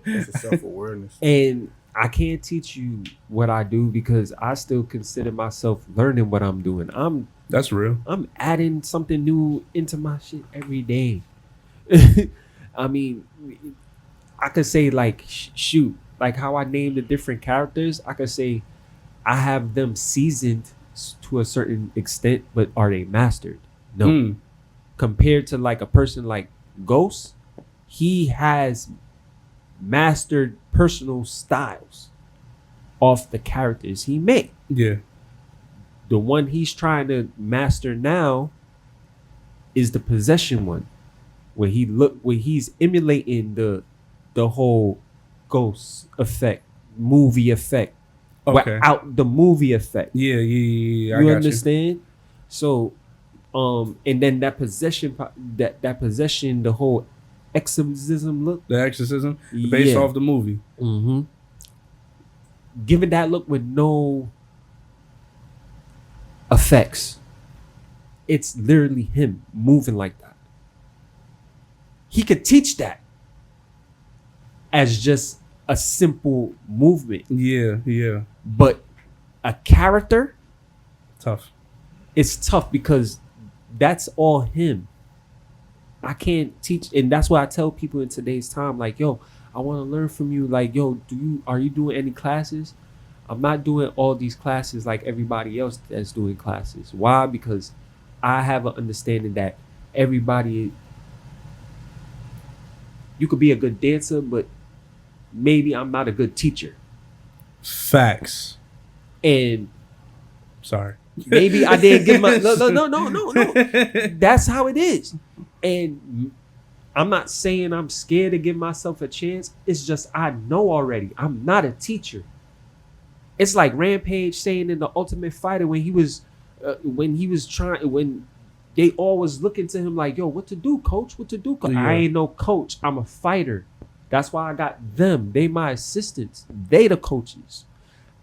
It's a self-awareness. And I can't teach you what I do because I still consider myself learning what I'm doing. That's real. I'm adding something new into my shit every day. I mean, I could say like shoot, like how I name the different characters. I could say I have them seasoned to a certain extent, but are they mastered? No. Mm. Compared to like a person like Ghost, he has mastered personal styles off the characters he made. Yeah. The one he's trying to master now is the possession one, where he's emulating the the whole ghost effect, movie effect, Okay. without the movie effect. Yeah. I You got understand? So, and then that possession, that possession, the whole exorcism look. The exorcism based off the movie. Mm-hmm. Giving that look with no effects. It's literally him moving like that. He could teach that as just a simple movement. Yeah. But a character, Tough. it's tough because that's all him. I can't teach, and that's why I tell people in today's time, like, yo, I want to learn from you. Like, yo, are you doing any classes? I'm not doing all these classes like everybody else that's doing classes. Why? Because I have an understanding that everybody, you could be a good dancer, but maybe I'm not a good teacher. Facts. And Sorry. maybe I didn't give my no. That's how it is. And I'm not saying I'm scared to give myself a chance. It's just I know already. I'm not a teacher. It's like Rampage saying in The Ultimate Fighter when they always looking to him like, yo, what to do, coach? What to do? Yeah. I ain't no coach. I'm a fighter. That's why I got them. They my assistants. They the coaches.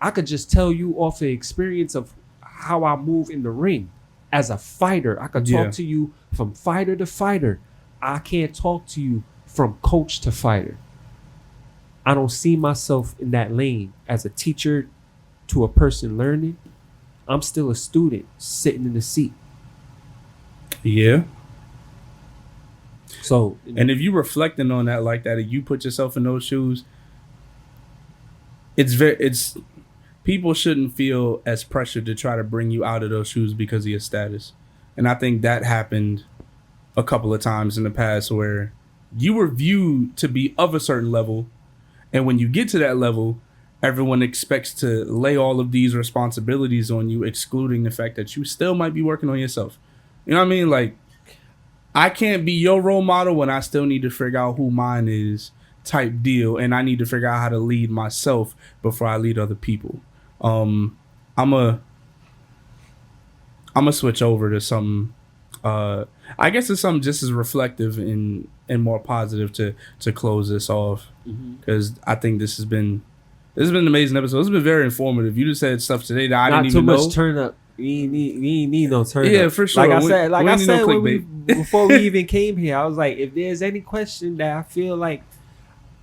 I could just tell you off the experience of how I move in the ring as a fighter. I could talk to you from fighter to fighter. I can't talk to you from coach to fighter. I don't see myself in that lane as a teacher to a person learning. I'm still a student sitting in the seat. Yeah. So, And if you reflecting on that like that, and you put yourself in those shoes, it's people shouldn't feel as pressured to try to bring you out of those shoes because of your status. And I think that happened a couple of times in the past where you were viewed to be of a certain level, and when you get to that level, everyone expects to lay all of these responsibilities on you, excluding the fact that you still might be working on yourself. You know what I mean? Like, I can't be your role model when I still need to figure out who mine is, type deal, and I need to figure out how to lead myself before I lead other people. I'm a switch over to something. I guess it's something just as reflective and more positive to close this off, because I think this has been an amazing episode. It's been very informative. You just said stuff today that I didn't even know. Not too much turn up. We ain't need no turn up. Yeah, for sure. Like I said, no before we even came here, I was like, if there's any question that I feel like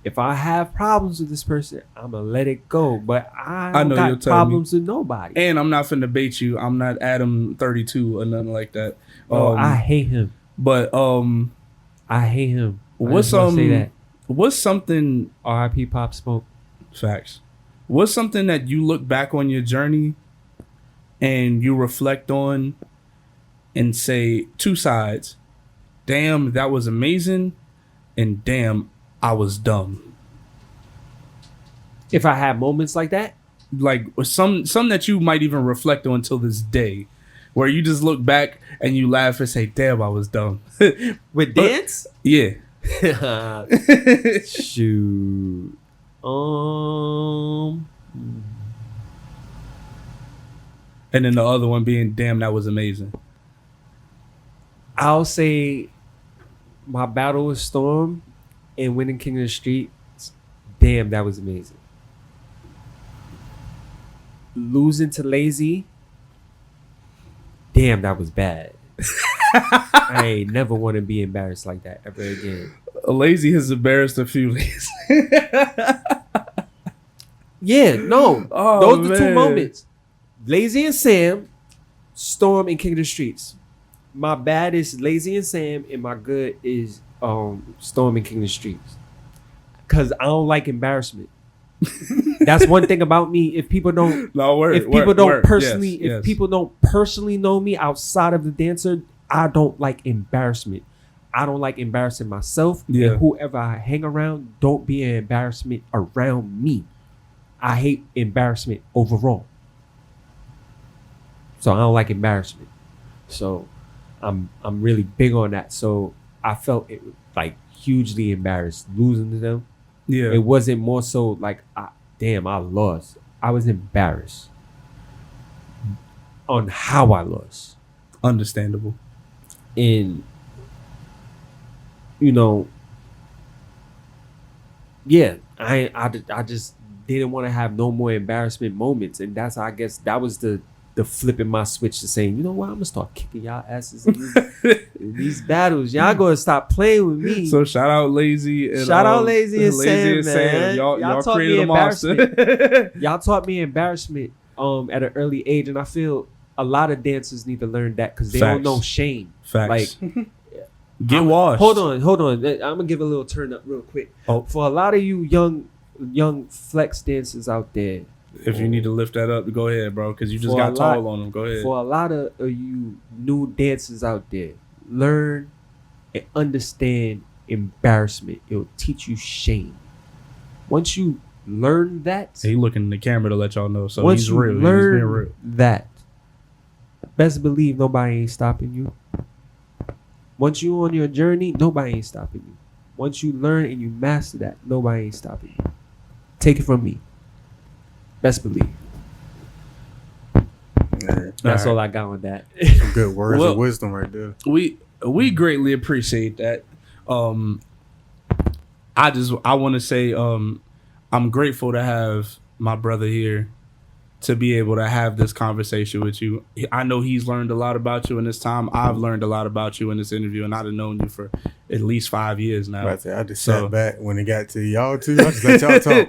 if I have problems with this person, I'm gonna let it go. But I don't got problems with nobody. And I'm not finna bait you. I'm not Adam 32 or nothing like that. I hate him. But I hate him. What's say that. What's something? R.I.P. Pop Smoke. Facts. What's something that you look back on your journey and you reflect on and say two sides? Damn, that was amazing, and damn, I was dumb. If I have moments like that, like some that you might even reflect on till this day, where you just look back and you laugh and say, "Damn, I was dumb." with dance, yeah. Shoot. And then the other one being, "Damn, that was amazing." I'll say my battle with Storm and winning King of the Streets. Damn, that was amazing. Losing to Lazy. Damn, that was bad. I ain't never want to be embarrassed like that ever again. Lazy has embarrassed a few ladies. Yeah, no. Oh, those are the two man. moments. Lazy and Sam, Storm and King of the Streets. My bad is Lazy and Sam, and my good is Storm and King of the Streets. Cause I don't like embarrassment. That's one thing about me. If people don't, people don't personally know me outside of the dancer, I don't like embarrassment. I don't like embarrassing myself. Yeah. And whoever I hang around, don't be an embarrassment around me. I hate embarrassment overall. So I don't like embarrassment. So I'm really big on that. So I felt like hugely embarrassed losing to them. Yeah. It wasn't more so like, I lost. I was embarrassed on how I lost. Understandable. And, you know, yeah, I just didn't want to have no more embarrassment moments. And that's, I guess, that was the flipping my switch to saying, you know what, I'm gonna start kicking y'all asses in these battles. Y'all gonna stop playing with me. So shout out Lazy and Lazy and Sam. Y'all taught created me a monster. Y'all taught me embarrassment at an early age, and I feel a lot of dancers need to learn that because they don't know shame. Facts. Like, get washed. Hold on. I'm gonna give a little turn up real quick. Oh. For a lot of you young flex dancers out there, if you need to lift that up, go ahead, bro, because you just got tall on them. Go ahead. For a lot of you new dancers out there, learn and understand embarrassment. It'll teach you shame. Once you learn that, he looking in the camera to let y'all know. So once he's you real. learn he's being real. that, best believe nobody ain't stopping you. Once you on your journey, nobody ain't stopping you. Once you learn and you master that, nobody ain't stopping you. Take it from me. Best believe. That's all I got on that. Some good words of wisdom right there. We greatly appreciate that. I want to say I'm grateful to have my brother here to be able to have this conversation with you. I know he's learned a lot about you in this time. I've learned a lot about you in this interview, and I've known you for at least 5 years now. I just sat back when it got to y'all two. I just let y'all talk.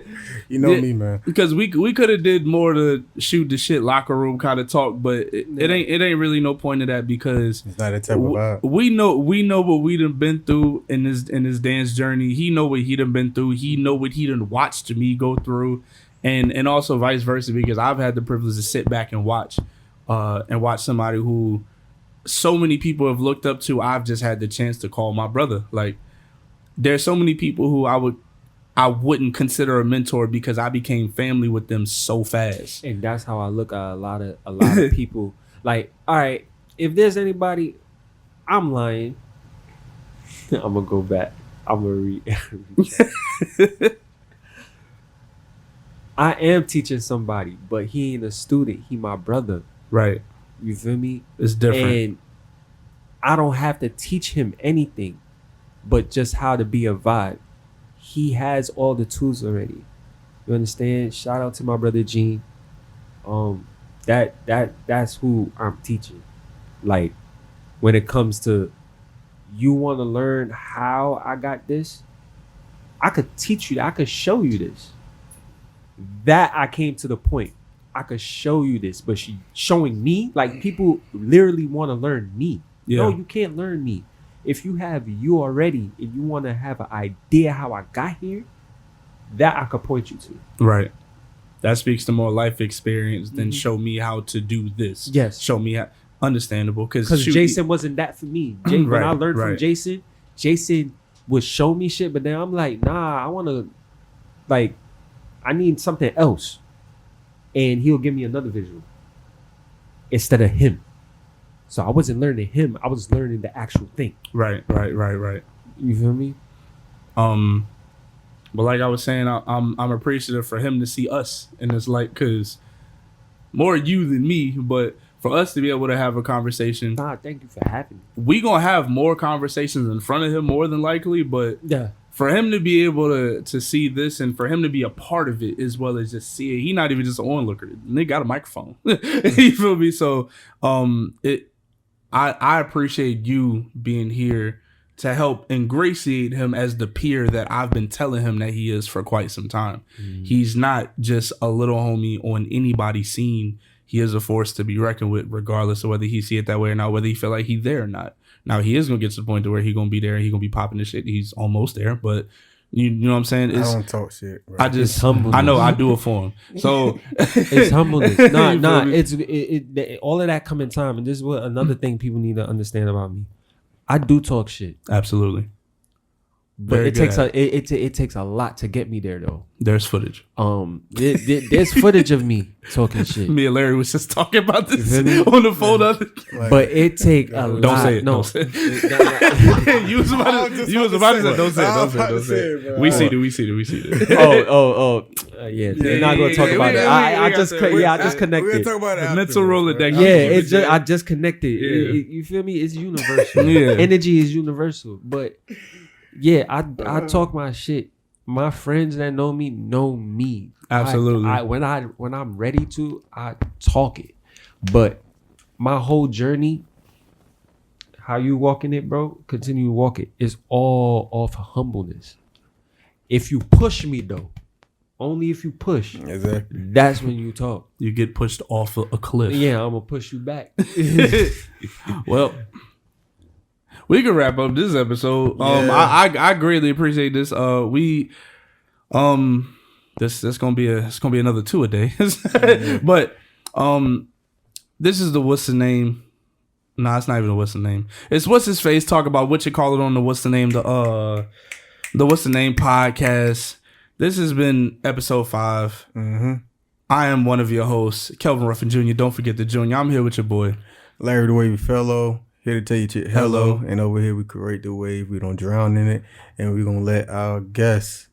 You know me, man. Because we could have did more to shoot the shit locker room kind of talk, but it ain't really no point of that because it's not that type of vibe. We know what we done been through in this dance journey. He know what he done been through. He know what he done watched me go through. And also vice versa, because I've had the privilege to sit back and watch somebody who so many people have looked up to. I've just had the chance to call my brother. Like, there's so many people who I wouldn't consider a mentor because I became family with them so fast. And that's how I look at a lot of people. Like, all right, if there's anybody, I'm lying. I'm gonna go back. I'm gonna read. I am teaching somebody, but he ain't a student. He my brother. Right. You feel me? It's different. And I don't have to teach him anything, but just how to be a vibe. He has all the tools already. You understand? Shout out to my brother Gene. That's who I'm teaching. Like, when it comes to you want to learn how I got this, I could teach you that. I could show you this. That I came to the point. I could show you this, but she showing me, like, people literally want to learn me. Yeah. No, you can't learn me. If you have you already and you want to have an idea how I got here, that I could point you to. Right. That speaks to more life experience than show me how to do this. Yes. Show me how. Understandable. Because Jason wasn't that for me. When I learned from Jason would show me shit, but then I'm like, nah, I want to, like, I need something else. And he'll give me another visual instead of him. So I wasn't learning him. I was learning the actual thing. Right. You feel me? But like I was saying, I'm appreciative for him to see us in this light, because more you than me, but for us to be able to have a conversation. Nah, thank you for having me. We gonna have more conversations in front of him more than likely, but yeah. For him to be able to see this and for him to be a part of it as well as just see it, he not even just an onlooker. They got a microphone. You feel me? So I appreciate you being here to help ingratiate him as the peer that I've been telling him that he is for quite some time. He's not just a little homie on anybody's scene. He is a force to be reckoned with, regardless of whether he see it that way or not, whether he feel like he's there or not. Now, he is going to get to the point to where he's going to be there and he's going to be popping this shit. He's almost there, but you know what I'm saying? I don't talk shit, bro. It's humbleness. I know, I do it for him. So it's humbleness. It's all of that come in time. And this is what another thing people need to understand about me. I do talk shit. Absolutely. But Very it takes good. it takes a lot to get me there though. There's footage. There's footage of me talking shit. Me and Larry was just talking about this You feel me? on the phone. Like, But it take a lot. Don't say it. No. Don't say it. You was about to say. Don't say it. bro. We see it. Yeah. We're not gonna talk about it. I just We're connected. gonna talk about it. The mental afterwards, Rolodex. bro. Yeah, I just connected. Yeah. You feel me? It's universal. Yeah. Energy is universal. But yeah, I talk my shit. My friends that know me. Absolutely. When I'm ready to, I talk it. But my whole journey, how you walking it, bro, continue to walk it. It's all off humbleness. If you push me though, only if you push, Exactly. that's when you talk. You get pushed off a cliff. Yeah, I'm gonna push you back. Well, we can wrap up this episode. Yeah. I greatly appreciate this. This gonna be another 2 a day. But this is the what's the name? Nah, it's not even a what's the name. It's what's his face talk about what you call it on the what's the name the what's the name podcast. This has been episode 5. Mm-hmm. I am one of your hosts, Kelvin Ruffin Jr. Don't forget the Junior. I'm here with your boy. Larry the Wavy fellow, here to tell you hello. And over here we create the wave. We don't drown in it. And we're gonna let our guests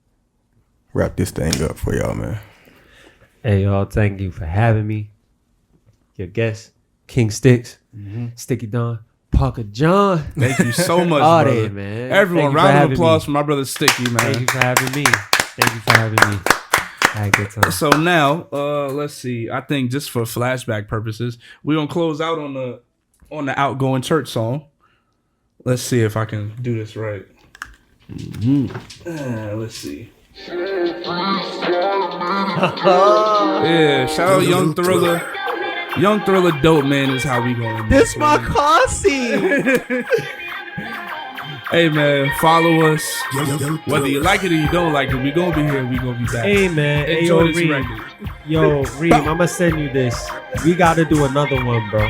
wrap this thing up for y'all, man. Hey y'all, thank you for having me. Your guest, King Stickz, Sticky Don, Parker John. Thank you so much, All brother. day, man. Everyone, Thank you for round of having applause me. for my brother Sticky, man. Thank you for having me. I had a good time. So now, let's see. I think just for flashback purposes, we're gonna close out on the outgoing church song. Let's see if I can do this right. Let's see. Yeah, shout out Young Thriller. Young Thriller Dope Man is how we going. This my car seat. Hey man, follow us. Whether you like it or you don't like it, we gonna be here. We gonna be back. Hey man, hey Enjoy yo this Reem. record. Yo Reem, I'ma send you this. We gotta do another one, bro.